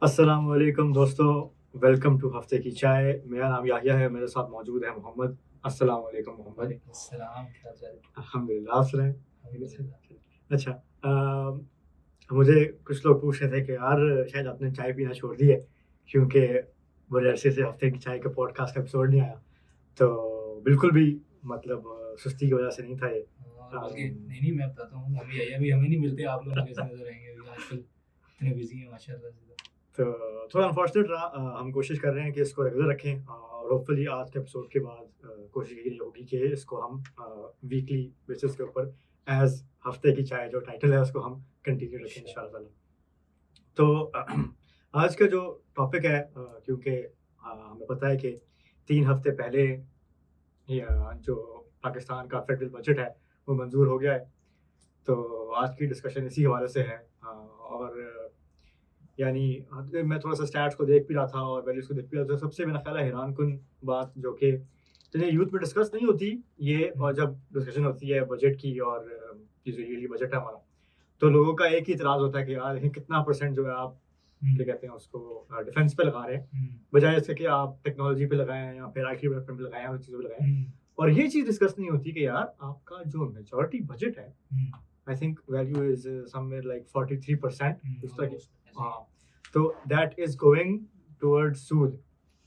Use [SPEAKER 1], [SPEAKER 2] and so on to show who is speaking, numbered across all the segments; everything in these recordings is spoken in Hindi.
[SPEAKER 1] अस्सलाम वालेकुम दोस्तों, वेलकम टू हफ्ते की चाय। मेरा नाम याहिया है, मेरे साथ मौजूद है मोहम्मद। अस्सलाम वालेकुम मोहम्मद।
[SPEAKER 2] वालेकुम अस्सलाम, क्या हाल-चाल है?
[SPEAKER 1] अल्हम्दुलिल्लाह, आप सुनाएँ?
[SPEAKER 2] अल्हम्दुलिल्लाह।
[SPEAKER 1] अच्छा, मुझे कुछ लोग पूछ रहे थे कि यार शायद आपने चाय पीना छोड़ दी है, क्योंकि बड़े अरसे से हफ्ते की चाय का पॉडकास्ट का एपिसोड नहीं आया। तो बिल्कुल भी मतलब सुस्ती की वजह से नहीं था ये।
[SPEAKER 2] और बल्कि
[SPEAKER 1] अम,
[SPEAKER 2] नहीं, मैं बताता हूँ, अभी हमें नहीं मिलते, आप लोग हमें कैसे नज़र आएँगे अभी आजकल इतने बिज़ी हैं माशाल्लाह से।
[SPEAKER 1] तो थोड़ा अनफॉर्चुनेट रहा। हम कोशिश कर रहे हैं कि इसको रेगुलर रखें, और होपफुली आज के एपिसोड के बाद कोशिश यही होगी कि इसको हम वीकली बेसिस के ऊपर एज हफ्ते की चाय जो टाइटल है उसको हम कंटिन्यू रखें
[SPEAKER 2] इंशाअल्लाह।
[SPEAKER 1] इंशाल्लाह। तो आज का जो टॉपिक है, क्योंकि हमें पता है कि 3 हफ्ते पहले या जो पाकिस्तान का फेडरल बजट है वो मंजूर हो गया है। तो आज की डिस्कशन इसी हवाले से है। और यानी मैं थोड़ा-सा स्टैट्स को देख भी रहा था और वैल्यूज़ को देख भी रहा था। सबसे मेरा ख़्याल है हैरानकुन बात जो कि चलिए यूथ में डिस्कस नहीं होती ये,
[SPEAKER 2] हुँ,
[SPEAKER 1] और जब डिस्कशन होती है बजट की और ये जो ईयरली बजट है हमारा, तो लोगों का एक ही इतराज़ होता है कि यार ये कितना परसेंट जो है आप
[SPEAKER 2] हुँ,
[SPEAKER 1] क्या कहते हैं उसको डिफेंस पे लगा रहे हैं,
[SPEAKER 2] हुँ,
[SPEAKER 1] बजाय इसके कि आप टेक्नोलॉजी पे लगाएँ या फिर आईटी डेवलपमेंट पे लगाएँ और चीज़ों पे लगाएँ।
[SPEAKER 2] हुँ,
[SPEAKER 1] और ये चीज़ डिस्कस नहीं होती कि यार आपका जो मेजॉरिटी बजट है,
[SPEAKER 2] हुँ,
[SPEAKER 1] I think value is somewhere like 43%
[SPEAKER 2] हुँ,
[SPEAKER 1] इस तरह की।
[SPEAKER 2] ऑलमोस्ट ऐसे ही है।
[SPEAKER 1] हाँ, तो दैट इज़ गोइंग टुवर्ड्स सूद।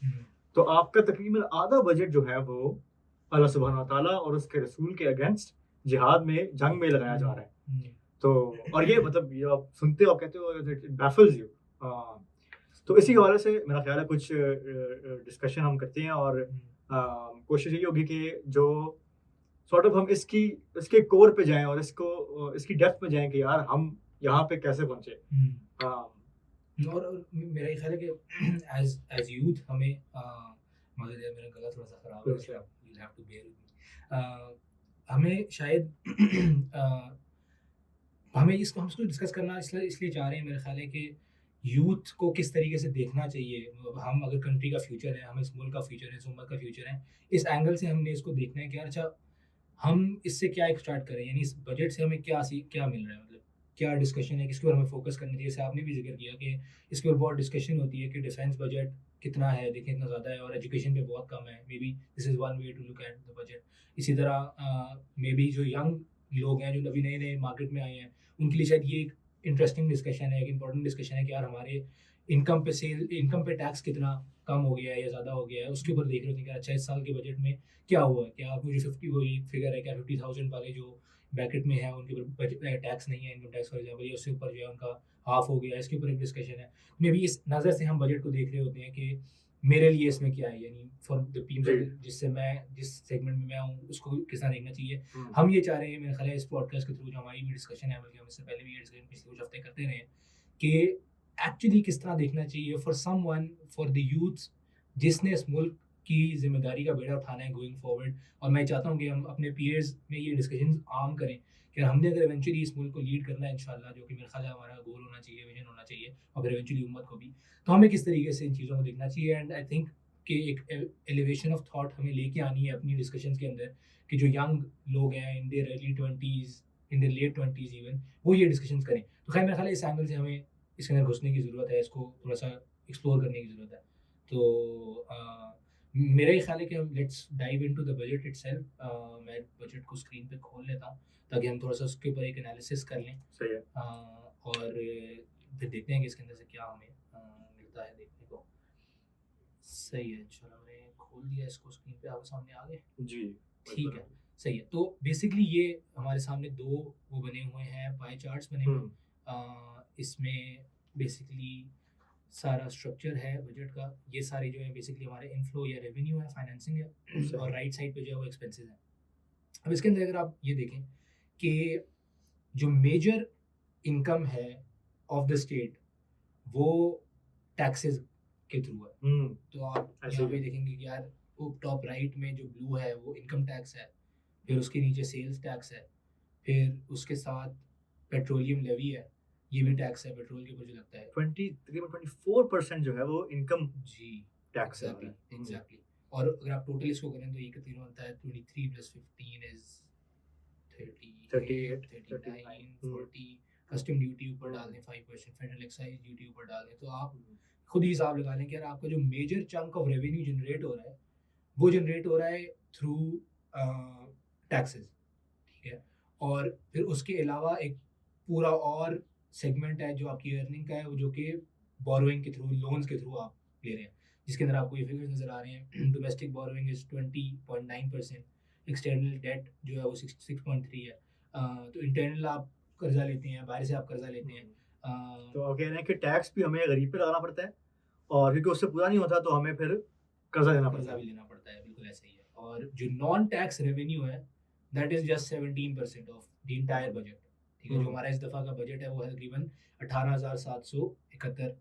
[SPEAKER 2] हुँ,
[SPEAKER 1] तो आपका तकरीबन आधा बजट जो है वो अल्लाह सुब्हान व तआला और उसके रसूल के अगेंस्ट जिहाद में, जंग में लगाया
[SPEAKER 2] हुँ,
[SPEAKER 1] जा रहा है।
[SPEAKER 2] हुँ,
[SPEAKER 1] तो और ये मतलब ये आप सुनते हो, आप कहते हो इट बैफल्स यू। तो इसी हवाले से मेरा ख़्याल है कुछ डिस्कशन हम करते हैं, और
[SPEAKER 2] हुँ,
[SPEAKER 1] कोशिश यही होगी कि जो सॉर्ट ऑफ हम इसकी इसके कोर पे जाएँ और इसको इसकी डेप्थ में जाएँ कि यार हम यहाँ पे कैसे पहुँचे।
[SPEAKER 2] हुँ।
[SPEAKER 1] हाँ,
[SPEAKER 2] और मेरा ये ख़्याल है कि एज़ यूथ हमें माज़ीद मेरा गला थोड़ा-सा ख़राब है, इसलिए
[SPEAKER 1] अच्छा।
[SPEAKER 2] आप you have to bear with me. हमें शायद हम इसको डिस्कस करना इसलिए इसलिए चाह रहे हैं, मेरा ख़्याल है कि यूथ को किस तरीके से देखना चाहिए। हम अगर कंट्री का फ्यूचर है, हम इस मुल्क का फ्यूचर है, इस उम्मत का फ्यूचर है, इस एंगल से हमने इसको देखना है कि यार अच्छा, हम इससे क्या एक्सट्रैक्ट करें, यानी इस बजट से हमें क्या मिल रहा है, मतलब क्या डिस्कशन है, किसके ऊपर हमें फोकस करना चाहिए। जैसे आपने भी ज़िक्र किया कि इसके ऊपर बहुत डिस्कशन होती है कि डिफेंस बजट कितना है, देखें इतना ज़्यादा है और एजुकेशन पे बहुत कम है। Maybe this is one way to look at the budget. इसी तरह मे बी जो यंग लोग हैं, जो अभी नए-नए मार्केट में आए हैं, उनके लिए शायद ये एक इंटरेस्टिंग डिस्कशन है, एक इंपॉर्टेंट डिस्कशन है कि यार हमारे इनकम पे टैक्स कितना कम हो गया है या ज़्यादा हो गया है, उसके ऊपर देख रहे होते हैं कि अच्छा इस साल के बजट में क्या हुआ है? क्या मुझे 50 वही फिगर है क्या 50,000 वाले जो ब्रैकेट में है उनके ऊपर टैक्स नहीं है, इनकम टैक्स फॉर एग्ज़ाम्पल, या उससे ऊपर जो है उनका हाफ हो गया है, इसके ऊपर एक डिस्कशन है। मेबी इस नज़र से हम बजट को देख रहे होते हैं कि मेरे लिए इसमें क्या है, यानी फॉर द
[SPEAKER 1] जी।
[SPEAKER 2] पीपल जिस सेगमेंट में मैं हूँ उसको किस तरह देखना चाहिए।
[SPEAKER 1] हुँ,
[SPEAKER 2] हम ये चाह रहे हैं, मेरा ख़्याल है इस पॉडकास्ट के थ्रू जो हमारी भी डिस्कशन है, बल्कि हम इससे पहले भी ये डिस्कशन पिछले कुछ हफ़्ते करते रहे हैं कि एक्चुअली किस तरह देखना चाहिए for someone, for the youth जिसने इस मुल्क की ज़िम्मेदारी का बेड़ा उठाना है गोइंग फॉरवर्ड। और मैं चाहता हूँ कि हम अपने पीयर्स में ये डिस्कशंस आम करें कि हमने अगर इवेंचुअली इस मुल्क को लीड करना है इंशाल्लाह, जो कि मेरा ख़्याल है हमारा गोल होना चाहिए, विज़न होना चाहिए, और फिर इवेंचुअली उम्मत को भी, तो हमें किस तरीके से इन चीज़ों को देखना चाहिए। एंड आई थिंक कि एक एलिवेशन ऑफ थॉट हमें लेके आनी है अपनी डिस्कशंस के अंदर कि जो यंग लोग हैं in their early 20s, in their late 20s even, वो ये डिस्कशंस करें। तो खैर मेरा ख़्याल है इस एंगल से हमें इसके अंदर घुसने की ज़रूरत है, इसको थोड़ा-सा एक्सप्लोर करने की ज़रूरत है। तो मेरा ये ख़्याल है कि हम let's dive into the budget itself. मैं बजट को स्क्रीन पे खोल लेता हूँ ताकि हम थोड़ा-सा उसके ऊपर एक एनालिसिस कर लें।
[SPEAKER 1] सही है।
[SPEAKER 2] और फिर देखते हैं कि इसके अंदर से क्या हमें मिलता है देखने को। सही है, चलो मैंने खोल दिया इसको, स्क्रीन पे आपके सामने आ गए।
[SPEAKER 1] जी,
[SPEAKER 2] ठीक
[SPEAKER 1] बिल्कुल।
[SPEAKER 2] है, सही है। तो बेसिकली ये हमारे सामने 2 वो बने हुए हैं, पाई चार्ट्स बने हुए हैं।
[SPEAKER 1] हुँ,
[SPEAKER 2] इसमें बेसिकली सारा स्ट्रक्चर है बजट का। ये सारे जो है बेसिकली हमारे इनफ्लो या रेवेन्यू है, फाइनेंसिंग है
[SPEAKER 1] सही
[SPEAKER 2] और
[SPEAKER 1] है।
[SPEAKER 2] राइट साइड पे जो है वो एक्सपेंसेस हैं। अब इसके अंदर अगर आप ये देखें कि जो मेजर इनकम है ऑफ द स्टेट, वो टैक्सेस के थ्रू है।
[SPEAKER 1] हुँ,
[SPEAKER 2] तो आप
[SPEAKER 1] ऐसे
[SPEAKER 2] यहाँ
[SPEAKER 1] ही
[SPEAKER 2] पे
[SPEAKER 1] है।
[SPEAKER 2] देखेंगे कि यार वो टॉप राइट में जो ब्लू है वो इनकम टैक्स है, फिर उसके नीचे सेल्स टैक्स है, फिर उसके साथ पेट्रोलियम लेवी है, ये भी टैक्स है पेट्रोल के ऊपर जो लगता है।
[SPEAKER 1] 20 तकरीबन 24% जो है वो इनकम
[SPEAKER 2] जी,
[SPEAKER 1] टैक्स से आ रहा
[SPEAKER 2] एग्ज़ैक्टली,
[SPEAKER 1] है। हुँ,
[SPEAKER 2] एग्ज़ैक्टली। और अगर आप टोटल इसको करें तो ये कितना बनता है, 23 + 15 इज़ 38,
[SPEAKER 1] 38, 39।
[SPEAKER 2] 39,
[SPEAKER 1] हुँ,
[SPEAKER 2] 40, कस्टम ड्यूटी ऊपर डाल दें 5%, फेडरल एक्साइज ड्यूटी ऊपर डाल दें, तो आप खुद ही हिसाब लगा लें कि यार आपका जो major chunk of revenue generate हो रहा है वो जनरेट हो रहा है थ्रू टैक्सेस, ठीक है। और फिर उसके अलावा एक पूरा और सेगमेंट है जो आपकी अर्निंग का है, वो जो कि बोरोइंग के थ्रू, लोन्स के थ्रू आप ले रहे हैं, जिसके अंदर आपको ये फिगर्स नज़र आ रहे हैं। Domestic borrowing is 20.9%, external debt जो है वो 6.3 है। तो इंटरनल आप कर्जा लेते हैं, बाहर से आप कर्जा लेते हैं।
[SPEAKER 1] तो आप कह रहे हैं कि टैक्स भी हमें गरीब पे लगाना पड़ता है और क्योंकि उससे पूरा नहीं होता तो हमें फिर कर्जा देना पड़ता
[SPEAKER 2] कर्जा
[SPEAKER 1] है।
[SPEAKER 2] भी लेना पड़ता है, बिल्कुल ऐसा ही है। और जो नॉन टैक्स रेवेन्यू है that is just 17% of the entire budget, ठीक है। जो हमारा इस दफ़ा का बजट है वो है तकरीबन 18,771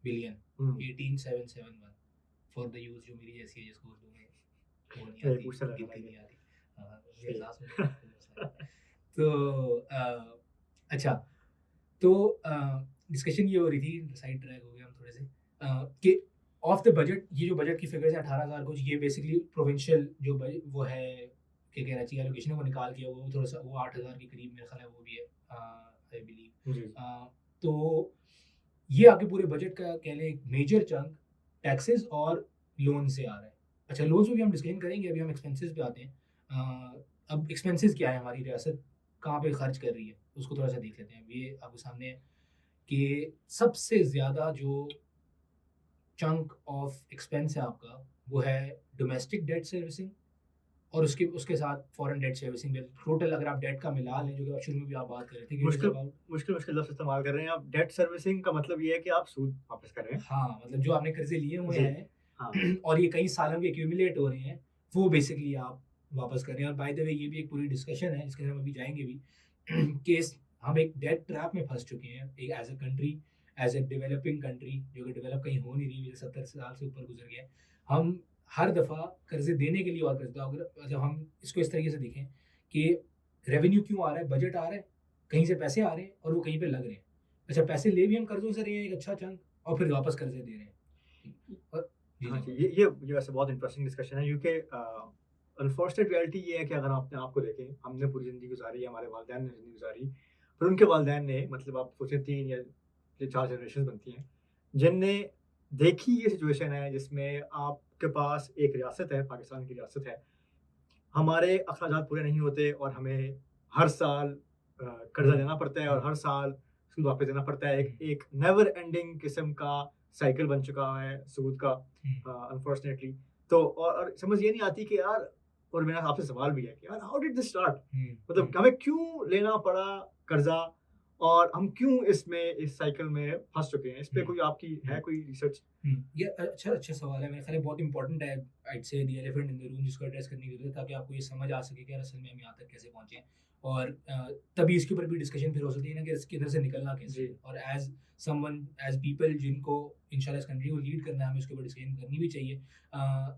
[SPEAKER 2] बिलियन, 18771 फॉर द यूथ, जो मेरी जैसी है जिसको उर्दू में वो नहीं
[SPEAKER 1] नहीं
[SPEAKER 2] आती,
[SPEAKER 1] पूछता लगा
[SPEAKER 2] गिनती
[SPEAKER 1] भाई
[SPEAKER 2] नहीं आती। ये एहसास हो रहा है। तो अच्छा, तो डिस्कशन ये हो रही थी, साइड ट्रैक हो गया हम थोड़े से, कि ऑफ द बजट ये जो बजट की फिगर्स है 18,000 कुछ, ये बेसिकली प्रोविंशियल जो वो है क्या कहना चाहिए एलोकेशन है वो निकाल के वो थोड़ा सा वो 8,000 के करीब मेरा ख्याल है वो भी है, आई बिलीव।
[SPEAKER 1] जी।
[SPEAKER 2] तो ये आपके पूरे बजट का कह लें एक मेजर चंक टैक्सेस और लोन से आ रहा है। अच्छा, लोन्स में भी हम डिस्कशन करेंगे, अभी हम एक्सपेंसेस पे आते हैं। अब एक्सपेंसेस क्या है, हमारी रियासत कहाँ पे खर्च कर रही है उसको थोड़ा सा देख लेते हैं। अब ये आपके सामने है कि सबसे ज़्यादा जो चंक ऑफ एक्सपेंस है आपका वो है डोमेस्टिक डेट सर्विसिंग, और उसके उसके साथ foreign debt servicing bill. Total अगर आप डेट का मिला लें, जो कि आप शुरू में भी आप बात कर रहे थे कि इट इज़
[SPEAKER 1] मुश्किल
[SPEAKER 2] अबाउट,
[SPEAKER 1] मुश्किल लफ्ज़ इस्तेमाल कर रहे हैं आप। डेट सर्विसिंग का मतलब ये है कि आप सूद वापस कर रहे हैं।
[SPEAKER 2] हाँ, मतलब जो आपने कर्जे लिए हुए
[SPEAKER 1] जी।
[SPEAKER 2] हैं
[SPEAKER 1] हाँ।
[SPEAKER 2] और ये कई सालों के एक्यूमुलेट हो रहे हैं, वो बेसिकली आप वापस कर रहे हैं। और बाय द वे ये भी एक पूरी डिस्कशन है जिसके अंदर हम अभी जाएँगे भी कि हम एक डेट ट्रैप में फँस चुके हैं, एक as a country, as a developing country जो कि डेवलप कहीं हो नहीं रही है, 70 साल से ऊपर गुज़र गए हैं। हम हर दफ़ा कर्ज़े देने के लिए और कर्ज़, अगर जब हम इसको इस तरीके से देखें कि रेवेन्यू क्यों आ रहा है, बजट आ रहा है, कहीं से पैसे आ रहे हैं और वो कहीं पे लग रहे हैं। अच्छा, पैसे ले भी हम कर्ज़ों से रहे हैं एक अच्छा चंक, और फिर वापस कर्ज़े दे रहे हैं। और जी,
[SPEAKER 1] हाँ
[SPEAKER 2] जी,
[SPEAKER 1] जी,
[SPEAKER 2] बोलिए।
[SPEAKER 1] ये वैसे बहुत इंटरेस्टिंग डिस्कशन है क्योंकि अनफॉर्चुनेट रियलिटी ये है कि अगर आपने आपको देखें, हमने पूरी ज़िंदगी गुज़ारी है, हमारे वालिदैन ने ज़िंदगी गुज़ारी, फिर उनके वालिदैन ने मतलब आप सोचें 3 या 4 जनरेशंस बनती हैं, जिनने देखी ये सिचुएशन है जिसमें आपके पास एक रियासत है, पाकिस्तान की रियासत है, हमारे अखराजात पूरे नहीं होते और हमें हर साल कर्ज़ा लेना पड़ता है और हर साल सूद वापस देना पड़ता है। एक एक नेवर एंडिंग किस्म का साइकिल बन चुका है सूद का अनफॉर्चुनेटली। तो और समझ ये नहीं आती कि यार, और मेरा आपसे सवाल भी है कि यार हाउ डिड दिस स्टार्ट? मतलब हमें क्यों लेना पड़ा कर्ज़ा और हम क्यों इस साइकिल में फँस चुके हैं? इस पे कोई आपकी है कोई रिसर्च?
[SPEAKER 2] ये अच्छा सवाल है, मेरे ख्याल है बहुत इंपॉर्टेंट है। आइड से the elephant in the room, जिसको एड्रेस करने की ज़रूरत है ताकि आपको ये समझ आ सके कि यार असल में हम यहाँ तक कैसे पहुँचे हैं। और तभी इसके ऊपर भी डिस्कशन फिर हो सकती है ना कि इसके इधर से निकलना कैसे
[SPEAKER 1] जी।
[SPEAKER 2] है। और एज़ समवन, एज़ पीपल जिनको इंशाल्लाह इस कंट्री को लीड करना है, हमें इसके ऊपर डिस्कशन करनी भी चाहिए।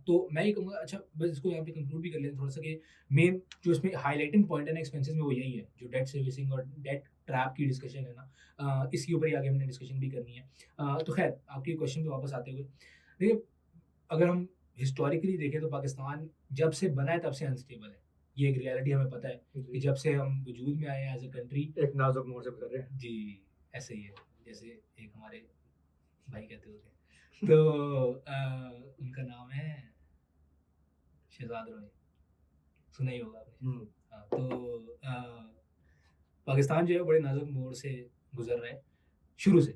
[SPEAKER 2] तो मैं ये कहूँगा, अच्छा बस इसको यहाँ पे कंक्लूड भी कर लेते हैं थोड़ा सा, कि मेन जो इसमें हाइलाइटिंग पॉइंट है ना एक्सपेंसेस में, वो यही है जो डेट सर्विसिंग और डेट ट्रैप की डिस्कशन है ना, इसके ऊपर ही आगे हमने डिस्कशन भी करनी है। तो खैर आपके क्वेश्चन पे वापस आते हुए, देखिए, अगर हम हिस्टोरिकली देखें तो पाकिस्तान जब से बना है तब से अनस्टेबल है। ये एक रियलिटी हमें पता है कि
[SPEAKER 1] जी।
[SPEAKER 2] जब से हम वजूद में आए हैं एज़ अ कंट्री।
[SPEAKER 1] एक नाज़ुक मोड़ से गुज़र रहे हैं।
[SPEAKER 2] जी, ऐसे ही है। जैसे एक हमारे भाई कहते होते हैं। तो उनका नाम है शहज़ाद रॉय, सुना ही होगा आपने।
[SPEAKER 1] हुँ।
[SPEAKER 2] हाँ, तो पाकिस्तान जो है बड़े नाज़ुक मोड़ से गुज़र रहा है शुरू से।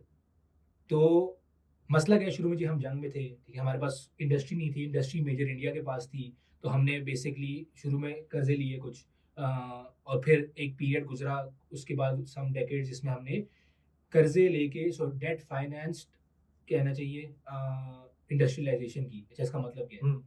[SPEAKER 2] तो मसला क्या है, शुरू में जी हम जंग में थे, ठीक है, हमारे पास इंडस्ट्री नहीं थी, इंडस्ट्री मेजर इंडिया के पास थी, तो हमने बेसिकली शुरू में कर्जे लिए कुछ, और फिर एक पीरियड गुजरा, उसके बाद सम डेकेड्स जिसमें हमने कर्जे लेके, सो डेट फाइनेंस्ड कहना चाहिए इंडस्ट्रियलाइजेशन की। अच्छा, इसका मतलब क्या है?
[SPEAKER 1] हुँ।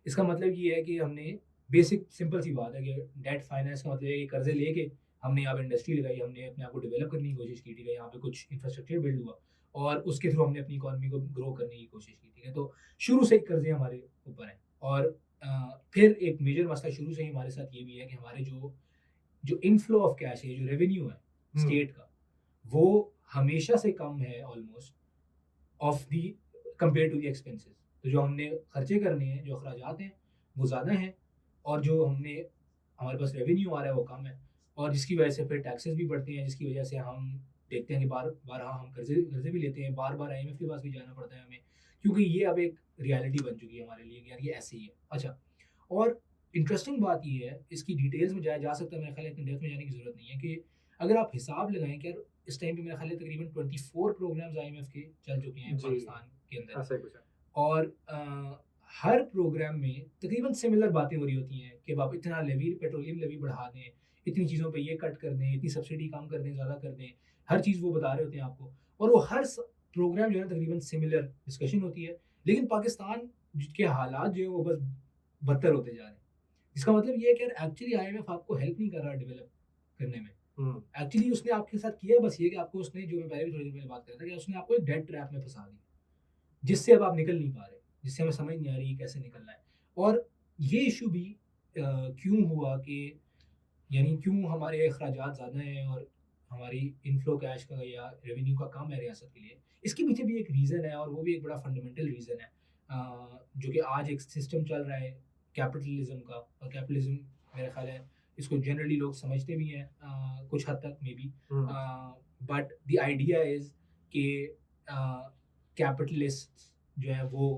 [SPEAKER 2] इसका मतलब ये है कि हमने बेसिक सिंपल सी बात है कि डेट फाइनेंस का मतलब है कि कर्जे लेके हमने यहाँ पे इंडस्ट्री लगाई, हमने अपने आप को डेवलप करने की कोशिश की, ठीक है, यहाँ पे कुछ इंफ्रास्ट्रक्चर बिल्ड हुआ और उसके थ्रू हमने अपनी इकोनॉमी को ग्रो करने की कोशिश की, ठीक है। तो शुरू से ही कर्जे हमारे ऊपर हैं। और फिर एक मेजर मसला शुरू से ही हमारे साथ ये भी है कि हमारे जो जो इनफ्लो ऑफ कैश है, जो रेवेन्यू है
[SPEAKER 1] हुँ।
[SPEAKER 2] स्टेट का, वो हमेशा से कम है almost of the compare to the expenses. तो जो हमने खर्चे करने हैं, जो अखराजात हैं, वो ज़्यादा हैं, और जो हमने हमारे पास रेवेन्यू आ रहा है वो कम है, और जिसकी वजह से फिर टैक्सेस भी बढ़ते हैं, जिसकी वजह से हम देखते हैं कि बार-बार हाँ, हम कर्ज़े कर्ज़े भी लेते हैं, बार-बार आईएमएफ के पास भी जाना पड़ता है हमें, क्योंकि ये अब एक रियलिटी बन चुकी है हमारे लिए कि यार ये ऐसे ही है। अच्छा, और इंटरेस्टिंग बात ये है, इसकी डिटेल्स में जाया जा सकता है, मेरे ख़्याल है इतनी डेप्थ में जाने की ज़रूरत नहीं है कि अगर आप हिसाब लगाएँ कि यार इस टाइम पे मेरा ख़्याल है तकरीबन 24 प्रोग्राम्स आईएमएफ के चल चुके हैं
[SPEAKER 1] जी,
[SPEAKER 2] पाकिस्तान के अंदर।
[SPEAKER 1] ऐसा ही कुछ है।
[SPEAKER 2] और हर प्रोग्राम में तकरीबन सिमिलर बातें हो रही होती हैं कि अब आप इतना लेवी पेट्रोलियम लेवी बढ़ा दें, इतनी चीज़ों पे ये कट कर दें, इतनी सब्सिडी कम कर दें, ज़्यादा कर दें। हर चीज़ वो बता रहे होते हैं आपको, और वो हर प्रोग्राम जो है ना तकरीबन सिमिलर डिस्कशन होती है। लेकिन पाकिस्तान के हालात जो है वो बस बदतर होते जा रहे हैं। इसका मतलब ये है कि यार एक्चुअली आईएमएफ आपको हेल्प नहीं कर रहा डेवलप करने में।
[SPEAKER 1] हुँ,
[SPEAKER 2] एक्चुअली उसने आपके साथ किया बस ये कि आपको उसने, जो मैं पहले भी थोड़ी देर पहले बात कर रहा था, कि उसने आपको एक डेट ट्रैप में फँसा दिया। जिससे अब आप निकल नहीं पा रहे, जिससे हमें समझ नहीं आ रही है कैसे निकलना है। और ये इश्यू भी क्यों हुआ कि यानी क्यों हमारे अखराजात ज़्यादा हैं और हमारी इनफ्लो कैश का या रेवेन्यू का कम है रियासत के लिए। इसके पीछे भी एक रीज़न है, और वो भी एक बड़ा फंडामेंटल रीज़न है, जो कि आज एक सिस्टम चल रहा है कैपिटलिज़्म का, और कैपिटलिज़्म मेरा ख़्याल है इसको जनरली लोग समझते भी हैं कुछ हद तक maybe.
[SPEAKER 1] Hmm,
[SPEAKER 2] but the idea is कि कैपिटलिस्ट जो है वो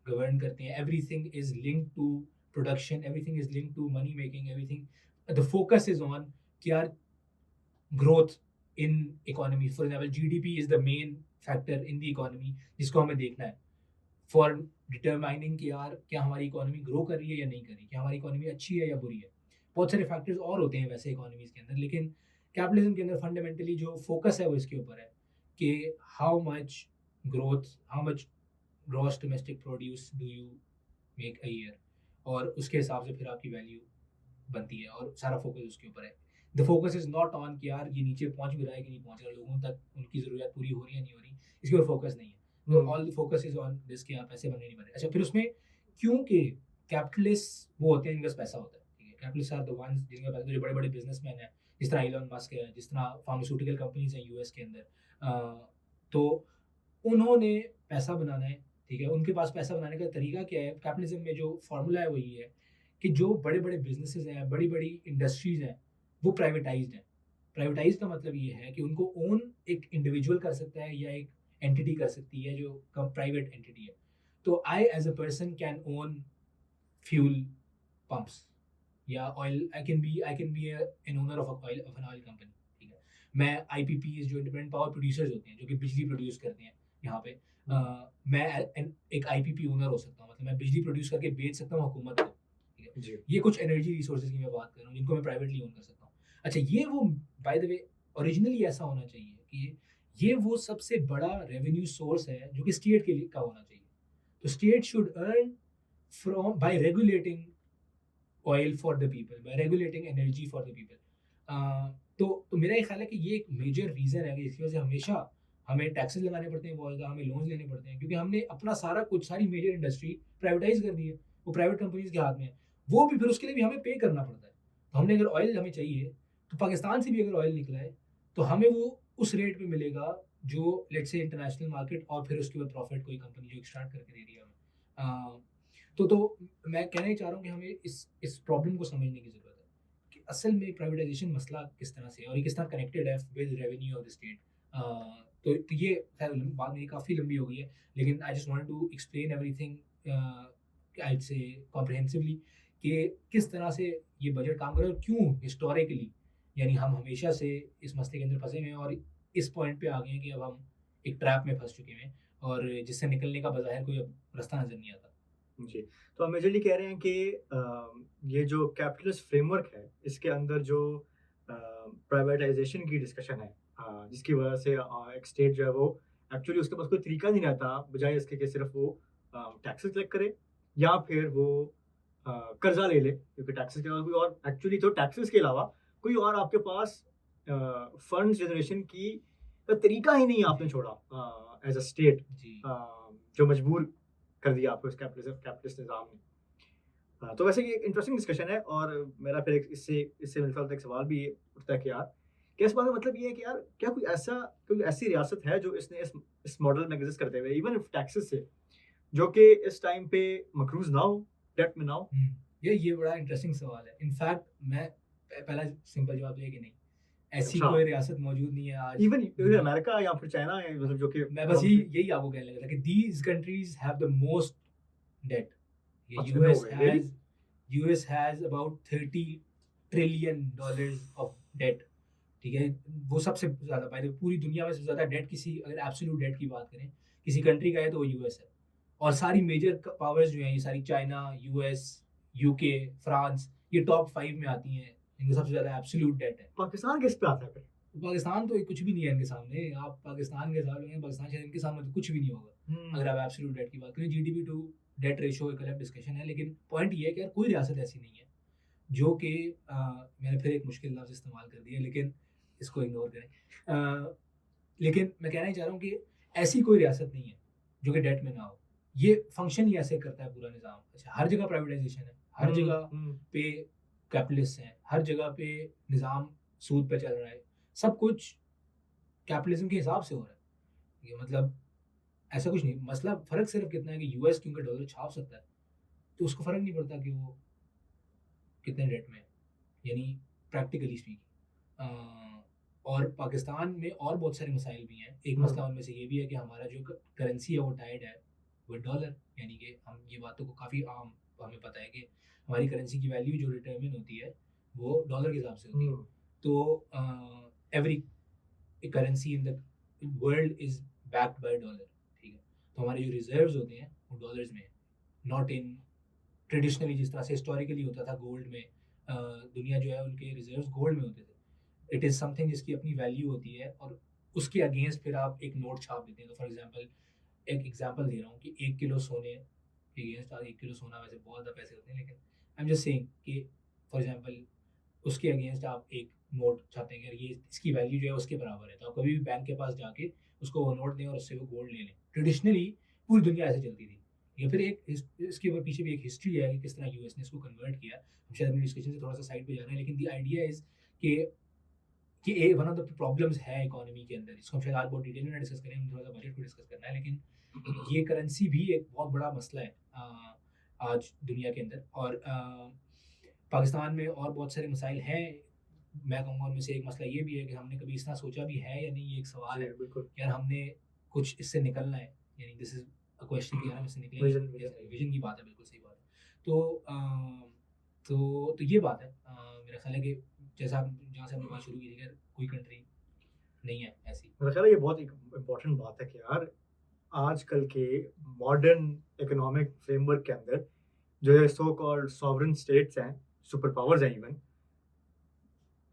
[SPEAKER 2] गवर्न करते हैं, everything is linked to production, everything is linked to money making, everything the focus is on कि यार growth in economy, for example GDP is the main factor in the economy जिसको हमें देखना है फॉर डिटरमाइनिंग कि यार क्या हमारी इकोनॉमी ग्रो कर रही है या नहीं कर रही, क्या हमारी इकोनॉमी अच्छी है या बुरी है। बहुत सारे फैक्टर्स और होते हैं वैसे इकोनॉमीज के अंदर, लेकिन कैपिटलिज्म के अंदर फंडामेंटली जो फोकस है वो इसके ऊपर है कि how much growth, how much gross domestic produce do you make a year, और उसके हिसाब से फिर आपकी वैल्यू बनती है, और सारा फोकस उसके ऊपर है। The focus is not on कि यार ये नीचे पहुंच भी रहा है कि नहीं पहुंच रहा, लोगों तक उनकी ज़रूरत पूरी हो रही है नहीं हो रही, इसके ऊपर फोकस नहीं है। तो
[SPEAKER 1] हुँ,
[SPEAKER 2] all the focus is on this कि आप पैसे बन रहे नहीं बन रहे। अच्छा, फिर उसमें क्योंकि कैपिटलिस्ट वो होते हैं जिनके पास पैसा होता है, ठीक है, कैपिटलिस्ट आर द वंस जिनके पास, जो बड़े बड़े बिजनेसमैन हैं, जिस तरह इलॉन मस्क है, जिस तरह फार्मास्यूटिकल कंपनीज हैं यूएस के अंदर। तो उन्होंने पैसा बनाना है, ठीक है, उनके पास पैसा बनाने का तरीका क्या है, कैपिटलिज्म में जो फॉर्मूला है वो ये है कि जो बड़े बड़े बिजनेसेस हैं, बड़ी बड़ी इंडस्ट्रीज हैं, वो प्राइवेटाइज्ड हैं। प्राइवेटाइज का मतलब ये है कि उनको ओन एक इंडिविजुअल कर सकता है या एक एंटिटी कर सकती है जो प्राइवेट एंटिटी है। तो I as a person can own fuel pumps या oil, I can be an owner of oil of an oil company, ठीक है। मैं आईपीपीज जो इंडिपेंडेंट पावर प्रोड्यूसर्स होते हैं जो कि बिजली प्रोड्यूस करते हैं यहाँ पे,
[SPEAKER 1] हुँ,
[SPEAKER 2] मैं एक आईपीपी ओनर हो सकता हूँ, मतलब मैं बिजली प्रोड्यूस करके बेच सकता हूँ हुकूमत को, ठीक है।
[SPEAKER 1] जी,
[SPEAKER 2] ये कुछ एनर्जी रिसोर्सेज की मैं बात कर रहा हूँ जिनको मैं प्राइवेटली ओन कर सकता हूँ। अच्छा, ये वो बाय द वे ओरिजिनली ऐसा होना चाहिए कि ये वो सबसे बड़ा रेवेन्यू सोर्स है जो कि स्टेट के लिए का होना चाहिए। तो state should earn from by regulating oil for the people, bye regulating energy for the people. तो मेरा ये ख्याल है कि ये एक मेजर रीज़न है कि इसकी वजह से हमेशा हमें टैक्सेस लगाने पड़ते हैं बहुत ज़्यादा, हमें लोन्स लेने पड़ते हैं, क्योंकि हमने अपना सारा कुछ, सारी मेजर इंडस्ट्री प्राइवेटाइज कर दी है, वो प्राइवेट कंपनीज के हाथ में है। वो भी फिर उसके लिए भी हमें पे करना पड़ता है। तो हमने अगर ऑयल हमें चाहिए, तो पाकिस्तान से भी अगर ऑयल निकला है तो हमें वो उस रेट पे मिलेगा जो लेट्स से इंटरनेशनल मार्केट, और फिर उसके बाद प्रॉफिट कोई कंपनी जो स्टार्ट करके दे रही है हमें। तो मैं कहना ही चाह रहा हूँ कि हमें इस प्रॉब्लम को समझने की ज़रूरत है कि असल में प्राइवेटाइजेशन मसला किस तरह से है और ये किस तरह कनेक्टेड है with revenue of the state. तो ये खैर बात मेरी काफ़ी लंबी हो गई है, लेकिन I just wanted to explain everything I say comprehensively कि किस तरह से ये बजट काम करे और क्यों हिस्टोरिकली यानी हम हमेशा से इस मसले के अंदर फंसे हुए हैं और इस पॉइंट पे आ गए हैं कि अब हम एक ट्रैप में फंस चुके हैं और जिससे निकलने का बज़ाहिर कोई अब रास्ता नज़र नहीं आता।
[SPEAKER 1] जी। तो आप मेजरली कह रहे हैं कि ये जो कैपिटलिस्ट फ्रेमवर्क है, इसके अंदर जो प्राइवेटाइज़ेशन की डिस्कशन है, जिसकी वजह से एक स्टेट जो है वो एक्चुअली उसके पास कोई तरीका नहीं रहता, बजाय इसके कि सिर्फ़ वो टैक्सेस कलेक्ट करे या फिर वो कर्ज़ा ले ले, क्योंकि टैक्सेस के अलावा कोई और एक्चुअली तो टैक्सेस के अलावा कोई और आपके पास फंड्स जनरेशन की का तरीका ही नहीं आपने
[SPEAKER 2] जी,
[SPEAKER 1] छोड़ा एज़ अ स्टेट,
[SPEAKER 2] जी।
[SPEAKER 1] जो मजबूर कर दिया आपको इस कैपिटलिस्ट निज़ाम ने। तो वैसे ये एक इंटरेस्टिंग डिस्कशन है और मेरा फिर एक इससे इससे मेरे ख्याल से एक सवाल भी ये उठता है कि यार, क्या इस बात का मतलब ये है कि यार क्या कोई ऐसी रियासत है जो इस मॉडल में एग्ज़िस्ट करते हुए इवन इफ टैक्सेस से, जो कि इस टाइम पे मक़रूज़ ना हो, डेट में ना हो?
[SPEAKER 2] ये बड़ा इंटरेस्टिंग सवाल है। इनफैक्ट मैं पहला सिंपल जवाब ये है कि नहीं। ऐसी
[SPEAKER 1] अच्छा।
[SPEAKER 2] कोई रियासत मौजूद नहीं है आज
[SPEAKER 1] इवन
[SPEAKER 2] दुनिया में।
[SPEAKER 1] अमेरिका या फिर चाइना है मतलब जो कि
[SPEAKER 2] मैं बस यही आपको कहने लगा था कि these countries have the most debt. ये
[SPEAKER 1] अच्छा, no way, really?
[SPEAKER 2] US has about 30 trillion dollars of debt. ठीक है, वो सबसे ज़्यादा बाय द वे पूरी दुनिया में सबसे ज़्यादा डेट किसी अगर एब्सोल्यूट डेट की बात करें किसी कंट्री का है तो वो यूएस है। और सारी मेजर पावर्स जो हैं ये सारी चाइना, यूएस, यूके, फ्रांस ये टॉप 5 में आती हैं। इनका सबसे ज़्यादा एब्सोल्यूट डेट है।
[SPEAKER 1] पाकिस्तान किस पे आता है फिर?
[SPEAKER 2] पाकिस्तान तो कुछ भी नहीं है इनके सामने। आप पाकिस्तान के हिसाब लेंगे, पाकिस्तान शायद इनके सामने तो कुछ भी नहीं होगा। अगर आप एब्सोल्यूट डेट की बात करें, जीडीपी टू डेट रेशियो एक अलग डिस्कशन है, लेकिन पॉइंट ये है कि यार कोई रियासत ऐसी नहीं है जो कि मैंने फिर एक मुश्किल लफ्ज़ इस्तेमाल कर दिया, लेकिन इसको इग्नोर करें। लेकिन मैं कहना ही चाह रहा हूँ कि ऐसी कोई रियासत नहीं है जो कि डेट में ना हो। ये फंक्शन ही ऐसे करता है पूरा निज़ाम। अच्छा, हर जगह प्राइवेटाइजेशन है, हर जगह पे कैपिटलिस्ट हैं, हर जगह पे निज़ाम सूद पे चल रहा है। सब कुछ कैपिटलिज्म के हिसाब से हो रहा है। ये मतलब ऐसा कुछ नहीं, मसला फ़र्क सिर्फ कितना है कि यूएस क्योंकि डॉलर छाप सकता है, तो उसको फ़र्क नहीं पड़ता कि वो कितने डेट में है, यानी प्रैक्टिकली स्पीकिंग। और पाकिस्तान में और बहुत सारे मसाइल भी हैं। एक मसला उनमें से ये भी है कि हमारा जो करेंसी है वो टाइड है विद डॉलर, यानी कि हम ये बातों को काफ़ी आम हमें पता है कि हमारी करेंसी की वैल्यू जो डिटरमिन होती है वो डॉलर के हिसाब से होती है। तो every currency in the world is backed by dollar. ठीक है, तो हमारे जो रिजर्व्स होते हैं वो डॉलर्स में है, नॉट इन ट्रेडिशनली जिस तरह से हिस्टोरिकली होता था गोल्ड में। दुनिया जो है उनके रिजर्व्स गोल्ड में होते थे। इट इज़ समथिंग जिसकी अपनी वैल्यू होती है और उसके अगेंस्ट फिर आप एक नोट छाप देते हैं। तो फॉर एग्जांपल एक एग्जांपल दे रहा हूँ कि 1 किलो सोने के अगेंस्ट 1 किलो सोना वैसे बहुत ज़्यादा पैसे होते हैं, लेकिन आई एम जस्ट सेइंग कि फॉर एग्जांपल उसके अगेंस्ट आप एक नोट चाहते हैं कि ये इसकी वैल्यू जो है उसके बराबर है, तो आप कभी भी बैंक के पास जाके उसको वो नोट दें और उससे वो गोल्ड ले लें। ट्रेडिशनली पूरी दुनिया ऐसे चलती थी। या फिर एक इसके ऊपर पीछे भी एक हिस्ट्री है कि किस तरह यूएस ने इसको कन्वर्ट किया। हम शायद अपनी डिस्कशन से थोड़ा सा साइड पे जा रहे हैं, लेकिन द आइडिया इज कि ए वन ऑफ द प्रॉब्लम्स है इकोनॉमी के अंदर, इसको हम शायद आज बहुत डिटेल में ना डिस्कस करें, हम थोड़ा सा बजट को डिस्कस करना है, लेकिन ये करेंसी भी एक बहुत बड़ा मसला है आज दुनिया के अंदर। और पाकिस्तान में और बहुत सारे मसाइल हैं। मैं कहूँगा उनमें से एक मसला ये भी है कि हमने कभी इतना सोचा भी है या नहीं, ये एक सवाल
[SPEAKER 1] जी,
[SPEAKER 2] है।
[SPEAKER 1] बिल्कुल।
[SPEAKER 2] यार हमने कुछ इससे निकलना है, यानी दिस इज अ क्वेश्चन कि यार हम इससे निकलेंगे।
[SPEAKER 1] विजन
[SPEAKER 2] विजन की बात है, बिल्कुल सही बात है। तो ये बात है। मेरा ख्याल है कि जैसा जहाँ से हमने बात शुरू की थी कि कोई कंट्री नहीं है ऐसी।
[SPEAKER 1] मेरा ख्याल है ये बहुत एक इम्पोर्टेंट बात है कि यार आजकल के मॉडर्न इकोनॉमिक फ्रेमवर्क के अंदर जो है सो कॉल्ड सॉवरेन स्टेट्स हैं, सुपर पावर्स हैं इवन,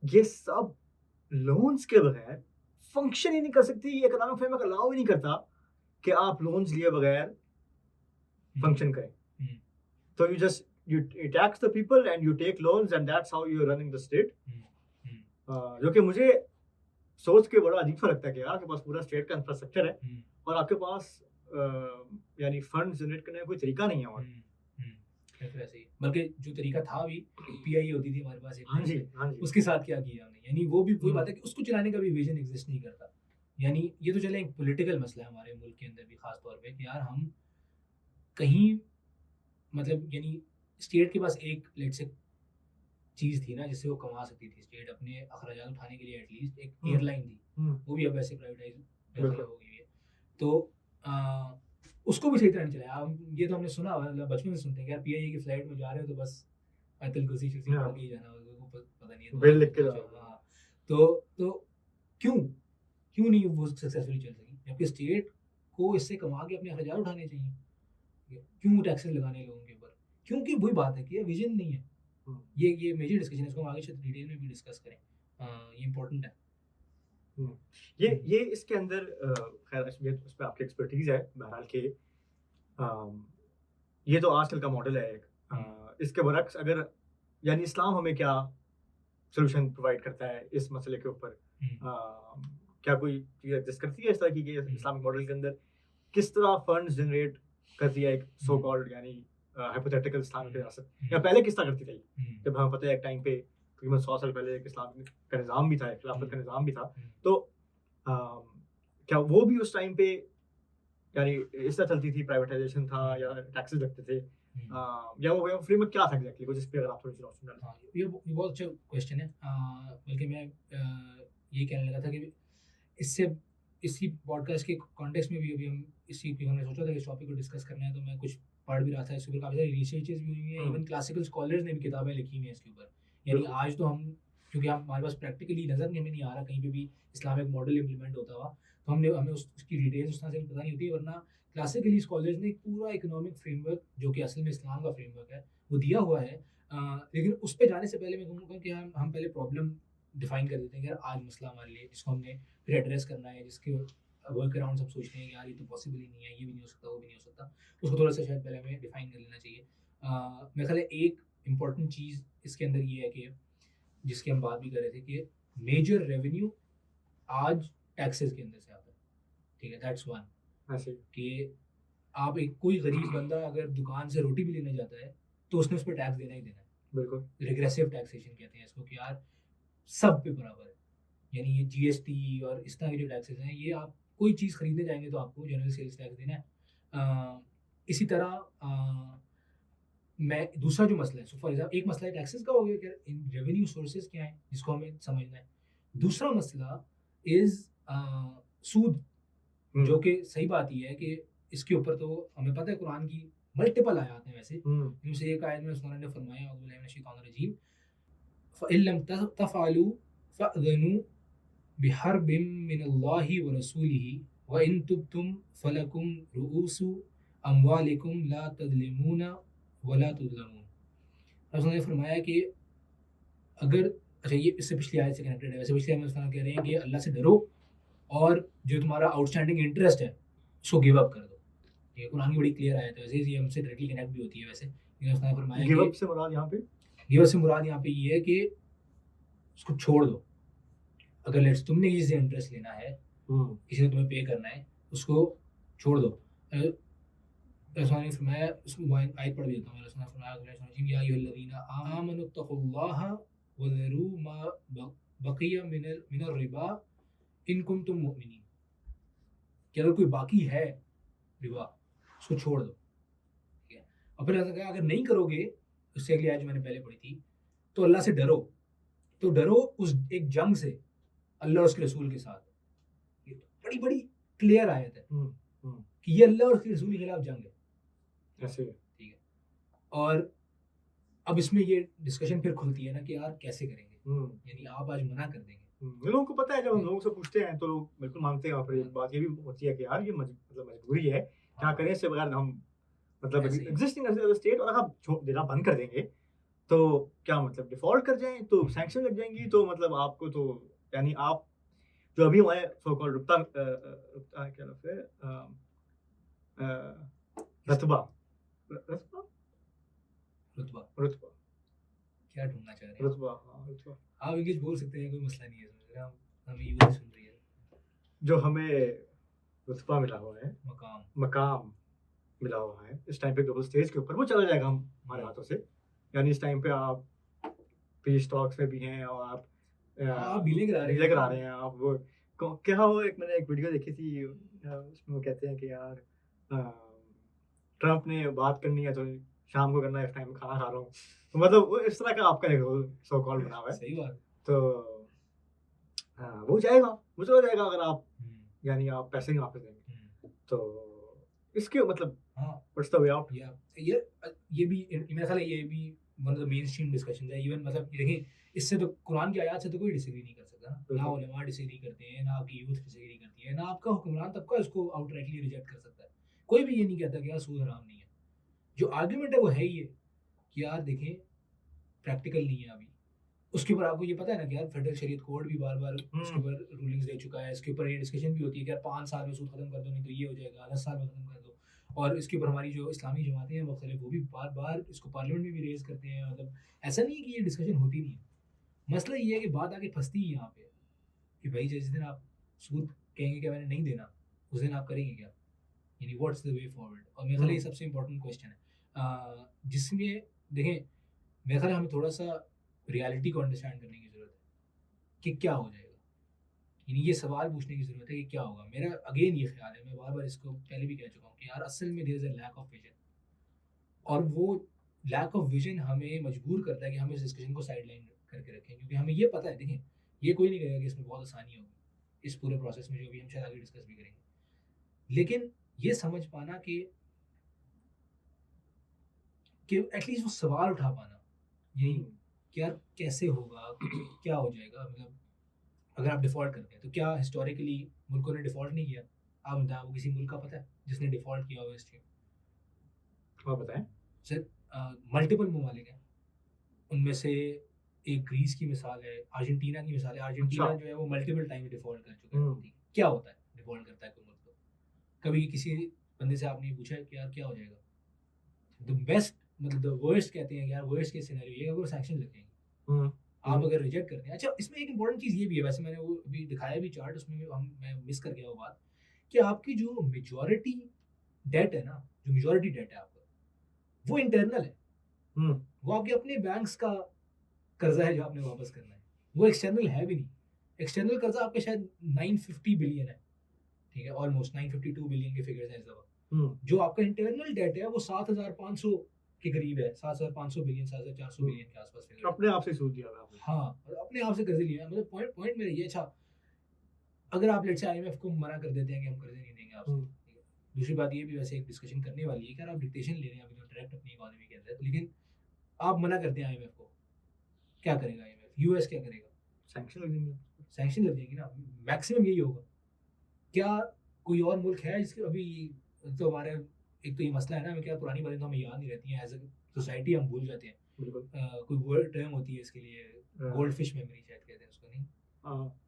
[SPEAKER 1] ये सब लोन्स के बगैर फंक्शन ही नहीं कर सकती। ये इकोनॉमिक फ्रेमवर्क अलाउ ही नहीं करता कि आप लोन्स लिए बगैर फंक्शन करें।
[SPEAKER 2] हम्म,
[SPEAKER 1] तो you just you tax the people and you take loans and that's how you're running the state। जो कि मुझे सोच के बड़ा अजीब सा लगता है कि यार आपके पास पूरा स्टेट का इंफ्रास्ट्रक्चर है और आपके पास यानी फंड जनरेट करने का कोई तरीका नहीं है। और
[SPEAKER 2] फिर ऐसे ही, बल्कि जो तरीका था भी पीआई होती थी हमारे पास एक
[SPEAKER 1] हाँ जी, हाँ जी।
[SPEAKER 2] उसके साथ क्या किया हमने, यानी वो भी वही बात है कि उसको चलाने का भी विजन एग्जिस्ट नहीं करता। यानी ये तो चले एक पॉलिटिकल मसला है हमारे मुल्क के अंदर भी, खास तौर पे कि यार हम कहीं मतलब यानी स्टेट के पास एक लेट्स से चीज़ थी ना जिससे वो कमा सकती थी, स्टेट अपने अखराजात उठाने के लिए एटलीस्ट एक एयरलाइन थी, वो भी अब वैसे प्राइवेटाइज हो गई है। तो उसको भी सही तरह नहीं चलाया। अब ये तो हमने सुना मतलब बचपन से सुनते हैं कि यार पीआईए की फ्लाइट में जा रहे हो तो बस आयतुल कुर्सी शुर्सी पढ़ के ही जाना, पता नहीं है
[SPEAKER 1] बिल लिख के जाओ।
[SPEAKER 2] हाँ, तो क्यों नहीं वो सक्सेसफुली चल सकी, जबकि स्टेट को इससे कमा के अपने अखराजात उठाने चाहिए। क्यों टैक्सेस लगाने लोगों के ऊपर? क्योंकि वही बात है कि ये विजन नहीं है। ये मेजर डिस्कशन है, इसको हम आगे शायद डिटेल में भी डिस्कस करें। ये इम्पोर्टेंट है।
[SPEAKER 1] ये इसके अंदर खैर ये उस पे आपकी एक्सपर्टीज है बहरहाल के ये तो आजकल का मॉडल है एक। इसके बरक्स अगर यानी इस्लाम हमें क्या सोल्यूशन प्रोवाइड करता है इस मसले के ऊपर, क्या कोई चीज़ एग्जिस्ट करती है इस तरह की कि इस्लामिक मॉडल के अंदर किस तरह फंड्स जनरेट करती है एक सो कॉल्ड यानी हाइपोथेटिकल इस्लामिक रियासत, या पहले किस तरह करती थी? जब हमें पता है एक टाइम पे तकरीबन 100 साल पहले एक इस्लाम का निज़ाम भी था, खिलाफत का निज़ाम भी था, तो क्या वो भी उस टाइम पे यानी इस तरह चलती थी, प्राइवेटाइजेशन था या टैक्सेस लगते थे, या वो फ्रेमवर्क क्या था एग्जैक्टली कुछ इस पे अगर आप थोड़ी सी रोशनी डालें।
[SPEAKER 2] ये बहुत अच्छा क्वेश्चन है। बल्कि मैं ये कहने लगा था कि इससे इसी पॉडकास्ट के कॉन्टेक्स्ट में भी अभी हम इसी पे हमने सोचा था कि इस टॉपिक को डिस्कस करना है, तो मैं कुछ पढ़ भी रहा था इसके ऊपर, काफ़ी सारी रिसर्चेस भी हुई हैं, इवन क्लासिकल स्कॉलर्स ने भी किताबें लिखी हुई हैं इसके ऊपर। यानी
[SPEAKER 1] बिल्कुल।
[SPEAKER 2] आज तो हम, क्योंकि हम हमारे पास प्रैक्टिकली नज़र नहीं, हमें नहीं आ रहा कहीं पे भी इस्लामिक मॉडल इम्प्लीमेंट होता हुआ, तो हमें उसकी डिटेल्स उस तरह से पता नहीं होती, वरना क्लासिकली स्कॉलर्स ने एक पूरा इकोनॉमिक फ्रेमवर्क, जो कि असल में इस्लाम का फ्रेमवर्क है, वो दिया हुआ है। लेकिन उस पे जाने से पहले मैं कहूँगा कि हम पहले प्रॉब्लम डिफाइन कर देते हैं कि यार आज मसला हमारे लिए जिसको हमने फिर एड्रेस करना है, जिसके वर्क अराउंड हम सोचते हैं कि यार ये तो पॉसिबल ही नहीं है, ये भी नहीं हो सकता, वो भी नहीं हो सकता, उसको थोड़ा सा शायद पहले हमें डिफाइन कर लेना चाहिए। मेरे ख्याल है एक इम्पॉर्टेंट चीज़ इसके अंदर ये है कि जिसकी हम बात भी कर रहे थे कि मेजर रेवेन्यू आज टैक्सेस के अंदर से आता है, ठीक है, दैट्स वन।
[SPEAKER 1] ऐसे ही।
[SPEAKER 2] कि आप एक कोई गरीब बंदा अगर दुकान से रोटी भी लेने जाता है तो उसने उस पर टैक्स देना ही देना है।
[SPEAKER 1] बिल्कुल।
[SPEAKER 2] रिग्रेसिव टैक्सेशन कहते हैं इसको, कि यार सब पे बराबर है। यानी ये जीएसटी और इस तरह के जो टैक्सेस हैं, ये आप कोई चीज़ खरीदने जाएंगे तो आपको जनरल सेल्स टैक्स देना है। इसी तरह मैं दूसरा जो मसला है, सो फॉर एग्जाम्पल एक मसला है टैक्सेस का हो गया कि इन रेवेन्यू सोर्सेज क्या है जिसको हमें समझना है। दूसरा मसला इज़ सूद,
[SPEAKER 1] हम्म,
[SPEAKER 2] जो कि सही बात ये है कि इसके ऊपर तो हमें पता है कुरान की मल्टीपल आयत हैं वैसे,
[SPEAKER 1] हम्म,
[SPEAKER 2] जिनमें से एक आयत में उन्होंने ने फरमाया औज़ु बिल्लाहि मिनश शैतानिर रजीम फ़इन लम तफ़अलू फ़अज़नु बिहर्बिम मिनल्लाहि व रसूलिही व इन तुब्तुम फलकुम रुऊसु अमवालिकुम ला तज़लिमूना व ला तुज़लमून। उन्होंने फरमाया कि अगर, अच्छा ये इससे पिछली आयत से कनेक्टेड है, वैसे पिछली आयत में उस कह रहे हैं कि अल्लाह से डरो और जो तुम्हारा आउटस्टैंडिंग इंटरेस्ट है उसको गिव अप कर दो। ये कुरान की बड़ी क्लियर आयत है, वैसे ये हमसे डायरेक्टली कनेक्ट भी होती है वैसे। लेकिन उसने फरमाया
[SPEAKER 1] गिव
[SPEAKER 2] कि
[SPEAKER 1] अप से मुराद यहाँ पे।
[SPEAKER 2] गिव अप से मुराद यहाँ पे ये है कि उसको छोड़ दो। अगर लेट्स तुमने किसी से इंटरेस्ट लेना है,
[SPEAKER 1] हम्म,
[SPEAKER 2] किसी ने तुम्हें पे करना है, उसको छोड़ दो। रसूल ने फरमाया, उसमें आयत पढ़ भी देता हूँ। रसूल ने फरमाया या अय्युहल्लज़ीना आमनुत्तक़ुल्लाह व ज़रू मा बक़िया मिनर रिबा इन कुंतुम मुमिनीन, कि अगर कोई बाकी है रिबा उसको छोड़ दो, ठीक है। और फिर ऐसा कहा अगर नहीं करोगे, उससे अगली आयत जो मैंने पहले पढ़ी थी, तो अल्लाह से डरो, तो डरो उस एक जंग से अल्लाह और उसके रसूल के साथ। ये बड़ी बड़ी क्लियर आयत है कि ये अल्लाह और उसके रसूल के खिलाफ जंग है,
[SPEAKER 1] ऐसे।
[SPEAKER 2] ठीक है। और अब इसमें ये डिस्कशन फिर खुलती है ना कि यार कैसे करेंगे, यानी आप आज मना कर देंगे।
[SPEAKER 1] लोगों को पता है, जब हम लोगों से पूछते हैं तो लोग बिल्कुल मानते हैं, और फिर एक बात ये भी होती है कि यार ये मतलब मजबूरी है, क्या
[SPEAKER 2] हाँ,
[SPEAKER 1] करें इससे बगैर हम, मतलब
[SPEAKER 2] ऐसे ही है।
[SPEAKER 1] एग्जिस्टिंग एज अ स्टेट, और अगर आप देना बंद कर देंगे तो क्या मतलब डिफॉल्ट कर जाएं तो सैंक्शन लग जाएंगी, तो मतलब आपको तो, यानी आप जो अभी हमारे सो कॉल्ड रुपता क्या लफ्ज़ है, रतबा, रतबा,
[SPEAKER 2] रुतबा
[SPEAKER 1] रुतबा,
[SPEAKER 2] क्या ढूंढना चाह रहे हैं
[SPEAKER 1] रुतबा, हाँ रुतबा,
[SPEAKER 2] आप इंग्लिश बोल सकते हैं, कोई मसला नहीं है इसमें, हमें यूज सुन रही है।
[SPEAKER 1] जो हमें रुतबा मिला हुआ है,
[SPEAKER 2] मकाम।
[SPEAKER 1] मकाम मिला हुआ है इस टाइम पे ग्लोबल स्टेज के ऊपर, वो चला जाएगा हमारे हाथों से। यानी इस टाइम पे आप पीस टॉक्स में भी हैं, और आप
[SPEAKER 2] आप डीलिंग करा रहे हैं।
[SPEAKER 1] डीले करा रहे हैं, आप वो क्या, वो एक मैंने एक वीडियो देखी थी, उसमें वो कहते हैं कि यार ट्रम्प ने बात करनी है तो शाम को करना है, इस टाइम खाना खा रहा हूँ, तो मतलब वो इस तरह का आपका एक रोल सो कॉल्ड बना हुआ है।
[SPEAKER 2] सही बात।
[SPEAKER 1] तो वो जाएगा, वो चला जाएगा अगर आप,
[SPEAKER 2] हम्म,
[SPEAKER 1] यानी आप पैसे नहीं वापस देंगे,
[SPEAKER 2] हम्म,
[SPEAKER 1] तो इसके मतलब
[SPEAKER 2] हाँ,
[SPEAKER 1] व्हाट्स द वे आउट।
[SPEAKER 2] ये भी मेरा ख्याल है, ये भी one of the main stream discussion है। इवन मतलब ये देखिए, इससे तो कुरान की आयत से तो कोई डिसएग्री नहीं कर सकता ना, ना
[SPEAKER 1] बिल्कुल।
[SPEAKER 2] उलमा डिसएग्री करते हैं, ना आपकी यूथ डिसएग्री करती है, ना आपका हुक्मरान तबका इसको आउटराइटली रिजेक्ट कर सकता है। कोई भी ये नहीं कहता कि यार सूद हराम नहीं है। जो आर्ग्यूमेंट है वो है ये कि यार देखें, प्रैक्टिकल नहीं है अभी। उसके ऊपर आपको ये पता है ना कि यार फेडरल शरीयत कोड भी बार-बार इसके ऊपर रूलिंग्स दे चुका है। इसके ऊपर ये डिस्कशन भी होती है कि यार 5 साल में सूद खत्म कर दो, नहीं तो ये हो जाएगा, 10 साल में खत्म कर दो। और इसके ऊपर हमारी जो इस्लामी जमातें हैं मुख्तलिफ, वो भी बार-बार इसको पार्लियामेंट में भी रेज़ करते हैं। मतलब ऐसा नहीं है कि ये डिस्कशन होती नहीं है। मसला ये है कि बात आके फँसती है यहाँ पे कि भाई जिस दिन आप सूद कहेंगे कि मैंने नहीं देना, उस दिन आप करेंगे क्या? यानी व्हाट्स द वे फॉरवर्ड? और मेरे ख्याल है ये सबसे इम्पोर्टेंट क्वेश्चन है। जिसमें देखें, मेरे ख्याल है हमें थोड़ा-सा रियलिटी को अंडरस्टैंड करने की ज़रूरत है कि क्या हो जाएगा। यानी ये सवाल पूछने की ज़रूरत है कि क्या होगा? मेरा अगेन ये ख़्याल है, मैं बार-बार इसको पहले भी कह चुका हूँ कि यार असल में there is a lack of vision, और वो लैक ऑफ विज़न हमें मजबूर करता है कि हम इस डिस्कशन को साइडलाइन करके रखें, क्योंकि हमें ये पता है, देखें ये कोई नहीं कहेगा कि इसमें बहुत आसानी होगी, इस पूरे प्रोसेस में जो अभी हम शायद आगे डिस्कस भी करेंगे। लेकिन ये समझ पाना कि एटलीस्ट वो सवाल उठा पाना, यही
[SPEAKER 1] हुँ,
[SPEAKER 2] कि यार कैसे होगा? क्या हो जाएगा? मतलब अगर आप डिफ़ॉल्ट करते हैं, तो क्या हिस्टोरिकली मुल्कों ने डिफ़ॉल्ट नहीं किया? आप बताएँ, आपको किसी मुल्क का पता है जिसने डिफ़ॉल्ट किया हो हिस्ट्री में?
[SPEAKER 1] और बताएँ?
[SPEAKER 2] सिर्फ मल्टीपल ममालिक हैं। उनमें से एक ग्रीस की मिसाल है, अर्जेंटीना की मिसाल है।
[SPEAKER 1] अच्छा।
[SPEAKER 2] अर्जेंटीना जो है वो मल्टीपल टाइम डिफ़ॉल्ट कर चुका है,
[SPEAKER 1] हुँ,
[SPEAKER 2] ठीक है। क्या होता है डिफ़ॉल्ट करता है कोई मुल्क तो? कभी किसी बंदे से आपने ये पूछा है कि यार क्या हो जाएगा? द बेस्ट मतलब द वर्स्ट कहते हैं कि यार वर्स्ट केस सिनेरियो ये है कि वो सैंक्शन लग जाएँगे।
[SPEAKER 1] हुँ,
[SPEAKER 2] आप
[SPEAKER 1] हुँ,
[SPEAKER 2] अगर रिजेक्ट करते हैं, अच्छा इसमें एक इम्पोर्टेंट चीज़ ये भी है, वैसे मैंने वो अभी दिखाया भी चार्ट, उसमें भी हम मैं मिस कर गया वो बात, कि आपकी जो मेजॉरिटी डेट है ना, जो मेजॉरिटी डेट है आपका, वो इंटरनल है।
[SPEAKER 1] हुँ,
[SPEAKER 2] वो आपके अपने बैंक्स का कर्जा है जो आपने वापस करना है। वो एक्सटर्नल है भी नहीं। एक्सटर्नल कर्जा आपका शायद 950 बिलियन है, ठीक है? ऑलमोस्ट 952 बिलियन के फिगर्स हैं इस दफ़ा।
[SPEAKER 1] हुँ,
[SPEAKER 2] जो आपका इंटरनल डेट है वो 7,500 के करीब है, 7,500 बिलियन, 7,400
[SPEAKER 1] हुँ।
[SPEAKER 2] बिलियन के आस-पास फिगर्स है।
[SPEAKER 1] अपने आप से सूद दिया था आपने।
[SPEAKER 2] हाँ, और अपने आप से कर्ज़े लिए हैं। मतलब पॉइंट पॉइंट मेरा ये, अच्छा अगर आप लेट्स से आईएमएफ को मना कर देते हैं कि हम कर्ज़े नहीं देंगे आपसे,
[SPEAKER 1] हुँ,
[SPEAKER 2] ठीक है? दूसरी बात ये भी वैसे एक डिस्कशन करने वाली है कि यार आप डिक्टेशन ले रहे हैं अभी तो डायरेक्ट अपनी इकोनॉमी के अंदर, लेकिन आप मना करते हैं आईएमएफ को, क्या करेगा आईएमएफ? यूएस क्या करेगा?
[SPEAKER 1] सैंक्शन लग जाएँगे।
[SPEAKER 2] सैंक्शन लग जाएँगी ना, मैक्सिमम यही होगा। क्या कोई और मुल्क है जिसके अभी, तो हमारे एक तो ये मसला है ना, हमें क्या पुरानी बातें तो हमें याद नहीं रहती हैं, एज़ अ सोसाइटी हम भूल जाते हैं।
[SPEAKER 1] बिल्कुल।
[SPEAKER 2] कोई वर्ड टर्म होती है इसके लिए,
[SPEAKER 1] अ,
[SPEAKER 2] गोल्डफिश मेमोरी शायद कहते हैं उसको, नहीं?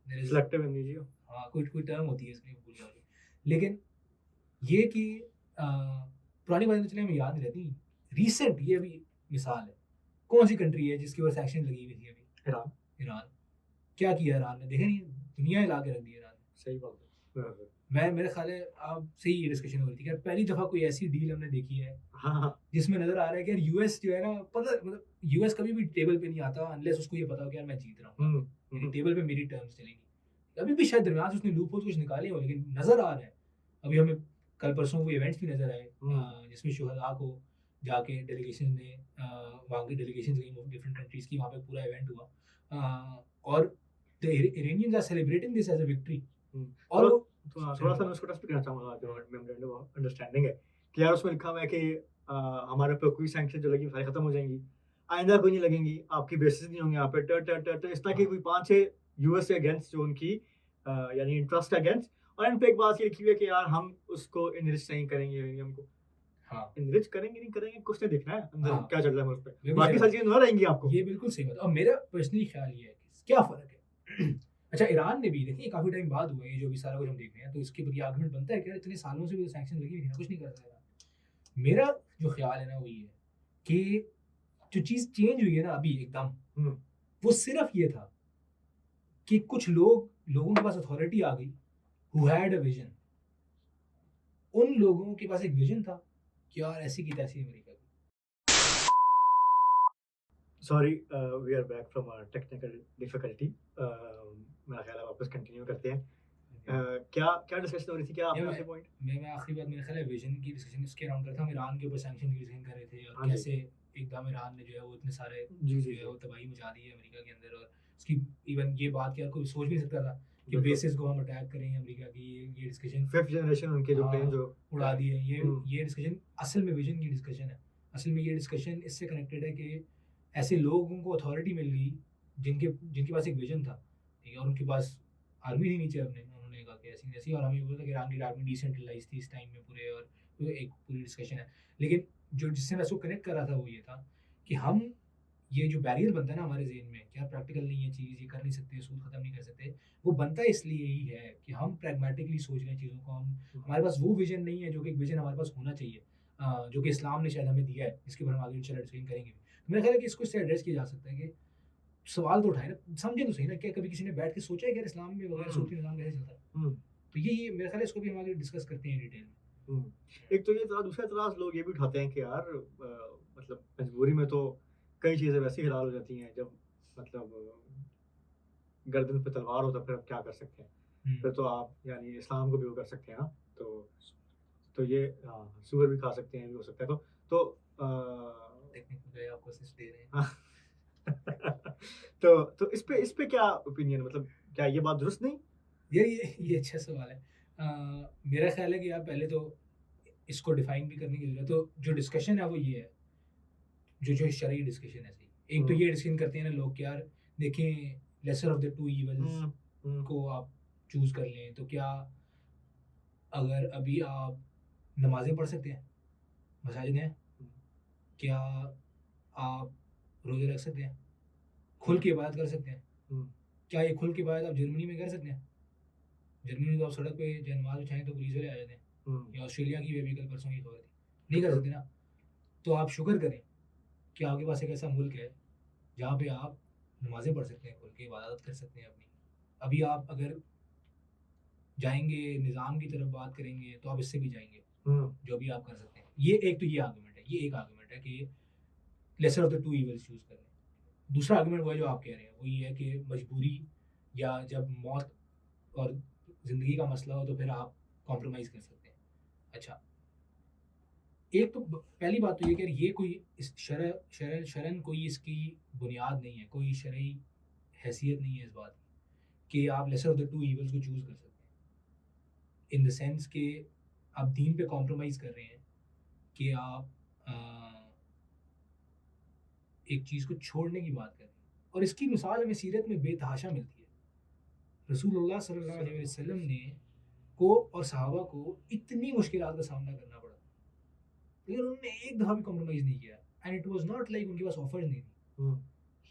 [SPEAKER 2] There is,
[SPEAKER 1] selective amnesia.
[SPEAKER 2] हाँ, कोई कोई टर्म होती है इसके लिए, भूल गया मुझे। लेकिन ये कि पुरानी बातें तो चलिए हमें याद नहीं रहती। रीसेंट ये अभी मिसाल है, कौन-सी कंट्री है जिसके ऊपर सैंक्शन लगी हुई थी अभी?
[SPEAKER 1] ईरान।
[SPEAKER 2] ईरान। क्या किया ईरान ने? देखा नहीं? दुनिया हिला के रख दी ईरान ने।
[SPEAKER 1] सही बात है।
[SPEAKER 2] मैं मेरे ख़्याल है आपसे ही ये डिस्कशन हो रही थी कि यार पहली दफ़ा कोई ऐसी डील हमने देखी है,
[SPEAKER 1] हाँ, हाँ।
[SPEAKER 2] जिसमें नज़र आ रहा है कि यार यूएस जो है ना, पता मतलब यूएस कभी भी टेबल पे नहीं आता अनलेस उसको ये पता हो कि यार मैं जीत रहा हूँ,
[SPEAKER 1] हुँ,
[SPEAKER 2] मेरी
[SPEAKER 1] हुँ,
[SPEAKER 2] टेबल पे मेरी टर्म्स चलेंगी। अभी भी शायद दरमियान से उसने लूप होल कुछ निकाले हो, लेकिन नज़र आ रहा है। अभी हमें कल परसों वो इवेंट्स भी नज़र आए,
[SPEAKER 1] हुँ।
[SPEAKER 2] जिसमें शुहदा को जाके डेलीगेशन ने वहाँ की डेलीगेशंस गई डिफरेंट कंट्रीज़ की, वहाँ पे पूरा इवेंट हुआ। और the Iranians are celebrating this as a victory,
[SPEAKER 1] हुँ,
[SPEAKER 2] और वो
[SPEAKER 1] थोड़ा-सा मैं उसको टच भी करना चाहूँगा जो मेमोरेंडम ऑफ अंडरस्टैंडिंग है, कि यार उसमें लिखा हुआ है कि हमारे ऊपर कोई सैंक्शन जो लगी सारी खत्म हो जाएँगी, आइंदा कोई नहीं लगेंगी, आपकी बेसिस नहीं होंगे यहाँ पे ट ट ट ट इस तरह की
[SPEAKER 2] हाँ,
[SPEAKER 1] कोई 5-6 यूएस के अगेंस्ट जो उनकी यानी इंटरेस्ट अगेंस्ट और एंड पे एक बात ये लिखी हुई है कि यार हम उसको एनरिच नहीं करेंगे यूरेनियम को।
[SPEAKER 2] हाँ,
[SPEAKER 1] एनरिच करेंगे नहीं करेंगे कुछ नहीं देखना है, अंदर
[SPEAKER 2] हाँ,
[SPEAKER 1] क्या चल रहा है मुल्क पे।
[SPEAKER 2] बिल्कुल सही
[SPEAKER 1] बाकी
[SPEAKER 2] बात
[SPEAKER 1] सारी
[SPEAKER 2] है।
[SPEAKER 1] चीज़ें नज़र आएँगी आपको।
[SPEAKER 2] ये बिल्कुल सही बात है, और मेरा पर्सनली ख़्याल ये है कि क्या फ़र्क है? अच्छा ईरान ने भी देखिए काफ़ी टाइम बाद हुआ है ये जो भी सारा कुछ हम देख रहे हैं, तो इसके ऊपर ये आर्गुमेंट बनता है कि यार इतने सालों से भी तो सैंक्शन लगी हुई थी ना, कुछ नहीं कर रहा ईरान। मेरा जो ख़्याल है ना वो ये है कि जो चीज़ चेंज हुई है ना अभी एकदम,
[SPEAKER 1] हुँ,
[SPEAKER 2] वो सिर्फ़ ये था कि कुछ लोगों के पास अथॉरिटी आ गई, हू हैड अ विज़न। उन लोगों के पास एक विज़न था कि यार ऐसी की तैसी अमेरिका की।
[SPEAKER 1] Sorry we are back from a technical difficulty मेरा ख़्याल है वापस कंटिन्यू करते हैं। क्या क्या डिस्कशन हो रही थी? क्या
[SPEAKER 2] या
[SPEAKER 1] आपने आखिरी पॉइंट?
[SPEAKER 2] मैं आखिरी बात मेरा ख़्याल है विज़न की डिस्कशन इसके अराउंड कर रहा था। हम ईरान के ऊपर सैंक्शन की डिस्कशन कर रहे थे, और
[SPEAKER 1] हाँ जी।
[SPEAKER 2] कैसे एकदम ईरान ने जो है वो इतने सारे
[SPEAKER 1] जी, जी,
[SPEAKER 2] जो है
[SPEAKER 1] जी।
[SPEAKER 2] वो तबाही मचा दी है अमेरिका के अंदर, और उसकी इवन ये बात कि यार कोई सोच भी नहीं सकता था कि
[SPEAKER 1] बिल्कुल।
[SPEAKER 2] बेसिस को हम अटैक करें अमेरिका की, ये डिस्कशन
[SPEAKER 1] 5th जनरेशन उनके जो प्लेन
[SPEAKER 2] हाँ,
[SPEAKER 1] जो
[SPEAKER 2] उड़ा दिए।
[SPEAKER 1] हुँ,
[SPEAKER 2] ये डिस्कशन असल में विज़न की डिस्कशन है। असल में ये डिस्कशन इससे कनेक्टेड है कि ऐसे लोगों को अथॉरिटी मिल गई जिनके जिनके पास एक विज़न था, ठीक है? और उनके पास आर्मी थी नीचे अपने, उन्होंने कहा कि ऐसी-ऐसी, और हमें ये पता था कि ईरान की आर्मी डिसेंट्रलाइज़ थी इस टाइम में पूरे, और वो एक पूरी डिस्कशन है। लेकिन जो जिससे मैं इसको कनेक्ट कर रहा था वो ये था कि हम ये जो बैरियर बनता है ना हमारे ज़हन में कि यार प्रैक्टिकल नहीं है चीज़, ये कर नहीं सकते, सूद खत्म नहीं कर सकते, वो बनता इसलिए ही है कि हम प्रैग्मैटिकली सोच रहे हैं चीज़ों को, हम
[SPEAKER 1] हुँ,
[SPEAKER 2] हमारे पास वो विज़न नहीं है जो कि एक विज़न हमारे पास होना चाहिए, जो कि इस्लाम ने शायद हमें दिया है, जिसके ऊपर हम आगे इंशाल्लाह डिस्कशन करेंगे भी। तो मेरा ख़्याल है कि इसको इससे एड्रेस किया जा सकता है कि सवाल तो उठाए ना, समझे तो सही ना, क्या कभी किसी ने बैठ के सोचा है कि यार इस्लाम में वगैरह
[SPEAKER 1] हुँ,
[SPEAKER 2] सूद निज़ाम कैसे चलता है?
[SPEAKER 1] हुँ,
[SPEAKER 2] तो ये मेरा ख़्याल है इसको भी हम आगे डिस्कस करते हैं डिटेल में।
[SPEAKER 1] हुँ। एक तो ये था दूसरा एतराज़ लोग ये भी उठाते हैं कि यार मतलब मजबूरी में तो कई चीज़ें वैसे ही हलाल हो जाती हैं जब मतलब गर्दन पे तलवार हो तो फिर आप क्या कर सकते हैं?
[SPEAKER 2] हुँ,
[SPEAKER 1] फिर तो आप यानी इस्लाम को भी वो कर सकते हैं ना? तो ये हाँ, सूअर भी खा सकते हैं, ये भी हो सकता है। तो
[SPEAKER 2] टेक्निक में जो है आपको असिस्ट दे रहे हैं।
[SPEAKER 1] हाँ, तो इस पे क्या ओपिनियन, मतलब क्या ये बात दुरुस्त नहीं?
[SPEAKER 2] ये अच्छा सवाल है। मेरा ख़्याल है कि यार पहले तो इसको डिफ़ाइन भी करने की ज़रूरत है। तो जो डिस्कशन है वो ये है, जो शरई डिस्कशन है सही। एक तो
[SPEAKER 1] हुँ,
[SPEAKER 2] ये डिस्कशन करते हैं ना लोग कि यार देखें, lesser of the two evils
[SPEAKER 1] हुँ, हुँ,
[SPEAKER 2] को आप चूज़ कर लें, तो क्या अगर अभी आप नमाज़ें पढ़ सकते हैं, मसाजिद हैं,
[SPEAKER 1] हुँ,
[SPEAKER 2] क्या आप रोज़े रख सकते हैं, खुल
[SPEAKER 1] हुँ,
[SPEAKER 2] के इबादत कर सकते हैं?
[SPEAKER 1] हुँ,
[SPEAKER 2] क्या ये खुल के इबादत आप जर्मनी में कर सकते हैं? जर्मनी में तो आप सड़क पे चाहे नमाज़ बिछाएँ तो पुलिस वाले आ जाते हैं।
[SPEAKER 1] हुँ,
[SPEAKER 2] या ऑस्ट्रेलिया की अभी कल परसों की खबर थी। नहीं कर सकते ना। तो आप शुक्र करें कि आपके पास एक ऐसा मुल्क है जहाँ पे आप नमाज़ें पढ़ सकते हैं, खुल के इबादत कर सकते हैं अपनी। अभी आप अगर जाएँगे निज़ाम की तरफ बात करेंगे तो आप इससे भी जाएँगे,
[SPEAKER 1] हुँ,
[SPEAKER 2] जो भी आप कर सकते हैं। ये एक तो ये आर्गुमेंट है, ये एक आर्गुमेंट है कि lesser of the two evils choose कर लें। दूसरा आर्गुमेंट वो है जो आप कह रहे हैं, वो ये है कि मजबूरी या जब मौत और ज़िंदगी का मसला हो तो फिर आप कॉम्प्रोमाइज़ कर सकते हैं। अच्छा, एक तो पहली बात तो ये कि ये कोई इस शरन कोई इसकी बुनियाद नहीं है, कोई शरई हैसियत नहीं है इस बात की कि आप lesser of the two evils को चूज़ कर सकते हैं। इन द सेंस कि आप दीन पे कॉम्प्रोमाइज़ कर रहे हैं कि आप अ, एक चीज़ को छोड़ने की बात कर रहे हैं। और इसकी मिसाल हमें सीरत में बेतहाशा मिलती है। रसूलुल्लाह सल्लल्लाहु अलैहि वसल्लम ने को और सहाबा को इतनी मुश्किलात का सामना करना पड़ा, लेकिन उन्होंने एक दफ़ा भी कॉम्प्रोमाइज़ नहीं किया। And it was not like उनके पास ऑफर्स नहीं थी।
[SPEAKER 1] हुँ,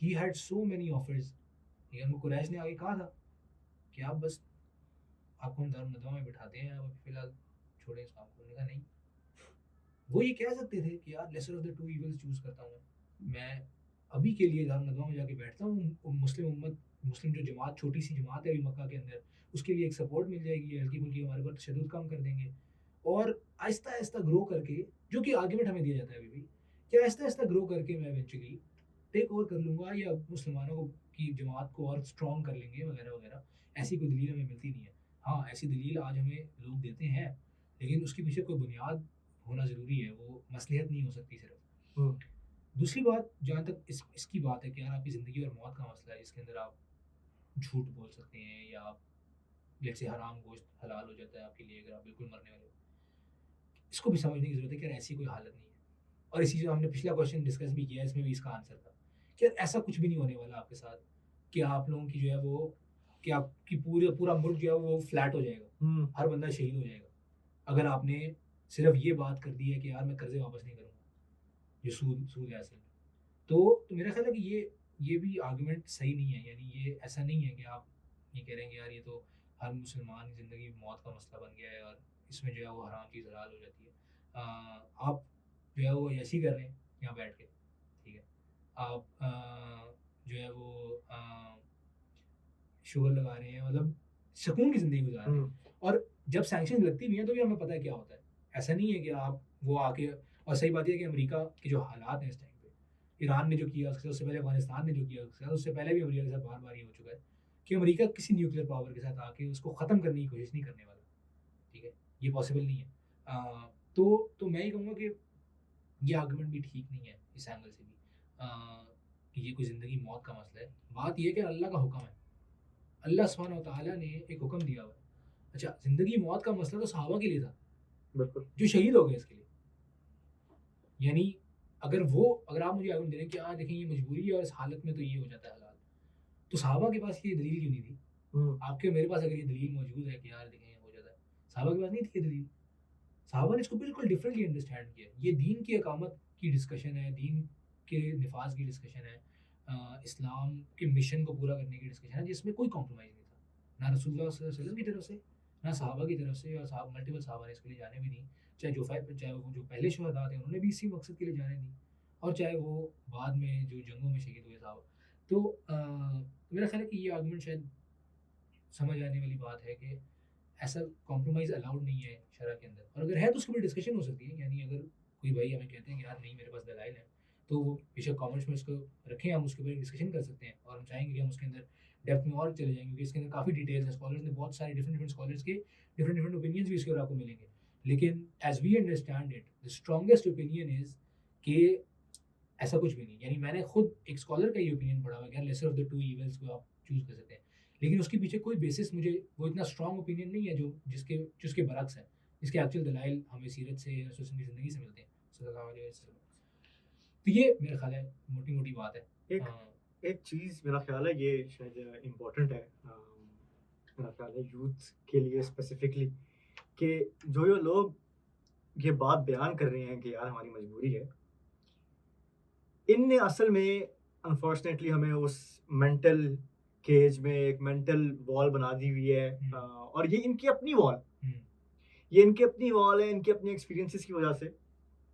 [SPEAKER 2] he had so many offers. लेकिन उनको कुरैश ने आगे कहा था कि आप बस आपको हम दारुल में बिठाते हैं, आप फिलहाल छोड़ें इस काम को। उन्होंने कहा नहीं। वो ये कह सकते थे कि यार lesser of the two evils choose करता हूँ मैं अभी के लिए दारुल में जाके बैठता हूँ। मुस्लिम उम्मत, मुस्लिम जो जमात, छोटी सी जमात है अभी मक्का के अंदर, उसके लिए एक सपोर्ट मिल जाएगी, हल्की फुल्की हमारे पर तशद्दुद कम कर देंगे। और आहिस्ता आहिस्ता ग्रो करके, जो कि आर्ग्यूमेंट हमें दिया जाता है अभी भी, कि आहिस्ता आहिस्ता ग्रो करके मैं इवेंचुअली टेक ओवर कर लूँगा या मुसलमानों को की जमात को और स्ट्रॉन्ग कर लेंगे वगैरह वगैरह। ऐसी कोई दलील हमें मिलती नहीं है। हाँ, ऐसी दलील आज हमें लोग देते हैं, लेकिन उसके पीछे कोई बुनियाद होना ज़रूरी है, वो मसलहत नहीं हो सकती सिर्फ।
[SPEAKER 1] हुँ,
[SPEAKER 2] दूसरी बात, जहाँ तक इसकी बात है कि यार आपकी ज़िंदगी और मौत का मसला है, इसके अंदर आप झूठ बोल सकते हैं या आप लेट्स से हराम गोश्त हलाल हो जाता है आपके लिए अगर आप बिल्कुल मरने वाले हो। इसको भी समझने की ज़रूरत है कि यार ऐसी कोई हालत नहीं है। और इसी जो हमने पिछला क्वेश्चन डिस्कस भी किया है, इसमें भी इसका आंसर था कि यार ऐसा कुछ भी नहीं होने वाला आपके साथ कि आप लोगों की जो है वो, कि आपकी पूरा मुल्क जो है वो फ्लैट हो जाएगा,
[SPEAKER 1] हुँ,
[SPEAKER 2] हर बंदा शहीद हो जाएगा अगर आपने सिर्फ ये बात कर दी है कि यार मैं कर्जे वापस नहीं करूँगा, जो सूद है असल में। तो मेरा ख्याल है कि ये भी आर्गुमेंट सही नहीं है। यानी ये ऐसा नहीं है कि आप ये कह रहे हैं कि यार ये तो हर मुसलमान की ज़िंदगी में मौत का मसला बन गया है और इसमें जो है वो हराम चीज़ हलाल हो जाती है। आप जो है वो ऐसे ही कर रहे हैं यहाँ बैठ के, ठीक है। आप जो है वो शुगर लगा रहे हैं, मतलब सुकून की ज़िंदगी गुजार रहे
[SPEAKER 1] हुँ,
[SPEAKER 2] हैं। और जब सैंक्शंस लगती भी हैं तो भी हमें पता है क्या होता है। ऐसा नहीं है कि आप वो आके, और सही बात ये है कि अमेरिका के जो हालात हैं इस टाइम पे, ईरान ने जो किया उससे पहले अफ़गानिस्तान ने जो किया उससे पहले भी अमेरिका के साथ बार-बार ये हो चुका है कि अमेरिका किसी न्यूक्लियर पावर के साथ आके उसको ख़त्म करने की कोशिश नहीं करने वाला, ठीक है? ये पॉसिबल नहीं है। तो मैं ये कहूँगा कि ये आर्गुमेंट भी ठीक नहीं है इस एंगल से भी, कि ये कोई ज़िंदगी मौत का मसला है। बात ये है कि अल्लाह का हुक्म है। अल्लाह सुब्हानहू व तआला ने एक हुक्म दिया हुआ है। अच्छा, ज़िंदगी मौत का मसला तो सहाबा के लिए था,
[SPEAKER 1] बिल्कुल।
[SPEAKER 2] जो शहीद हो गए इसके लिए। यानी अगर आप मुझे आर्गुमेंट दे रहे हैं कि हाँ, देखें ये मजबूरी है और इस हालत में तो ये हो जाता है हालात। तो सहाबा के पास ये दलील क्यों नहीं थी?
[SPEAKER 1] हुँ,
[SPEAKER 2] आपके और मेरे पास अगर ये दलील मौजूद है कि यार देखें ये हो जाता है। सहाबा के पास नहीं थी ये दलील। सहाबा ने इसको बिल्कुल डिफरेंटली अंडरस्टैंड किया। ये दीन की इकामत की डिस्कशन है, दीन के निफाज़ की डिस्कशन है, इस्लाम के मिशन को पूरा करने की डिस्कशन है, जिसमें कोई कॉम्प्रोमाइज़ नहीं था। ना रसूलुल्लाह सल्लल्लाहु अलैहि वसल्लम की तरफ से, ना सहाबा की तरफ से, और मल्टीपल सहाबा ने इसके लिए जाने भी दी। चाहे वो जो पहले शुहदा थे उन्होंने भी इसी मकसद के लिए जाने दी, और चाहे वो बाद में जो जंगों में शहीद हुए सहाबा। तो मेरा ख़्याल है कि ये आर्गुमेंट शायद समझ आने वाली बात है कि ऐसा कॉम्प्रोमाइज़ अलाउड नहीं है शरअ के अंदर, और अगर है तो उसके ऊपर डिस्कशन हो सकती है। यानी अगर कोई भाई हमें कहते हैं कि यार नहीं मेरे पास दलाइल हैं, तो वो बेशक कमेंट्स में उसको रखें, हम उसके ऊपर डिस्कशन कर सकते हैं, और हम चाहेंगे कि हम उसके अंदर डेप्थ में और चले जाएँ, क्योंकि इसके अंदर काफ़ी डिटेल्स हैं। स्कॉलर्स ने बहुत सारे डिफरेंट डिफरेंट स्कॉलर्स के डिफरेंट डिफरेंट ओपिनियंस भी इसके ऊपर आपको मिलेंगे। लेकिन as we understand it, the strongest opinion is कि ऐसा कुछ भी नहीं। यानी मैंने खुद एक स्कॉलर का ये ओपिनियन पढ़ा हुआ है कि lesser of the two evils को आप चूज़ कर सकते हैं। लेकिन उसके पीछे कोई बेसिस मुझे वो इतना स्ट्रॉन्ग ओपिनियन नहीं है जो जिसके बरअक्स है। जिसके एक्चुअल दलाइल हमें सीरत से या रसूल की ज़िंदगी से मिलते हैं सल्लल्लाहु अलैहि वसल्लम। तो ये मेरा ख़्याल है मोटी-मोटी बात है।
[SPEAKER 1] एक एक चीज़ मेरा ख़्याल है ये शायद इम्पोर्टेंट है मेरा ख़्याल है यूथ के लिए स्पेसिफिकली कि जो लोग ये बात बयान कर रहे हैं कि यार हमारी मजबूरी है, इनने असल में अनफॉर्चुनेटली हमें उस मेंटल केज में एक मेंटल वॉल बना दी हुई है और ये इनकी अपनी वॉल
[SPEAKER 2] हुँ,
[SPEAKER 1] ये इनकी अपनी वॉल है इनके अपने एक्सपीरियंसेस की वजह से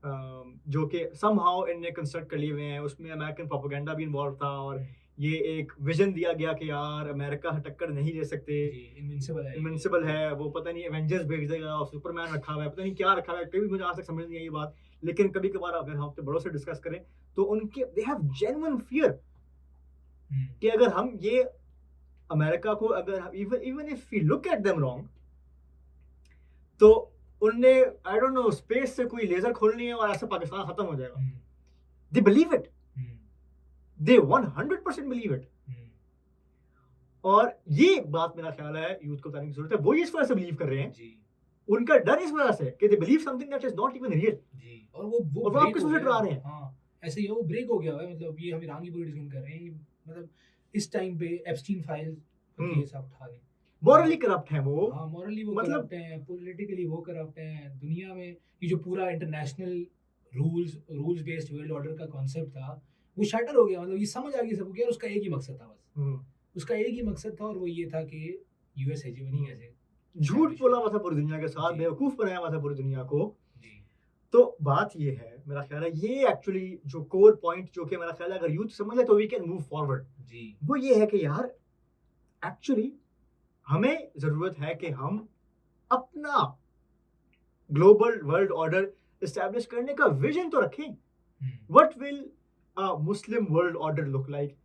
[SPEAKER 1] जो कि समहाउ इनने कंस्ट्रक्ट कर लिए हुए हैं उसमें अमेरिकन प्रोपेगेंडा भी इन्वॉल्व था और
[SPEAKER 2] हुँ,
[SPEAKER 1] ये एक विजन दिया गया कि यार अमेरिका टक्कर नहीं ले सकते
[SPEAKER 2] जी, इनविंसिबल है ये।
[SPEAKER 1] इनविंसिबल है वो पता नहीं एवेंजर्स भेज देगा और सुपरमैन रखा हुआ है पता नहीं क्या रखा हुआ है कभी मुझे आज तक समझ नहीं आई ये बात लेकिन कभी कभार अगर हम अपने बड़ों से डिस्कस करें तो उनके they have genuine fear
[SPEAKER 2] hmm,
[SPEAKER 1] कि अगर हम ये अमेरिका को अगर even even if we look at them wrong तो उनने आई डोंट नो स्पेस से कोई लेजर खोलनी है और ऐसे पाकिस्तान खत्म हो जाएगा
[SPEAKER 2] हुँ,
[SPEAKER 1] दे बिलीव इट
[SPEAKER 2] हुँ,
[SPEAKER 1] दे 100% बिलीव इट
[SPEAKER 2] हुँ,
[SPEAKER 1] और ये बात मेरा ख्याल है यूथ को बताने की जरूरत है वो इस वजह से बिलीव कर रहे हैं
[SPEAKER 2] जी,
[SPEAKER 1] उनका डर इस वजह से कि they believe something that is not even real
[SPEAKER 2] जी। और वो
[SPEAKER 1] और वो
[SPEAKER 2] ब्रेक
[SPEAKER 1] आपके
[SPEAKER 2] हो
[SPEAKER 1] सोचे
[SPEAKER 2] गया
[SPEAKER 1] डरा
[SPEAKER 2] है।
[SPEAKER 1] रहे हैं
[SPEAKER 2] हाँ, ऐसे ही है वो ब्रेक हो गया हुआ है मतलब ये हम ईरान की पूरी डिस्कशन कर रहे हैं। ये मतलब इस टाइम पे एप्स्टीन फाइल का
[SPEAKER 1] हम्म
[SPEAKER 2] केस आप उठा लें।
[SPEAKER 1] मॉरली करप्ट है वो
[SPEAKER 2] हाँ, मॉरली वो
[SPEAKER 1] मतलब
[SPEAKER 2] करप्ट हैं, पॉलिटिकली वो करप्ट हैं, दुनिया में ये जो पूरा international rules based world order का कॉन्सेप्ट था, वो शटर हो गया मतलब ये समझ आ गई सबको कि यार उसका एक ही मकसद था बस।
[SPEAKER 1] हम्म,
[SPEAKER 2] उसका एक ही मकसद था और वो ये था कि यूएस हेजेमनी
[SPEAKER 1] हम्म,
[SPEAKER 2] कैसे
[SPEAKER 1] झूठ
[SPEAKER 2] एस्टैब्लिश
[SPEAKER 1] बोला
[SPEAKER 2] करें।
[SPEAKER 1] हुआ था पूरी दुनिया के साथ
[SPEAKER 2] जी,
[SPEAKER 1] बेवकूफ बनाया हुआ था पूरी दुनिया को
[SPEAKER 2] जी,
[SPEAKER 1] तो बात ये है मेरा ख्याल है ये एक्चुअली जो कोर पॉइंट जो कि मेरा ख्याल है अगर यूथ समझ ले तो वी कैन मूव फॉरवर्ड
[SPEAKER 2] जी,
[SPEAKER 1] वो ये है कि यार एक्चुअली हमें जरूरत है कि हम अपना ग्लोबल वर्ल्ड ऑर्डर एस्टैब्लिश करने का विजन तो रखें
[SPEAKER 2] हुँ,
[SPEAKER 1] what will a Muslim world order look like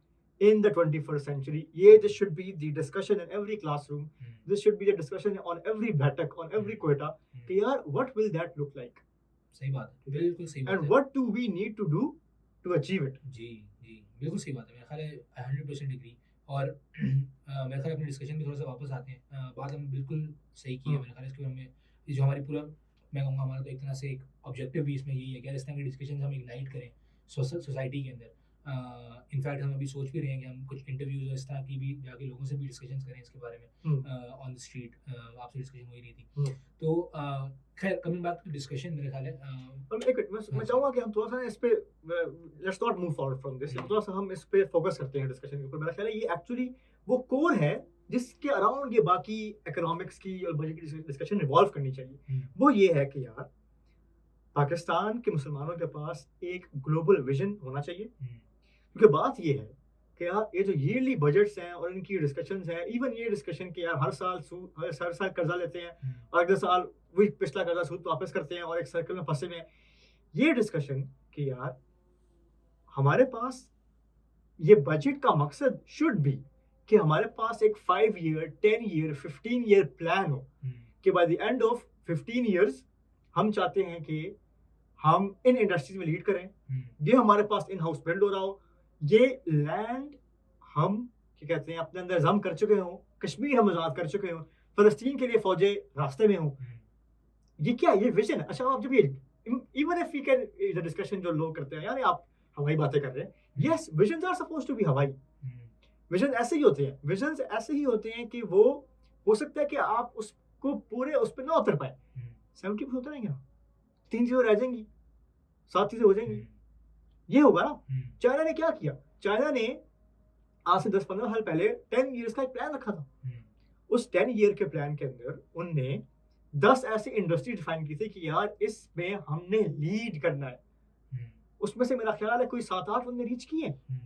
[SPEAKER 1] in the 21st century yeah this should be the discussion in every classroom
[SPEAKER 2] hmm,
[SPEAKER 1] this should be the discussion on every बैठक on every quota
[SPEAKER 2] हुँ,
[SPEAKER 1] कि यार what will that look like
[SPEAKER 2] सही बात है,
[SPEAKER 1] ठीक है
[SPEAKER 2] बिल्कुल सही बात
[SPEAKER 1] and
[SPEAKER 2] है।
[SPEAKER 1] what do we need to do to achieve it
[SPEAKER 2] जी, जी, बिल्कुल सही बात है। मेरा ख़्याल है आई 100% एग्री और मेरा ख़्याल है अपने डिस्कशन में थोड़ा-सा वापस आते हैं। बात हमने बिल्कुल सही की है
[SPEAKER 1] हम्म
[SPEAKER 2] मेरा ख़्याल है इसके बारे में ये जो हमारी पूरा मैं कहूँगा हमारा तो एक तरह से एक ऑब्जेक्टिव भी इसमें यही है कि यार इस तरह की डिस्कशंस हम इग्नाइट करें सोसाइटी के अंदर। इनफैक्ट हम अभी सोच भी रहे हैं कि हम कुछ इंटरव्यूज़ और इस तरह की भी जाके लोगों से भी डिस्कशंस करें इसके बारे में
[SPEAKER 1] हम्म
[SPEAKER 2] ऑन द स्ट्रीट आपसे डिस्कशन हो ही रही थी।
[SPEAKER 1] हम्म
[SPEAKER 2] तो खैर कमिंग बैक टू डिस्कशन मेरे ख़्याल है
[SPEAKER 1] अब एक मैं
[SPEAKER 2] हाँ जी।
[SPEAKER 1] चाहूंगा कि हम थोड़ा सा इस पे let's not move forward from this
[SPEAKER 2] hmm,
[SPEAKER 1] थोड़ा सा हम इस पे फोकस करते हैं डिस्कशन के ऊपर मेरा ख्याल है ये एक्चुअली वो कोर है जिसके अराउंड ये बाकी इकोनॉमिक्स की और बजट की डिस्कशन रिवॉल्व करनी चाहिए
[SPEAKER 2] हुँ,
[SPEAKER 1] वो ये है कि यार पाकिस्तान के मुसलमानों के पास एक ग्लोबल विजन होना चाहिए
[SPEAKER 2] हुँ,
[SPEAKER 1] क्योंकि बात ये है कि यार ये जो ईयरली बजट्स हैं और इनकी डिस्कशंस हैं इवन ये डिस्कशन कि यार हर साल कर्जा लेते हैं
[SPEAKER 2] हुँ,
[SPEAKER 1] और अगले साल वही पिछला कर्जा सूद वापस करते हैं और एक सर्कल में फंसे हुए हैं ये डिस्कशन कि यार हमारे पास ये बजट का मकसद शुड बी कि हमारे पास एक 5 ईयर 10 ईयर 15 ईयर प्लान हो
[SPEAKER 2] हुँ,
[SPEAKER 1] कि by the end of 15 years हम चाहते हैं कि हम इन इंडस्ट्रीज में लीड करें
[SPEAKER 2] हुँ,
[SPEAKER 1] ये हमारे पास इन हाउस बिल्ड हो रहा हो ये लैंड हम क्या कहते हैं अपने अंदर जम कर चुके हों कश्मीर हम आज़ाद कर चुके हों फलस्तीन के लिए फौजें रास्ते में हों
[SPEAKER 2] हुँ,
[SPEAKER 1] ये क्या ये विजन है अच्छा आप जब ये even if we can the discussion जो लोग करते हैं यार ये आप हवाई बातें कर रहे हैं yes visions are suppose to be हवाई
[SPEAKER 2] हुँ,
[SPEAKER 1] विजन ऐसे ही होते हैं विजन्स ऐसे ही होते हैं कि वो हो सकता है कि आप उसको पूरे उस पर ना उतर पाए
[SPEAKER 2] हुँ,
[SPEAKER 1] 70% होता है क्या 3 चीजें रह जाएंगी 7 चीजें हो जाएंगी
[SPEAKER 2] हुँ,
[SPEAKER 1] ये होगा ना
[SPEAKER 2] हुँ,
[SPEAKER 1] चाइना ने क्या किया चाइना ने आज से 10-15 साल पहले 10 ईयर्स का एक प्लान रखा था
[SPEAKER 2] हुँ,
[SPEAKER 1] उस 10 ईयर के प्लान के अंदर उनने 10 ऐसी इंडस्ट्री डिफाइन की थी कि यार इसमें हमने लीड करना है
[SPEAKER 2] हुँ,
[SPEAKER 1] उसमें से मेरा ख्याल है कोई 7-8 उनने रीच किए हैं
[SPEAKER 2] हुँ,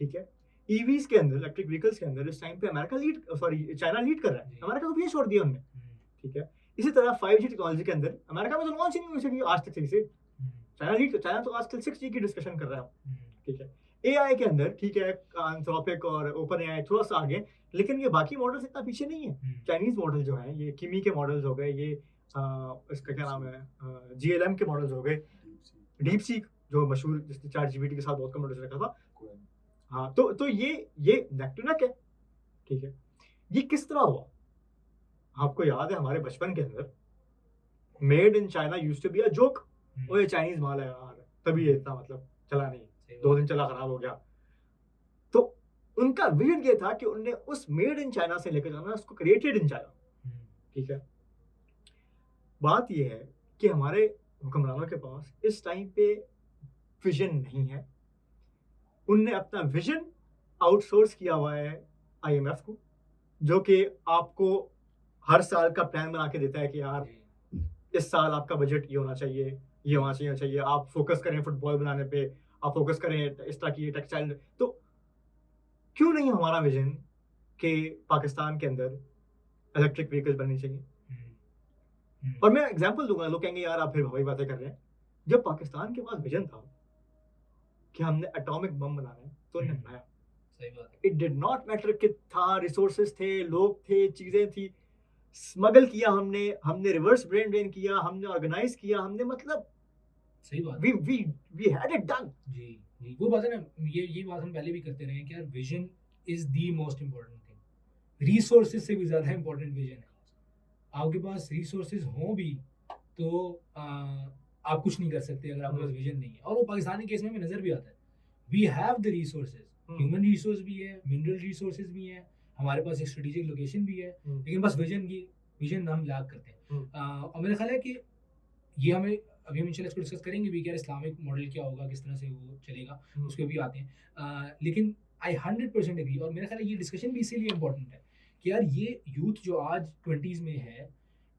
[SPEAKER 1] ठीक है ईवीज के अंदर इलेक्ट्रिक व्हीकल्स के अंदर इस टाइम पे America lead sorry China lead कर रहा है
[SPEAKER 2] जी।
[SPEAKER 1] अमेरिका को पीछे छोड़ दिया उनने
[SPEAKER 2] हुँ,
[SPEAKER 1] ठीक है इसी तरह 5G टेक्नोलॉजी के अंदर अमेरिका में तो लॉन्च ही नहीं हुई सकी आज तक सही से
[SPEAKER 2] हुँ,
[SPEAKER 1] चाइना तो आजकल 6G की डिस्कशन कर रहा है
[SPEAKER 2] हुँ,
[SPEAKER 1] ठीक है एआई के अंदर ठीक है एंथ्रोपिक और ओपन एआई थोड़ा सा आगे लेकिन ये बाकी मॉडल्स इतना पीछे नहीं है
[SPEAKER 2] हुँ,
[SPEAKER 1] चाइनीज मॉडल जो है ये किमी के मॉडल्स हो गए ये इसका क्या नाम है जीएलएम के मॉडल्स हो गए डीप सीक जो मशहूर जिसने चैट जीपीटी के साथ बहुत कॉन्वर्सेशन रखा था।
[SPEAKER 2] कोई
[SPEAKER 1] हाँ, तो ये नेक टू नेक है, ठीक है। ये किस तरह हुआ? आपको याद है हमारे बचपन के अंदर made in China used to be a joke. ओए चाइनीज़ माल है यार, तभी ये इतना मतलब चला नहीं,
[SPEAKER 2] सही
[SPEAKER 1] 2
[SPEAKER 2] बात
[SPEAKER 1] दिन चला खराब हो गया। तो उनका विज़न ये था कि उन्होंने उस मेड इन चाइना से लेकर जाना उसको क्रिएटेड इन चाइना,
[SPEAKER 2] है।
[SPEAKER 1] ठीक है। बात ये है कि हमारे हुक्मरानों के पास इस टाइम पे विज़न नहीं है। उनने अपना विज़न आउटसोर्स किया हुआ है आईएमएफ को, जो कि आपको हर साल का प्लान बना के देता है कि यार
[SPEAKER 2] जी,
[SPEAKER 1] इस साल आपका बजट ये होना चाहिए, ये होना चाहिए, आप फ़ोकस करें फुटबॉल बनाने पे, आप फ़ोकस करें इस तरह की टेक्सटाइल। तो क्यों नहीं हमारा विज़न कि पाकिस्तान के अंदर इलेक्ट्रिक व्हीकल्स बननी चाहिए?
[SPEAKER 2] हुँ, हुँ,
[SPEAKER 1] और मैं एग्ज़ाम्पल दूँगा, लोग कहेंगे यार आप फिर हवाई बातें कर रहे हैं। जब पाकिस्तान के पास विज़न था कि हमने एटॉमिक बम बनाना है, तो उन्होंने
[SPEAKER 2] हुँ,
[SPEAKER 1] बनाया।
[SPEAKER 2] सही बात है।
[SPEAKER 1] इट डिड नॉट मैटर कि था, रिसोर्सेज़ थे, लोग थे, चीज़ें थी। स्मगल किया हमने, हमने रिवर्स ब्रेन ड्रेन किया, हमने ऑर्गेनाइज़ किया, हमने मतलब
[SPEAKER 2] सही बात है।
[SPEAKER 1] We we we had it done.
[SPEAKER 2] जी, जी, वो बात है ना, ये बात हम पहले भी करते रहे हैं कि यार vision is the most important thing. Resources से भी ज़्यादा इम्पोर्टेंट विज़न है। आपके पास रिसोर्सेज़ हों भी तो आप कुछ नहीं कर सकते अगर आपके
[SPEAKER 1] हुँ,
[SPEAKER 2] पास विज़न नहीं है, और वो पाकिस्तानी केस में हमें नज़र भी आता है। We have the resources,
[SPEAKER 1] hmm,
[SPEAKER 2] human resource भी है, मिनरल रिसोर्सेज़ भी हैं, हमारे पास एक स्ट्रेटेजिक लोकेशन भी है,
[SPEAKER 1] हुँ,
[SPEAKER 2] लेकिन बस विज़न हम लैक करते हैं।
[SPEAKER 1] हुँ,
[SPEAKER 2] और मेरा ख़्याल है कि ये हमें अभी हम इंशाल्लाह इसको डिस्कस करेंगे भी कि यार इस्लामिक मॉडल क्या होगा, किस तरह से वो चलेगा,
[SPEAKER 1] हुँ,
[SPEAKER 2] उसके भी आते हैं। लेकिन आई 100% एग्री, और मेरा ख़्याल है ये डिस्कशन भी इसीलिए इम्पोर्टेंट है कि यार ये यूथ जो आज 20s में है,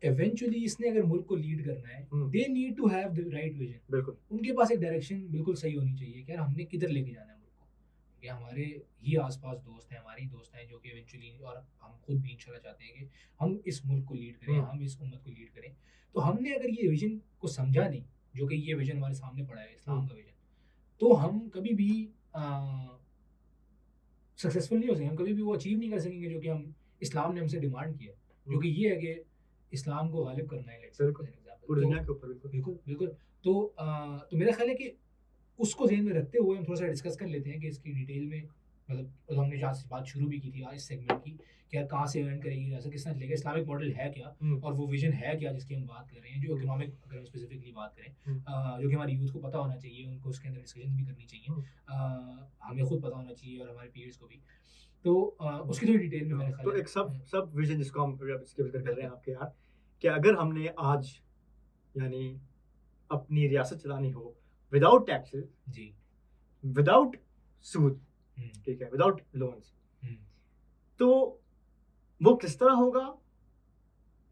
[SPEAKER 2] इवेंचुअली इसने अगर मुल्क को लीड करना है,
[SPEAKER 1] हुँ,
[SPEAKER 2] they need to have the right vision.
[SPEAKER 1] बिल्कुल।
[SPEAKER 2] उनके पास एक डायरेक्शन बिल्कुल सही होनी चाहिए कि यार हमने किधर लेके जाना है मुल्क को। क्योंकि हमारे ही आस-पास दोस्त हैं, हमारे ही दोस्त हैं जो कि इवेंचुअली, और हम खुद भी इंशाल्लाह चाहते हैं कि हम इस मुल्क को लीड करें,
[SPEAKER 1] हुँ,
[SPEAKER 2] हम इस उम्मत को लीड करें। तो हमने अगर ये विज़न को समझा नहीं, जो कि ये विज़न हमारे सामने पड़ा है
[SPEAKER 1] हुँ,
[SPEAKER 2] इस्लाम का विज़न, तो हम कभी भी सक्सेसफुल नहीं हो सकेंगे, हम कभी भी वो अचीव नहीं कर सकेंगे जो कि हम इस्लाम ने हमसे डिमांड किया है। जो
[SPEAKER 1] हुँ,
[SPEAKER 2] कि ये है कि इस्लाम को गालिब करना है, लेट्स से
[SPEAKER 1] बिल्कुल,
[SPEAKER 2] फॉर एग्ज़ाम्पल।
[SPEAKER 1] पूरी
[SPEAKER 2] तो
[SPEAKER 1] दुनिया के ऊपर बिल्कुल।
[SPEAKER 2] बिल्कुल, बिल्कुल। तो तो मेरा ख़्याल है कि उसको ज़हन में रखते हुए हम थोड़ा-सा डिस्कस कर लेते हैं कि इसकी डिटेल में, मतलब हमने जहाँ से बात शुरू भी की थी आज इस सेगमेंट की, कि यार कहाँ से अर्न करेगी, ऐसा किस तरह चलेगा, इस्लामिक मॉडल है क्या?
[SPEAKER 1] हुँ,
[SPEAKER 2] और वो विज़न है क्या जिसकी हम बात कर रहे हैं, जो
[SPEAKER 1] हुँ,
[SPEAKER 2] इकोनॉमिक अगर हम स्पेसिफिकली बात करें,
[SPEAKER 1] हुँ,
[SPEAKER 2] जो कि हमारे यूथ को पता होना चाहिए, उनको उसके अंदर डिस्कशन भी करनी चाहिए।
[SPEAKER 1] हुँ,
[SPEAKER 2] हमें खुद पता होना चाहिए और हमारे पीयर्स को भी। तो
[SPEAKER 1] हुँ।
[SPEAKER 2] उसकी थोड़ी डिटेल में
[SPEAKER 1] हाँ,
[SPEAKER 2] मेरा ख़्याल
[SPEAKER 1] तो
[SPEAKER 2] है
[SPEAKER 1] एक सब सब विज़न जिसको हम इसके ज़िक्र कर रहे
[SPEAKER 2] बिल्कुल,
[SPEAKER 1] हैं आपके यार, कि अगर हमने आज यानी अपनी रियासत चलानी हो विदाउट टैक्सेस,
[SPEAKER 2] जी।
[SPEAKER 1] विदाउट सूद,
[SPEAKER 2] हुँ,
[SPEAKER 1] ठीक है, विदाउट लोन्स,
[SPEAKER 2] हुँ,
[SPEAKER 1] तो वो किस तरह होगा?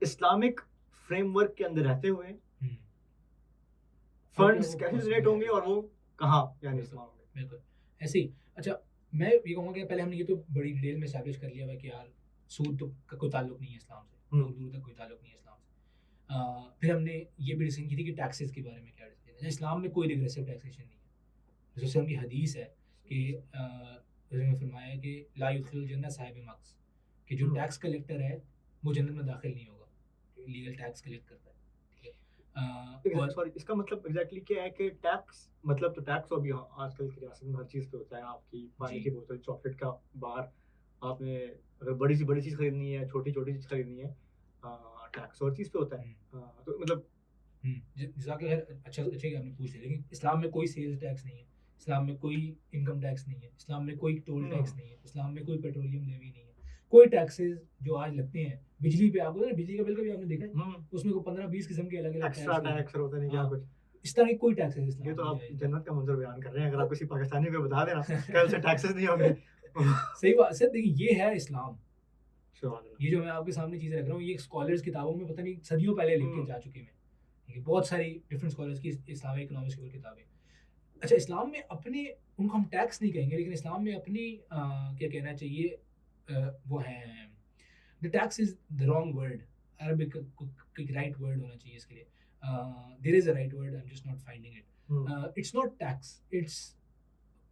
[SPEAKER 1] इस्लामिक फ्रेमवर्क के अंदर रहते हुए
[SPEAKER 2] हुँ। और क्या
[SPEAKER 1] फंड्स
[SPEAKER 2] वो
[SPEAKER 1] कैसे जनरेट
[SPEAKER 2] पॉसिबल है?
[SPEAKER 1] होंगे और वो कहाँ यानी
[SPEAKER 2] बिल्कुल,
[SPEAKER 1] इस्तेमाल होंगे?
[SPEAKER 2] बिल्कुल। ऐसे ही अच्छा, मैं ये कहूँगा कि पहले हमने ये तो बड़ी डिटेल में एस्टैब्लिश कर लिया हुआ है कि यार सूद तो का कोई ताल्लुक नहीं है इस्लाम से,
[SPEAKER 1] हुँ,
[SPEAKER 2] दूर-दूर तक कोई ताल्लुक नहीं है इस्लाम से। फिर हमने ये भी डिस्कशन की थी कि टैक्सेस के बारे में क्या डिसीजन है। इस्लाम में कोई रिग्रेसिव टैक्सेशन नहीं है। जैसे उनकी हदीस है कि उन्होंने फरमाया है कि ला युदखिलुल जन्नह साहिब मक्स, कि जो
[SPEAKER 1] हुँ।
[SPEAKER 2] टैक्स कलेक्टर है वो जन्नत में दाखिल नहीं होगा, लीगल टैक्स कलेक्ट करता है। ठीक है? और
[SPEAKER 1] सॉरी, इसका मतलब एग्ज़ैक्टली क्या है कि टैक्स मतलब तो टैक्स तो अभी हाँ, आजकल की रियासत में हर चीज़ पे होता है। आपकी पानी
[SPEAKER 2] जी,
[SPEAKER 1] की बोतल, चॉकलेट का बार, आपने अगर बड़ी चीज़ खरीदनी है, छोटी-छोटी चीज़ खरीदनी है, टैक्स हर चीज़ पे होता है।
[SPEAKER 2] हुँ।
[SPEAKER 1] तो मतलब
[SPEAKER 2] हुँ, ज जज़ाकल्लाह खैर, अच्छा कि आपने पूछ लिया, लेकिन इस्लाम में कोई सेल्स टैक्स नहीं है, इस्लाम में कोई इनकम टैक्स नहीं है, इस्लाम में कोई टोल
[SPEAKER 1] हुँ,
[SPEAKER 2] टैक्स नहीं है, इस्लाम में कोई पेट्रोलियम लेवी नहीं है। कोई टैक्सेस जो आज लगते हैं, बिजली पे आपको पता है, बिजली का बिल कभी आपने देखा है?
[SPEAKER 1] हुँ,
[SPEAKER 2] उसमें कोई 15-20 किस्म के अलग-अलग
[SPEAKER 1] एक्स्ट्रा
[SPEAKER 2] टैक्स लगे हैं।
[SPEAKER 1] टैक्स और होता नहीं क्या
[SPEAKER 2] हाँ,
[SPEAKER 1] कुछ।
[SPEAKER 2] इस तरह की कोई टैक्सेस
[SPEAKER 1] ये
[SPEAKER 2] इस्लाम
[SPEAKER 1] तो
[SPEAKER 2] में
[SPEAKER 1] आप
[SPEAKER 2] जायज़ नहीं
[SPEAKER 1] जन्नत का मंज़र बयान कर रहे हैं। अगर
[SPEAKER 2] है।
[SPEAKER 1] आप किसी पाकिस्तानी को बता देना, कल से टैक्सेस नहीं होंगे।
[SPEAKER 2] सही बात सर, देखिए ये है इस्लाम।
[SPEAKER 1] सुभान अल्लाह।
[SPEAKER 2] ये जो मैं आपके सामने चीज़ें रख रहा हूँ, ये स्कॉलर्स किताबों में पता नहीं सदियों पहले लिख के
[SPEAKER 1] हुँ,
[SPEAKER 2] जा चुके हैं। ठीक है? बहुत सारी डिफरेंट स्कॉलर्स की इस्लामिक इकोनॉमिक्स के ऊपर किताबें। अच्छा, इस्लाम में अपने, उनको हम टैक्स नहीं कहेंगे, लेकिन इस्लाम में अपनी क्या कहना चाहिए, वो हैं, the tax is the wrong word, Arabic कोई राइट वर्ड होना चाहिए इसके लिए। There is a right word, I am just not finding it.
[SPEAKER 1] Hmm,
[SPEAKER 2] it's not tax, it's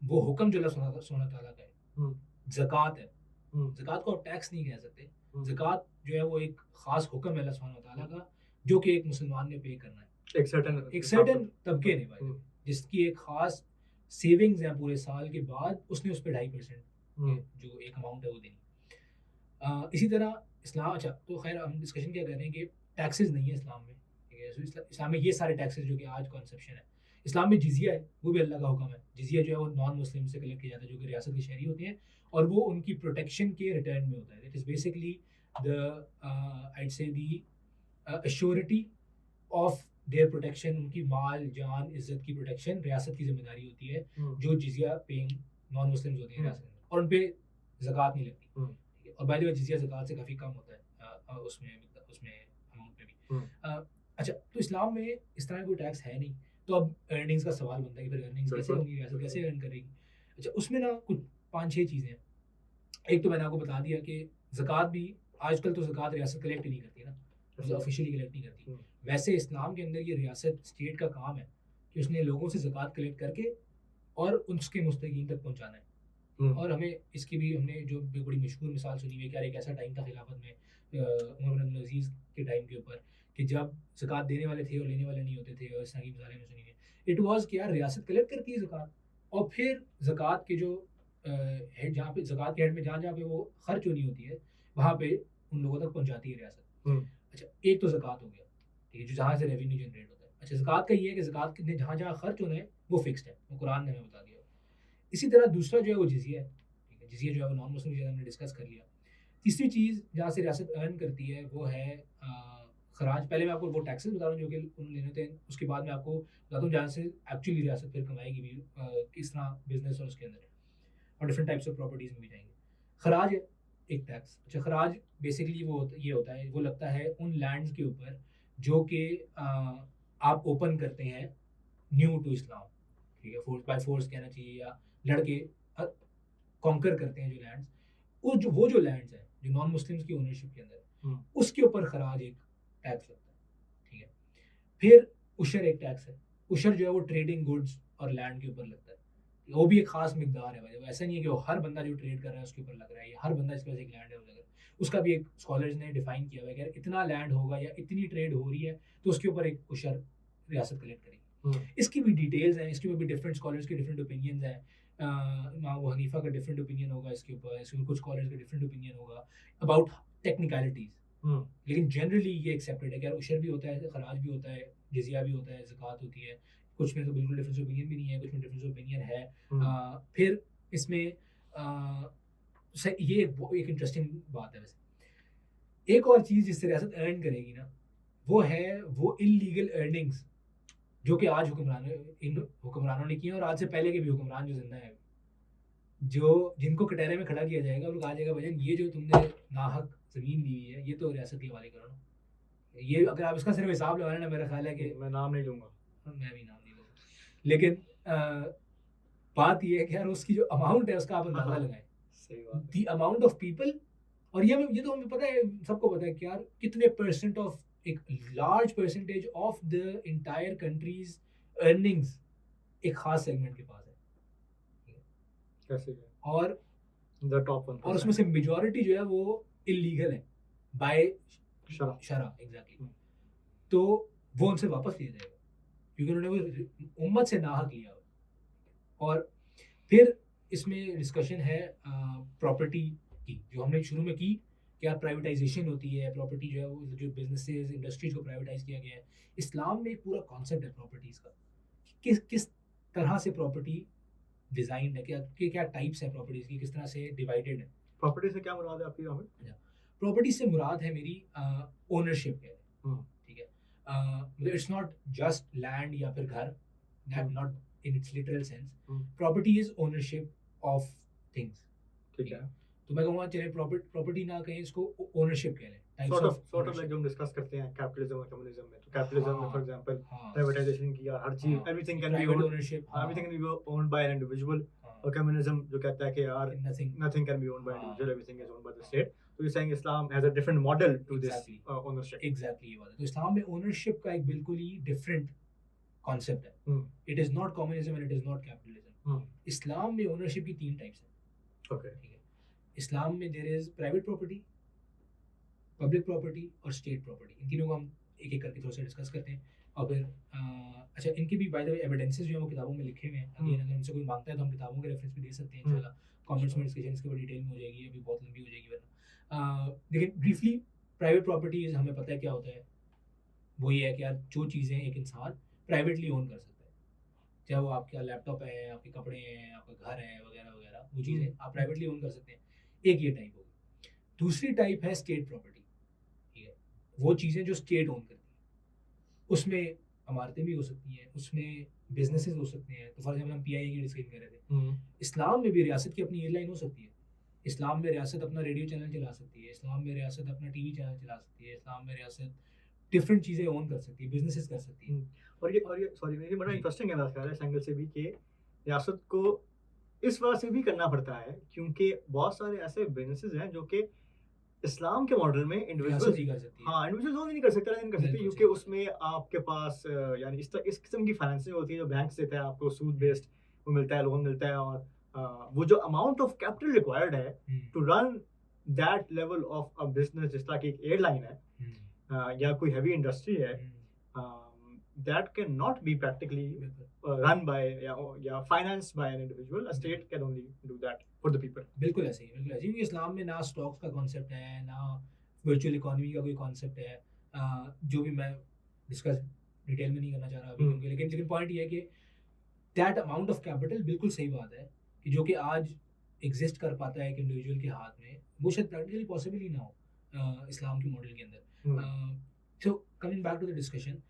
[SPEAKER 2] वो हुक्म जो अल्लाह सुब्हानहू तआला का है,
[SPEAKER 1] हुँ,
[SPEAKER 2] ज़कात है।
[SPEAKER 1] हुँ,
[SPEAKER 2] ज़कात को आप टैक्स नहीं कह सकते।
[SPEAKER 1] हुँ।
[SPEAKER 2] ज़कात जो है वो एक ख़ास हुक्म है अल्लाह सुब्हानहू तआला का, जो कि एक मुसलमान ने पे करना है।
[SPEAKER 1] एक सर्टेन
[SPEAKER 2] एक
[SPEAKER 1] हिसाब से।
[SPEAKER 2] सर्टेन तबके ने, बाय द
[SPEAKER 1] हुँ,
[SPEAKER 2] वे, जिसकी एक ख़ास सेविंग्स हैं पूरे साल के बाद, उसने उस पे 2.5%
[SPEAKER 1] हुँ,
[SPEAKER 2] जो एक अमाउंट है वो देनी। इसी तरह इस्लाम, अच्छा तो ख़ैर हम डिस्कशन क्या कर रहे हैं कि टैक्सेस नहीं है इस्लाम में, ठीक है? सो इस्लाम में ये सारे टैक्सेस जो कि आज कॉन्सेप्शन है। इस्लाम में जिज़िया है, वो भी अल्लाह का हुक्म है। जिज़िया जो है वो नॉन मुस्लिम से कलेक्ट किया जाता है, जो कि रियासत के शहरी होते हैं, और वो उनकी प्रोटेक्शन के रिटर्न में होता है। इट इज़ बेसिकली द आइड से दी एश्योरिटी ऑफ देयर प्रोटेक्शन, उनकी माल, जान, इज़्ज़त की प्रोटेक्शन रियासत की ज़िम्मेदारी होती है,
[SPEAKER 1] हुँ,
[SPEAKER 2] जो जिज़िया पेइंग नॉन मुस्लिम्स होते हैं
[SPEAKER 1] हुँ,
[SPEAKER 2] रियासत में, और उन पे ज़कात नहीं लगती।
[SPEAKER 1] हुँ,
[SPEAKER 2] ठीक है? और बाय द वे जिज़िया ज़कात से काफ़ी कम होता है उसमें अमाउंट में भी।
[SPEAKER 1] हुँ,
[SPEAKER 2] अ, अच्छा तो इस्लाम में इस तरह का कोई टैक्स है नहीं, तो अब अर्निंग्स का सवाल बनता है कि फिर अर्निंग्स कैसे
[SPEAKER 1] बिल्कुल,
[SPEAKER 2] होंगी, रियासत
[SPEAKER 1] बिल्कुल।
[SPEAKER 2] कैसे अर्न करेगी? अच्छा उसमें ना कुछ 5-6 चीज़ें हैं। एक तो मैंने आपको बता दिया कि ज़कात भी, आजकल तो ज़कात रियासत कलेक्ट ही नहीं करती ना, मतलब
[SPEAKER 1] सही है।
[SPEAKER 2] ऑफ़िशियली कलेक्ट नहीं करती।
[SPEAKER 1] हुँ,
[SPEAKER 2] वैसे इस्लाम के अंदर ये रियासत, स्टेट का काम है कि उसने लोगों से ज़कात कलेक्ट करके और उसके मुस्तहीक़ीन तक पहुँचाना है।
[SPEAKER 1] हुँ,
[SPEAKER 2] और हमें इसकी भी, हमने जो भी बड़ी मशहूर मिसाल सुनी हुई है कि यार एक ऐसा टाइम था खिलाफत में, उमर बिन अब्दुल अज़ीज़ के टाइम के ऊपर, कि जब ज़कात देने वाले थे और लेने वाले नहीं होते थे, और इस तरह की मिसालें हमें सुनी हुई हैं। इट वाज़ कि यार रियासत कलेक्ट करती है ज़कात, और फिर ज़कात के जो हेड, जहाँ पे ज़कात के हेड में जहाँ-जहाँ पे वो खर्च होनी होती है, वहाँ पे उन लोगों तक पहुँचाती है रियासत।
[SPEAKER 1] हुँ,
[SPEAKER 2] अच्छा, एक तो ज़कात हो गया, ठीक है, जो जहाँ से रेवेन्यू जनरेट होता है। अच्छा, ज़कात का ये है कि ज़कात ने जहाँ-जहाँ खर्च होना है, वो फिक्स्ड है, वो कुरान ने हमें बता दिया। इसी तरह दूसरा जो है वो जिज़िया है, ठीक है? जिज़िया जो है वो नॉन मुस्लिम जो है हमने डिस्कस कर लिया। तीसरी चीज़ जहाँ से रियासत अर्न करती है वो है खराज। पहले मैं आपको वो टैक्सेस बता रहा हूँ जो कि उन्होंने लेने होते हैं, उसके बाद मैं आपको बताता हूँ जहाँ से एक्चुअली रियासत फिर कमाएगी भी, किस तरह बिज़नेस और उसके अंदर है, और डिफरेंट टाइप्स ऑफ प्रॉपर्टीज़ में भी जाएँगे। खराज है एक टैक्स। अच्छा, खराज बेसिकली ये होता है, वो लगता है उन लैंड्स के ऊपर जो कि आप ओपन करते हैं न्यू टू इस्लाम, ठीक है? फोर्स बाय फोर्स कहना चाहिए, या लड़के कॉन्कर करते हैं जो लैंड्स, वो जो लैंड्स हैं, जो नॉन मुस्लिम्स की ओनरशिप के अंदर है,
[SPEAKER 1] हुँ,
[SPEAKER 2] उसके ऊपर खराज एक टैक्स लगता है, ठीक है? फिर उशर एक टैक्स है। उशर जो है वो ट्रेडिंग गुड्स और लैंड के ऊपर लगता है। वो भी एक खास मिकदार है भाई, वो ऐसा नहीं है कि वो हर बंदा जो ट्रेड कर रहा है उसके ऊपर लग रहा है, या हर बंदा जिसके पास एक लैंड है वो लग रहा है। उसका भी एक स्कॉलर्स ने डिफाइन किया हुआ है कि यार इतना लैंड होगा या इतनी ट्रेड हो रही है, तो उसके ऊपर एक उशर रियासत कलेक्ट करेगी।
[SPEAKER 1] हुँ,
[SPEAKER 2] इसकी भी डिटेल्स हैं, इसके ऊपर भी डिफरेंट स्कॉलर्स के डिफरेंट ओपिनियंस हैं। इमाम अबू हनीफा का डिफरेंट ओपिनियन होगा इसके ऊपर, इसमें कुछ स्कॉलर्स का डिफरेंट ओपिनियन होगा अबाउट टेक्निकलिटीज़।
[SPEAKER 1] हुँ,
[SPEAKER 2] लेकिन जनरली ये एक्सेप्टेड है कि यार उशर भी होता है, खराज भी होता है, जिज़िया भी होता है, ज़कात होती है। कुछ में तो बिल्कुल डिफरेंस ओपिनियन भी नहीं है, कुछ में डिफरेंस ओपिनियन है।
[SPEAKER 1] हुँ,
[SPEAKER 2] फिर इसमें ये एक इंटरेस्टिंग बात है वैसे। एक और चीज़ जिससे रियासत अर्न करेगी ना, वो है वो इल्लीगल अर्निंग्स जो कि आज इन हुक्मरानों ने की है, और आज से पहले के भी हुक्मरान जो ज़िंदा हैं, जो जिनको कटहरे में खड़ा किया जाएगा और कहा जाएगा भैया ये जो तुमने नाहक ज़मीन ली हुई है, ये तो रियासत के हवाले करो ना। ये अगर आप इसका सिर्फ हिसाब लगाना ना, मेरा ख्याल है कि
[SPEAKER 1] मैं नाम नहीं लूँगा।
[SPEAKER 2] मैं भी नाम नहीं लूँगा। लेकिन बात ये है कि यार उसकी जो अमाउंट है उसका आप
[SPEAKER 1] हाँ,
[SPEAKER 2] अंदाज़ा
[SPEAKER 1] हाँ,
[SPEAKER 2] लगाएँ।
[SPEAKER 1] सही बात है।
[SPEAKER 2] द अमाउंट ऑफ पीपल, और ये तो हमें पता है, सबको पता है कि यार कितने परसेंट ऑफ, एक large percentage of the entire countries earnings एक खास सेगमेंट के पास है। ठीक है?
[SPEAKER 1] कैसे क्या?
[SPEAKER 2] और
[SPEAKER 1] द टॉप
[SPEAKER 2] और उसमें
[SPEAKER 1] 1%।
[SPEAKER 2] से मेजॉरिटी जो है वो इल्लीगल है बाय
[SPEAKER 1] शरा।
[SPEAKER 2] शरा, एग्ज़ैक्टली।
[SPEAKER 1] हुँ,
[SPEAKER 2] तो वो उनसे वापस लिया जाएगा क्योंकि उन्होंने वो उम्मत से नाहक लिया हुआ है। और फिर इसमें डिस्कशन है प्रॉपर्टी की, जो हमने शुरू में की कि यार प्राइवेटाइजेशन होती है, प्रॉपर्टी जो है वो जो बिजनेसेस इंडस्ट्रीज को प्राइवेटाइज किया गया है। इस्लाम में एक पूरा कॉन्सेप्ट है प्रॉपर्टीज़ का, कि किस किस तरह से प्रॉपर्टी डिज़ाइंड है, क्या टाइप्स हैं प्रॉपर्टीज़ की, किस तरह से डिवाइडेड है।
[SPEAKER 1] प्रॉपर्टी से क्या मुराद है आपकी यहाँ पे?
[SPEAKER 2] प्रॉपर्टी से मुराद है मेरी ओनरशिप कह लें,
[SPEAKER 1] हुँ,
[SPEAKER 2] ठीक है? मतलब इट्स नॉट जस्ट लैंड या फिर घर,
[SPEAKER 1] हुँ,
[SPEAKER 2] not in its literal sense.
[SPEAKER 1] हुँ,
[SPEAKER 2] property is ownership of things,
[SPEAKER 1] ठीक
[SPEAKER 2] ठीक है?
[SPEAKER 1] है।
[SPEAKER 2] तो मैं कहूँगा चलिए प्रॉपर्टी ना कहें, इसको ओनरशिप कह लें, types of
[SPEAKER 1] sort of like
[SPEAKER 2] ownership.
[SPEAKER 1] जो हम डिस्कस करते हैं कैपिटलिज्म और कम्युनिज्म में। तो कैपिटलिज्म में फॉर
[SPEAKER 2] हाँ,
[SPEAKER 1] एग्जांपल
[SPEAKER 2] हाँ,
[SPEAKER 1] प्राइवेटाइजेशन किया हर चीज़
[SPEAKER 2] हाँ,
[SPEAKER 1] एवरीथिंग
[SPEAKER 2] ये
[SPEAKER 1] can be
[SPEAKER 2] private
[SPEAKER 1] owned
[SPEAKER 2] ownership, हाँ,
[SPEAKER 1] एवरीथिंग
[SPEAKER 2] हाँ,
[SPEAKER 1] can be owned by an individual.
[SPEAKER 2] हाँ,
[SPEAKER 1] और कम्युनिज्म जो कहता है कि यार
[SPEAKER 2] nothing,
[SPEAKER 1] nothing can be owned by
[SPEAKER 2] हाँ,
[SPEAKER 1] individual everything is owned by the state. तो you saying Islam has a different model to this
[SPEAKER 2] exactly,
[SPEAKER 1] ownership.
[SPEAKER 2] Exactly ये बात है। तो इस्लाम में ओनरशिप का एक बिल्कुल ही डिफरेंट कॉन्सेप्ट है।
[SPEAKER 1] हुँ,
[SPEAKER 2] it is not communism and it is not capitalism.
[SPEAKER 1] हुँ,
[SPEAKER 2] इस्लाम में ओनरशिप की 3 टाइप्स हैं,
[SPEAKER 1] ओके।
[SPEAKER 2] ठीक है? इस्लाम में there is private property, public property और स्टेट प्रॉपर्टी। इन तीनों को हम एक-एक करके थोड़ा-सा डिस्कस करते हैं। और फिर अच्छा इनके भी बाय द वे एविडेंसेस जो हैं वो किताबों में लिखे हुए हैं। अगेन अगर हमसे कोई मांगता है तो हम किताबों के रेफरेंस भी दे सकते हैं इंशाल्लाह। कमेंट्स में डिस्कशन इसके ऊपर डिटेल में हो जाएगी, अभी बहुत लंबी हो जाएगी वरना। लेकिन ब्रीफली प्राइवेट प्रॉपर्टीज हमें पता है क्या होता है। वो ये है कि यार जो चीज़ें एक इंसान प्राइवेटली ओन कर सकता है, चाहे वो आपका लैपटॉप है, आपके कपड़े हैं, आपका घर है वगैरह वगैरह, वो चीज़ें आप प्राइवेटली ओन कर सकते हैं। एक ये टाइप होगी। दूसरी टाइप है स्टेट प्रॉपर्टी, ठीक है, वो चीज़ें जो स्टेट ओन करती है। उसमें इमारतें भी हो सकती हैं, उसमें बिजनेसेस हो सकते हैं। तो फॉर एग्जाम्पल हम PIA की डिस्कशन कर रहे थे, इस्लाम में भी रियासत की अपनी एयरलाइन हो सकती है। इस्लाम में रियासत अपना रेडियो चैनल चला सकती है, इस्लाम में रियासत अपना TV चैनल चला सकती है, इस्लाम में रियासत डिफरेंट चीज़ें ओन कर सकती है, बिजनेसेस कर सकती है।
[SPEAKER 1] और ये सॉरी, ये बड़ा
[SPEAKER 2] जी।
[SPEAKER 1] इंटरेस्टिंग है मेरा ख्याल है इस एंगल से भी कि रियासत को इस वजह से भी करना पड़ता है क्योंकि बहुत सारे ऐसे बिजनेसेस हैं जो कि इस्लाम के मॉडल में
[SPEAKER 2] रियासत
[SPEAKER 1] इंडिविजुअल्स
[SPEAKER 2] ही कर सकती है।
[SPEAKER 1] हाँ, इंडिविजुअल्स ओन ही नहीं कर सकते, नहीं कर सकते
[SPEAKER 2] बिल्कुल
[SPEAKER 1] क्योंकि
[SPEAKER 2] सही बात है।
[SPEAKER 1] उसमें आपके पास यानी इस किस्म की फाइनेंसिंग होती है जो बैंक देता है आपको सूद बेस्ड वो मिलता है, लोन मिलता है और वो जो अमाउंट ऑफ कैपिटल रिक्वायर्ड है
[SPEAKER 2] hmm,
[SPEAKER 1] to run that level of a business जिस तरह की एक एयरलाइन है
[SPEAKER 2] हम्म,
[SPEAKER 1] या कोई हैवी इंडस्ट्री है
[SPEAKER 2] हम्म,
[SPEAKER 1] that cannot be practically
[SPEAKER 2] बिल्कुल
[SPEAKER 1] run by या financed by an individual. A state can only do that for the people.
[SPEAKER 2] बिल्कुल ऐसे ही, बिल्कुल ऐसे ही, क्योंकि इस्लाम में ना स्टॉक्स का कॉन्सेप्ट है, ना वर्चुअल इकोनॉमी का कोई कॉन्सेप्ट है। जो भी मैं डिस्कस डिटेल में नहीं करना चाह रहा अभी, क्योंकि लेकिन लेकिन पॉइंट ये है कि दैट अमाउंट ऑफ कैपिटल, बिल्कुल सही बात है कि जो कि आज एग्जिस्ट कर पाता है एक इंडिविजुअल के हाथ में, वो शायद प्रैक्टिकली पॉसिबल ही ना हो इस्लाम के मॉडल के अंदर। So coming back to the discussion,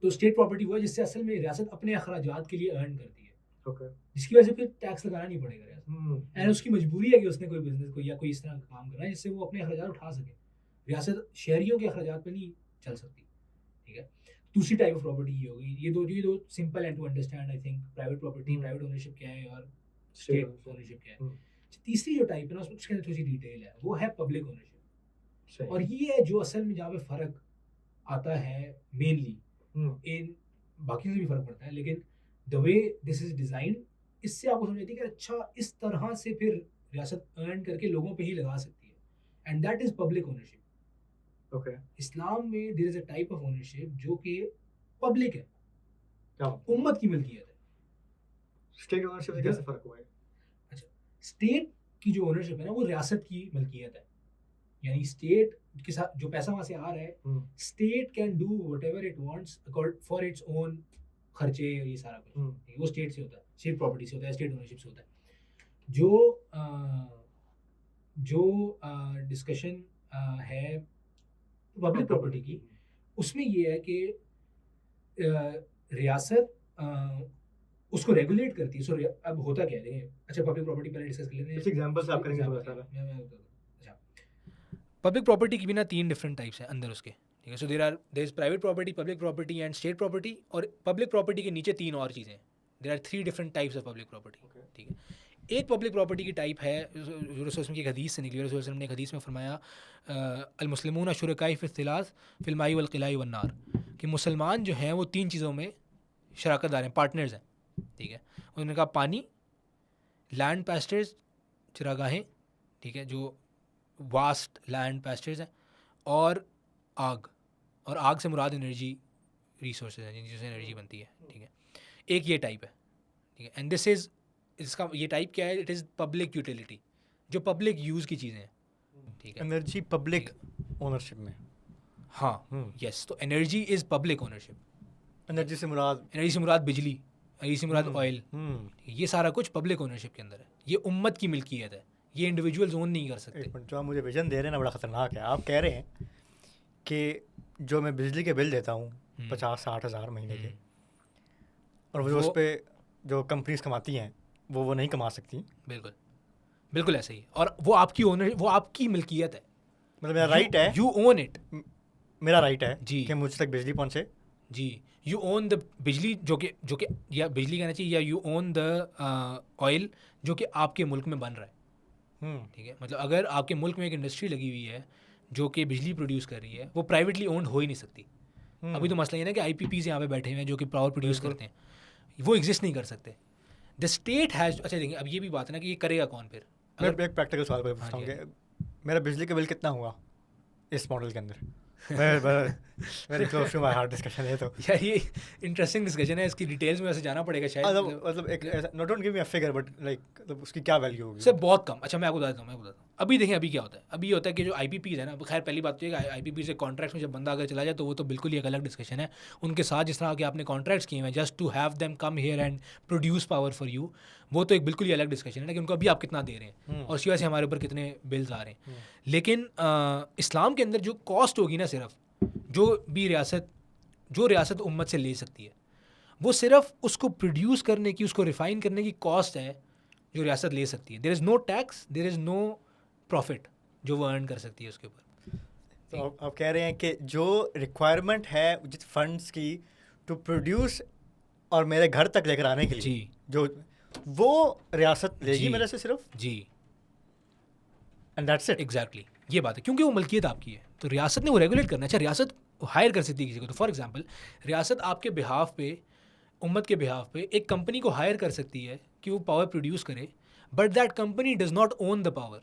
[SPEAKER 2] तो स्टेट प्रॉपर्टी वो है जिससे असल में रियासत अपने अखराजात के लिए अर्न करती है,
[SPEAKER 1] Okay.
[SPEAKER 2] जिसकी वजह से फिर टैक्स लगाना नहीं पड़ेगा रियासत। एंड उसकी मजबूरी है कि उसने कोई बिजनेस को या कोई इस तरह का काम करना है जिससे वो अपने अखराजात उठा सके। रियासत शहरियों के अखराजात पे नहीं चल सकती, ठीक है। दूसरी टाइप ऑफ प्रॉपर्टी ये होगी, ये दो simple and to understand I think, private property, private ownership क्या है और स्टेट ओनरशिप क्या है। तीसरी जो टाइप है ना, उसके अंदर थोड़ी सी डिटेल है, वो है पब्लिक ओनरशिप। और ये है जो असल में जहाँ पे फ़र्क आता है मेनली, इन बाकी से भी फ़र्क पड़ता है, लेकिन the way this is designed, इससे आपको समझ आती है कि अच्छा इस तरह से फिर रियासत अर्न करके लोगों पे ही लगा सकती है, and that is public ownership.
[SPEAKER 1] Okay.
[SPEAKER 2] Islam में there is a type of ownership जो कि पब्लिक है,
[SPEAKER 1] क्या
[SPEAKER 2] उम्मत की मिल्कियत है।
[SPEAKER 1] स्टेट ओनरशिप से कैसे फर्क हुआ है?
[SPEAKER 2] अच्छा, स्टेट की जो ओनरशिप है ना, वो रियासत की मिल्कियत है, यानी स्टेट के साथ जो पैसा वहाँ से आ रहा है, state can do whatever it wants for its own खर्चे, ये सारा कुछ ठीक है, वो स्टेट से होता है, स्टेट प्रॉपर्टी से होता है, स्टेट ओनरशिप से होता है। जो डिस्कशन है पब्लिक प्रॉपर्टी की, उसमें ये है कि रियासत उसको रेगुलेट करती है। सो अब होता क्या है, देखिए, अच्छा पब्लिक प्रॉपर्टी पहले डिस्कस कर लेते हैं।
[SPEAKER 1] कुछ एग्जांपल से आप करेंगे थोड़ा सा।
[SPEAKER 2] अच्छा, पब्लिक प्रॉपर्टी की भी ना 3 डिफरेंट टाइप्स हैं अंदर उसके, ठीक है। So there is private property, public property and state property. और पब्लिक प्रॉपर्टी के नीचे 3 और चीज़ें, there are 3 different types of public property, ठीक है। एक पब्लिक प्रॉपर्टी की टाइप है, रसूल की एक हदीस से निकली, रसूल ने एक हदीस में फरमाया अल मुस्लिमून शुरकाई फिल थिलास फिल माई वल क़िलाई वन नार, कि मुसलमान जो हैं वो 3 चीज़ों में शराकत दार हैं, पार्टनर्स हैं, ठीक है। उन्होंने कहा पानी, लैंड पैस्टर्स, चरागाहें, ठीक है, जो वास्ट लैंड पैस्टर्स हैं, और आग। और आग से मुराद एनर्जी रिसोर्सेज हैं जिनसे एनर्जी बनती है, ठीक है। एक ये टाइप है, ठीक है। एंड दिस इज़, इसका ये टाइप क्या है, इट इज़ पब्लिक यूटिलिटी, जो पब्लिक यूज़ की चीज़ें हैं, ठीक है।
[SPEAKER 3] एनर्जी पब्लिक ओनरशिप में,
[SPEAKER 2] हाँ, यस, तो energy is public ownership.
[SPEAKER 3] Energy से मुराद
[SPEAKER 2] बिजली, एनर्जी से मुराद ऑयल, ये सारा कुछ पब्लिक ओनरशिप के अंदर है। ये उम्मत की मिल्कियत है, ये इंडिविजुअल्स ओन नहीं कर सकते।
[SPEAKER 3] एक मिनट, जो आप मुझे विजन दे रहे हैं ना, बड़ा ख़तरनाक है। आप कह रहे हैं कि जो मैं बिजली के बिल देता हूँ 50-60 हज़ार महीने के, और वो उस पर जो कंपनीज कमाती हैं वो नहीं कमा सकती।
[SPEAKER 2] बिल्कुल बिल्कुल ऐसे ही, और वो आपकी ओनर, वो आपकी मिल्कियत है,
[SPEAKER 3] मतलब मेरा राइट है,
[SPEAKER 2] यू ओन इट,
[SPEAKER 3] मेरा राइट है
[SPEAKER 2] जी,
[SPEAKER 3] कि मुझ तक बिजली पहुँचे।
[SPEAKER 2] जी, यू ओन द बिजली, जो कि या बिजली कहना चाहिए, या यू ओन द ऑयल जो कि आपके मुल्क में बन रहा है, ठीक है। मतलब अगर आपके मुल्क में एक इंडस्ट्री लगी हुई है जो कि बिजली प्रोड्यूस कर रही है, वो प्राइवेटली ओन्ड हो ही नहीं सकती। अभी तो मसला ये ना कि IPPs यहाँ पे बैठे हुए हैं जो कि पावर प्रोड्यूस करते हैं, वो एग्जिस्ट नहीं कर सकते। द स्टेट हैज़, अच्छा देखिए, अब ये भी बात है ना कि ये करेगा कौन फिर।
[SPEAKER 3] मैं एक प्रैक्टिकल सवाल पूछता हूँ कि मेरा बिजली का बिल कितना हुआ इस मॉडल के अंदर? Very close to my heart discussion है तो
[SPEAKER 2] यार ये इंटरेस्टिंग डिस्कशन है, इसकी डिटेल्स में वैसे जाना पड़ेगा शायद।
[SPEAKER 3] मतलब एक no don't give me a figure but like मतलब उसकी क्या वैल्यू होगी?
[SPEAKER 2] सर बहुत कम। अच्छा मैं आपको बताता हूँ अभी देखें अभी क्या होता है। अभी ये होता है कि जो IPPs है ना, खैर पहली बात तो ये कि IPPs से कॉन्ट्रैक्ट्स में जब बंदा अगर चला जाए तो वो तो बिल्कुल ही एक अलग डिस्कशन है। उनके साथ जिस तरह के आपने कॉन्ट्रैक्ट्स किए हैं just to have them come here and produce power for you, वो तो एक बिल्कुल ही अलग डिस्कशन है ना कि उनको अभी आप कितना दे रहे हैं और उसी वजह से हमारे ऊपर कितने बिल्स आ रहे हैं। लेकिन इस्लाम के अंदर जो कॉस्ट होगी ना, सिर्फ जो रियासत उम्मत से ले सकती है, वो सिर्फ उसको प्रोड्यूस करने की, उसको रिफाइन करने की कॉस्ट है जो रियासत ले सकती है। There is no tax, there is no profit जो वो अर्न कर सकती है उसके ऊपर।
[SPEAKER 3] तो आप कह रहे हैं कि जो रिक्वायरमेंट है जिस फंड्स की टू प्रोड्यूस और मेरे घर तक लेकर आने के लिए
[SPEAKER 2] जी,
[SPEAKER 3] जो वो रियासत लेगी
[SPEAKER 2] जी,
[SPEAKER 3] मेरे से सिर्फ,
[SPEAKER 2] जी
[SPEAKER 3] एंड दैट्स इट।
[SPEAKER 2] एग्जैक्टली ये बात है, क्योंकि वो मलकियत आपकी है तो रियासत ने वो रेगुलेट करना है। अच्छा रियासत हायर कर सकती है किसी को, तो फॉर एग्जांपल रियासत आपके बिहाफ पे, उम्मत के बिहाफ पे एक कंपनी को हायर कर सकती है कि वो पावर प्रोड्यूस करे, but that company does not own the power,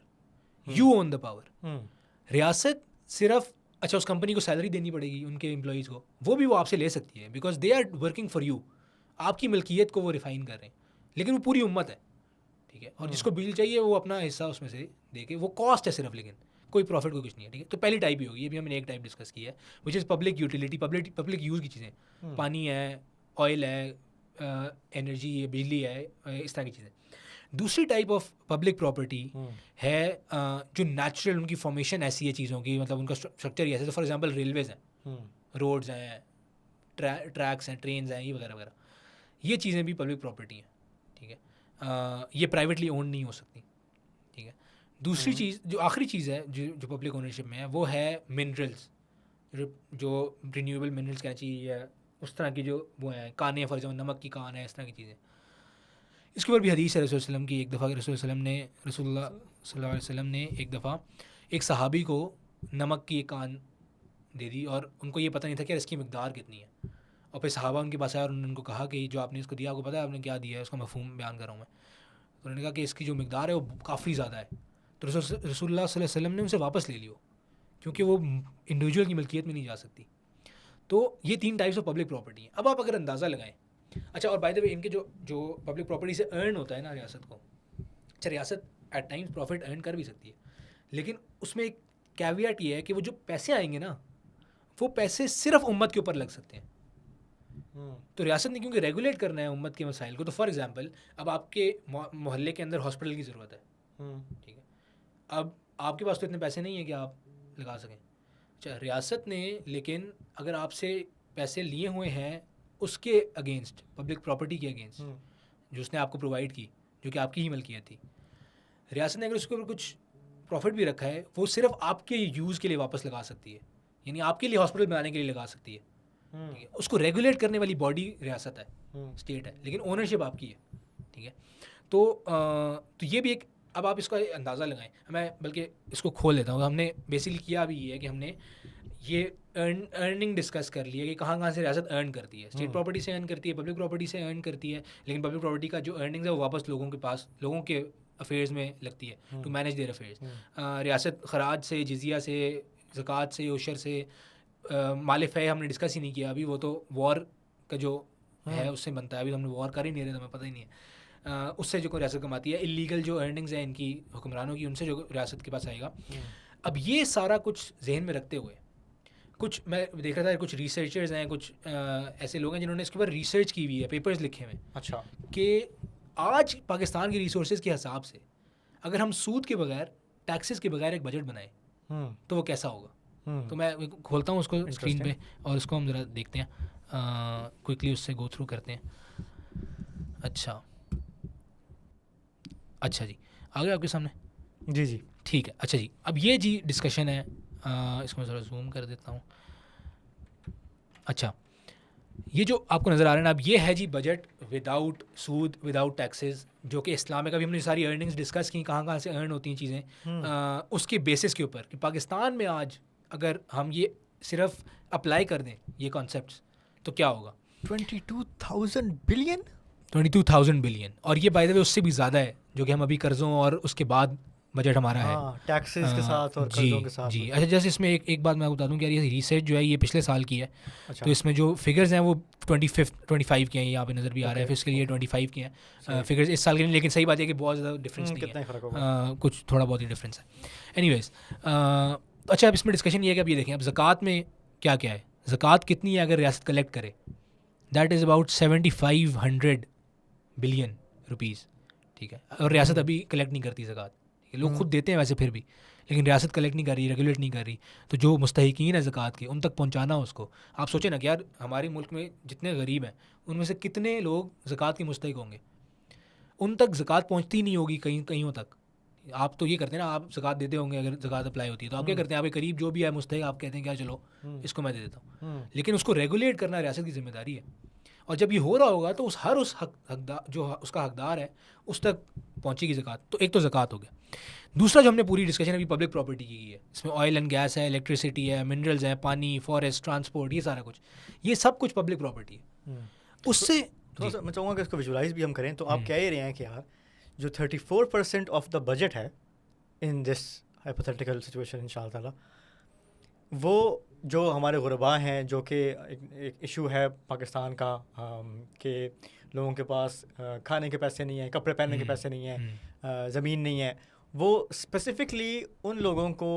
[SPEAKER 2] you own the power. रियासत सिर्फ अच्छा उस कंपनी को सैलरी देनी पड़ेगी उनके एम्प्लॉयज़ को, वो भी वो आपसे ले सकती है because they are working for you, आपकी मलकियत को वो रिफाइन कर रहे हैं, लेकिन वो पूरी उम्मत है, ठीक है। और जिसको बिल चाहिए वो अपना हिस्सा उसमें से दे के, वो कॉस्ट है सिर्फ, लेकिन कोई प्रॉफिट कोई कुछ नहीं है, ठीक है। तो पहली टाइप ही होगी, ये भी हमने एक टाइप डिस्कस की है, which is public utility, public use की चीज़ें, पानी है, ऑयल है, एनर्जी है, बिजली है, इस तरह की चीज़ें। दूसरी टाइप ऑफ पब्लिक प्रॉपर्टी है जो नेचुरल उनकी फॉर्मेशन ऐसी है चीज़ों की, मतलब उनका स्ट्रक्चर ही ऐसे, तो फॉर एग्जांपल रेलवेज़ हैं, रोड्स हैं, ट्रैक्स हैं, ट्रेन्स हैं, ये वगैरह वगैरह, ये चीज़ें भी पब्लिक प्रॉपर्टी हैं, ठीक है। ये प्राइवेटली ओन नहीं हो सकती, ठीक है। दूसरी चीज़ जो आखिरी चीज़ है जो पब्लिक ओनरशिप में है वो है मिनरल्स, जो रिन्यूएबल मिनरल्स कहना चाहिए, या उस तरह की जो वो हैं, कानें, फॉर एग्जाम्पल नमक की कान है, इस तरह की चीज़ें। इसके ऊपर भी हदीस है रसूल सल्लल्लाहु अलैहि वसल्लम की। एक दफ़ा रसूल सल्लल्लाहु अलैहि वसल्लम ने एक दफ़ा एक सहाबी को नमक की एक कान दे दी और उनको ये पता नहीं था कि इसकी मिकदार कितनी है, और फिर सहाबा उनके पास आया और उन्होंने उनको कहा कि जो आपने इसको दिया आपको पता है आपने क्या दिया है, उसका मफ़हूम बयान कर रहा हूँ मैं। तो उन्होंने कहा कि इसकी जो मिकदार है वो काफ़ी ज़्यादा है, तो रसूलुल्लाह सल्लल्लाहु अलैहि वसल्लम ने उनसे वापस ले लियो, क्योंकि वो इंडिविजुअल की मिल्कियत में नहीं जा सकती। तो ये 3 टाइप्स ऑफ पब्लिक प्रॉपर्टी हैं। अब आप अगर अंदाज़ा लगाएं, अच्छा और बाय द वे इनके जो पब्लिक प्रॉपर्टी से अर्न होता है ना रियासत को, अच्छा रियासत एट टाइम्स प्रॉफिट अर्न कर भी सकती है, लेकिन उसमें एक कैवियट ये है कि वो जो पैसे आएंगे ना, वो पैसे सिर्फ उम्मत के ऊपर लग सकते हैं। तो रियासत ने क्योंकि रेगुलेट करना है उम्मत के मसाइल को, तो फॉर एग्जांपल अब आपके मोहल्ले के अंदर हॉस्पिटल की ज़रूरत है, ठीक है। अब आपके पास तो इतने पैसे नहीं है कि आप लगा सकें। अच्छा रियासत ने लेकिन अगर आपसे पैसे लिए हुए हैं उसके अगेंस्ट, पब्लिक प्रॉपर्टी के अगेंस्ट जो उसने आपको प्रोवाइड की, जो कि आपकी ही मलकियत थी, रियासत ने अगर उसके ऊपर कुछ प्रॉफिट भी रखा है, वो सिर्फ आपके यूज़ के लिए वापस लगा सकती है, यानी आपके लिए हॉस्पिटल बनाने के लिए लगा सकती है, ठीक है। उसको रेगुलेट करने वाली बॉडी रियासत है, स्टेट है, लेकिन ओनरशिप आपकी है, ठीक है। तो ये भी एक, अब आप इसका अंदाज़ा लगाएं, मैं बल्कि इसको खोल लेता हूँ। हमने बेसिकली किया भी ये है कि हमने ये अर्निंग डिस्कस कर लिया कि कहाँ से रियासत अर्न करती है, स्टेट प्रॉपर्टी से अर्न करती है, पब्लिक प्रॉपर्टी से अर्न करती है, लेकिन पब्लिक प्रॉपर्टी का जो अर्निंग्स है वो वापस लोगों के पास, लोगों के अफेयर्स में लगती है टू मैनेज देयर अफेयर्स। रियासत खराज से, जिजिया से, ज़कात से, उशर से, माल फ़ै हमने डिस्कस ही नहीं किया अभी, वो तो वॉर का जो है उससे बनता है, अभी तो हमने वॉर कर ही नहीं रहे, तो हमें पता ही नहीं है। उससे जो रियासत कमाती है, इलीगल जो अर्निंग्स हैं इनकी हुक्मरानों की, उनसे जो रियासत के पास आएगा। अब ये सारा कुछ जहन में रखते हुए कुछ मैं देख रहा था, कुछ रिसर्चर्स हैं, कुछ ऐसे लोग हैं जिन्होंने इसके ऊपर रिसर्च की हुई है, पेपर्स लिखे हुए, अच्छा, कि आज पाकिस्तान के रिसोर्सेज के हिसाब से अगर हम सूद के बगैर, टैक्सेस के बगैर एक बजट बनाएं तो वो कैसा होगा। तो मैं खोलता हूँ उसको स्क्रीन पे और उसको हम ज़रा देखते हैं, क्विकली उससे गो थ्रू करते हैं। अच्छा जी, आ गए आपके सामने? जी ठीक है। अच्छा जी, अब ये जी डिस्कशन है, इसको मैं थोड़ा जूम कर देता हूँ। अच्छा, ये जो आपको नज़र आ रहा है ना, अब ये है जी बजट विदाउट सूद, विदाउट टैक्सेस, जो कि इस्लामिक, अभी हमने सारी अर्निंग्स डिस्कस की, कहाँ से अर्न होती हैं चीज़ें, उसके बेसिस के ऊपर कि पाकिस्तान में आज अगर हम ये सिर्फ अप्लाई कर दें ये कॉन्सेप्ट्स तो क्या होगा।
[SPEAKER 3] 22,000 बिलियन,
[SPEAKER 2] 22,000 बिलियन, और ये बाय द वे उससे भी ज़्यादा है जो कि हम अभी कर्ज़ों और उसके बाद बजट हमारा है।
[SPEAKER 3] हाँ, टैक्सेस के साथ और
[SPEAKER 2] जी
[SPEAKER 3] कर्जों के साथ।
[SPEAKER 2] जी। अच्छा, जैसे इसमें एक बात मैं बता दूं कि यार ये रिसर्च जो है ये पिछले साल की है,
[SPEAKER 3] अच्छा,
[SPEAKER 2] तो इसमें जो फिगर्स हैं वो 25 के हैं, यहाँ पे नज़र भी आ रहा है,
[SPEAKER 3] Okay,
[SPEAKER 2] फिजिकल ईयर 25 के हैं
[SPEAKER 3] सही।
[SPEAKER 2] फिगर्स इस साल के नहीं, लेकिन सही बात है कि बहुत ज़्यादा डिफरेंस नहीं
[SPEAKER 3] कितना
[SPEAKER 2] है,
[SPEAKER 3] ही फ़र्क होगा।
[SPEAKER 2] कुछ थोड़ा बहुत ही डिफरेंस है। एनीवेज, अच्छा अब इसमें डिस्कशन ये है कि अब ये देखें अब ज़कात में क्या क्या है, ज़कात कितनी है अगर रियासत कलेक्ट करे, that is about 7500 billion rupees, ठीक है। और रियासत अभी कलेक्ट नहीं करती ज़कात, लोग खुद देते हैं वैसे फिर भी, लेकिन रियासत कलेक्ट नहीं कर रही, रेगुलेट नहीं कर रही, तो जो मुस्तहिकीन है ज़कात के उन तक पहुंचाना उसको। आप सोचें ना कि यार हमारे मुल्क में जितने गरीब हैं उनमें से कितने लोग ज़कात के मुस्तहिक होंगे, उन तक ज़कात पहुंचती नहीं होगी कहीं तक। आप तो ये करते हैं ना, आप ज़कात देते होंगे अगर ज़कात अप्लाई होती है तो आप क्या करते हैं, आपके करीब जो भी है मुस्तहिक, आप कहते हैं क्या चलो इसको मैं दे देता हूँ, लेकिन उसको रेगुलेट करना रियासत की जिम्मेदारी है। और जब ये हो रहा होगा तो उस हकदार जो उसका हकदार है उस तक पहुंचेगी ज़कात। तो एक तो ज़कात हो गया। दूसरा जो हमने पूरी डिस्कशन अभी पब्लिक प्रॉपर्टी की है, इसमें ऑयल एंड गैस है, इलेक्ट्रिसिटी है, मिनरल्स हैं, पानी, फॉरेस्ट, ट्रांसपोर्ट, ये सारा कुछ, ये सब कुछ पब्लिक प्रॉपर्टी है। उससे
[SPEAKER 3] थोड़ा सा मैं चाहूँगा कि इसको विजुलाइज भी हम करें, तो आप कह ही रहे हैं कि यार जो 34% ऑफ द बजट है इन दिस हाइपोथेटिकल सिचुएशन इंशाअल्लाह, वो जो हमारे गुरबा हैं, जो कि एक इशू है पाकिस्तान का, कि लोगों के पास खाने के पैसे नहीं हैं, कपड़े पहनने के पैसे नहीं हैं, ज़मीन नहीं है, वो स्पेसिफ़िकली उन लोगों को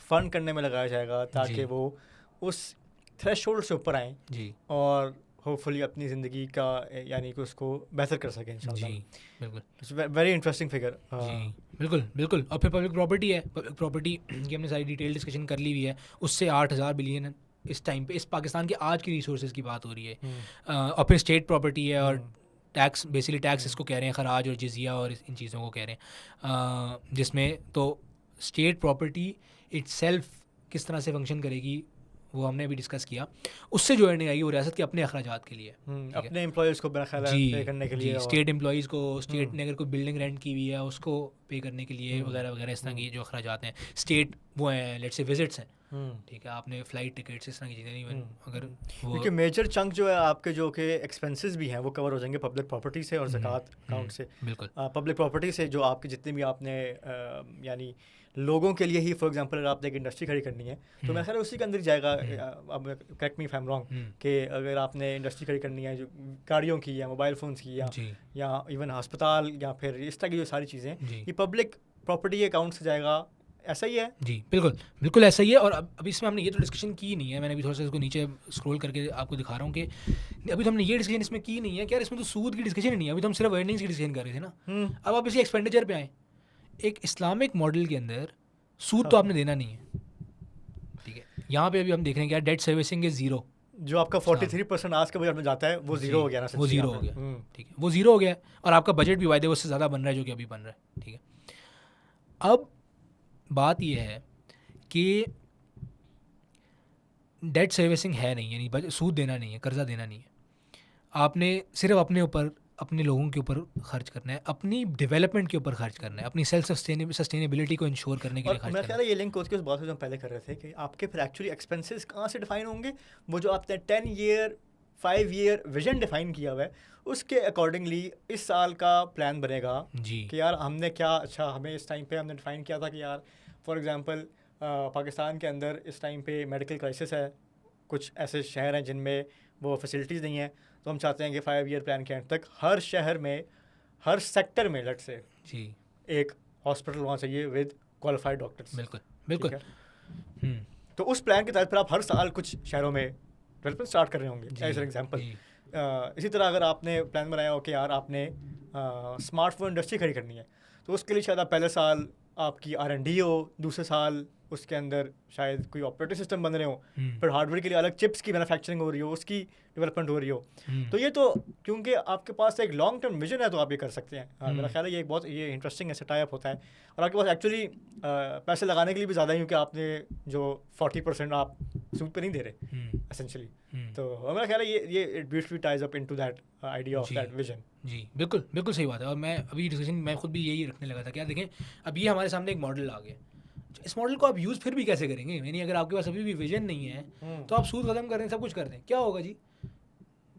[SPEAKER 3] फ़ंड करने में लगाया जाएगा ताकि वो उस थ्रेशोल्ड से ऊपर आएँ
[SPEAKER 2] जी
[SPEAKER 3] और होपफुली अपनी ज़िंदगी का यानी कि उसको बेहतर कर सकें इंशाल्लाह।
[SPEAKER 2] जी बिल्कुल
[SPEAKER 3] इट्स वेरी इंटरेस्टिंग फिगर।
[SPEAKER 2] जी बिल्कुल बिल्कुल। और फिर पब्लिक प्रॉपर्टी है, पब्लिक प्रॉपर्टी की हमने सारी डिटेल डिस्कशन कर ली हुई है, उससे 8000 बिलियन इस टाइम पे इस पाकिस्तान के आज की रिसोर्सेज की बात हो रही है। और फिर स्टेट प्रॉपर्टी है और टैक्स, बेसिकली टैक्स इसको कह रहे हैं, खराज और जिजिया और इन चीज़ों को कह रहे हैं, जिसमें तो स्टेट प्रॉपर्टी इट्सेल्फ किस तरह से फंक्शन करेगी वो हमने अभी डिस्कस किया। उससे जो अर्निंग आएगी वो रियासत के अपने अखराजात के लिए,
[SPEAKER 3] अपने एम्प्लॉयज़ को मेरा ख्याल है पे करने के लिए,
[SPEAKER 2] स्टेट एम्प्लॉयज़ को, स्टेट ने अगर कोई बिल्डिंग रेंट की हुई है उसको पे करने के लिए वगैरह वगैरह, इस तरह की जो अखराजात हैं। स्टेट वो हैं, लेट्स से विजिट्स हैं, ठीक है, आपने फ़्लाइट टिकट्स इस तरह की चीज़ें, इवन अगर वो
[SPEAKER 3] क्योंकि मेजर चंक जो है आपके जो कि एक्सपेंसेस भी हैं वो कवर हो जाएंगे पब्लिक प्रॉपर्टी से और ज़कात अकाउंट से।
[SPEAKER 2] बिल्कुल
[SPEAKER 3] पब्लिक प्रॉपर्टी से जो आपके जितने भी आपने यानी लोगों के लिए ही, फॉर एग्जांपल अगर आपने एक इंडस्ट्री खड़ी करनी है तो मेरा ख्याल है उसी के अंदर जाएगा। अब correct me if I am wrong, कि अगर आपने इंडस्ट्री खड़ी करनी है जो गाड़ियों की या मोबाइल फ़ोन्स की या इवन अस्पताल या फिर इस तरह की जो सारी चीज़ें, ये पब्लिक प्रॉपर्टी अकाउंट से जाएगा, ऐसा ही है?
[SPEAKER 2] जी बिल्कुल बिल्कुल ऐसा ही है। और अब इसमें हमने ये तो डिस्कशन की नहीं है, मैंने अभी थोड़ा सा इसको नीचे स्क्रॉल करके आपको दिखा रहा हूँ कि अभी तो हमने ये डिस्कशन इसमें की नहीं है कि यार इसमें तो सूद की डिस्कशन ही नहीं है, अभी तो हम सिर्फ अर्निंग्स की डिस्कशन कर रहे थे ना। अब आप इसी एक्सपेंडिचर पे आए, एक इस्लामिक मॉडल के अंदर सूद तो आपने देना नहीं है, ठीक है। यहाँ पे अभी हम देख रहे हैं कि यार डेट सर्विसिंग इज ज़ीरो,
[SPEAKER 3] जो आपका 43% आज के बजट में जाता है वो ज़ीरो हो गया ना,
[SPEAKER 2] वो ज़ीरो हो गया, ठीक है, वो ज़ीरो हो गया। और आपका बजट भी वायदे उससे ज़्यादा बन रहा है जो कि अभी बन रहा है, ठीक है। अब बात यह है कि डेट सर्विसिंग है नहीं, यानी सूद देना नहीं है, कर्जा देना नहीं है, आपने सिर्फ अपने ऊपर, अपने लोगों के ऊपर खर्च करना है, अपनी डेवलपमेंट के ऊपर खर्च करना है, अपनी सेल्फ सस्टेनेबिलिटी को इंश्योर करने के लिए खर्च
[SPEAKER 3] मेरा
[SPEAKER 2] करना
[SPEAKER 3] ख्याल है ये लिंक होती है उस बात से जो हम पहले कर रहे थे कि आपके फिर एक्चुअली एक्सपेंसेस कहाँ से डिफाइन होंगे। वो जो आपने 10 ईयर 5 ईयर विजन डिफाइन किया हुआ है उसके अकॉर्डिंगली इस साल का प्लान बनेगा
[SPEAKER 2] जी
[SPEAKER 3] कि यार हमने क्या, अच्छा हमें इस टाइम पे हमने डिफाइन किया था कि यार फॉर एग्जांपल पाकिस्तान के अंदर इस टाइम पे मेडिकल क्राइसिस है, कुछ ऐसे शहर हैं जिनमें वो फैसिलिटीज़ नहीं है, तो हम चाहते हैं कि 5 ईयर प्लान के एंड तक हर शहर में, हर सेक्टर में लेट्स से
[SPEAKER 2] जी
[SPEAKER 3] एक हॉस्पिटल वहाँ चाहिए विद क्वालिफाइड डॉक्टर्स।
[SPEAKER 2] बिल्कुल बिल्कुल।
[SPEAKER 3] तो उस प्लान के तहत फिर आप हर साल कुछ शहरों में डेवलपमेंट स्टार्ट कर रहे होंगे एज एन एग्जाम्पल। इसी तरह अगर आपने प्लान बनाया हो कि यार आपने स्मार्टफोन इंडस्ट्री खड़ी करनी है तो उसके लिए शायद आप पहले साल आपकी R&D हो, दूसरे साल उसके अंदर शायद कोई ऑपरेटिंग सिस्टम बन रहे हो, फिर हार्डवेयर के लिए अलग चिप्स की मैन्युफैक्चरिंग हो रही हो, उसकी डेवलपमेंट हो रही हो। तो ये तो क्योंकि आपके पास एक लॉन्ग टर्म विजन है तो आप ये कर सकते हैं। मेरा ख्याल है ये एक बहुत ये इंटरेस्टिंग ऐसे टाइप होता है और आपके पास एक्चुअली पैसे लगाने के लिए भी ज़्यादा ही, क्योंकि आपने जो 40% आप सूद पे नहीं दे रहे एसेंशियली। तो मेरा ख्याल है ये it beautifully ties up into that idea of that vision.
[SPEAKER 2] जी बिल्कुल बिल्कुल सही बात है। और मैं अभी डिस्कशन मैं खुद भी यही रखने लगा था कि यार देखें अब ये हमारे सामने एक मॉडल आ गया, इस मॉडल को आप यूज़ फिर भी कैसे करेंगे, यानी अगर आपके पास अभी भी विजन नहीं है तो आप सूद ख़त्म कर दें, सब कुछ कर दें, क्या होगा जी?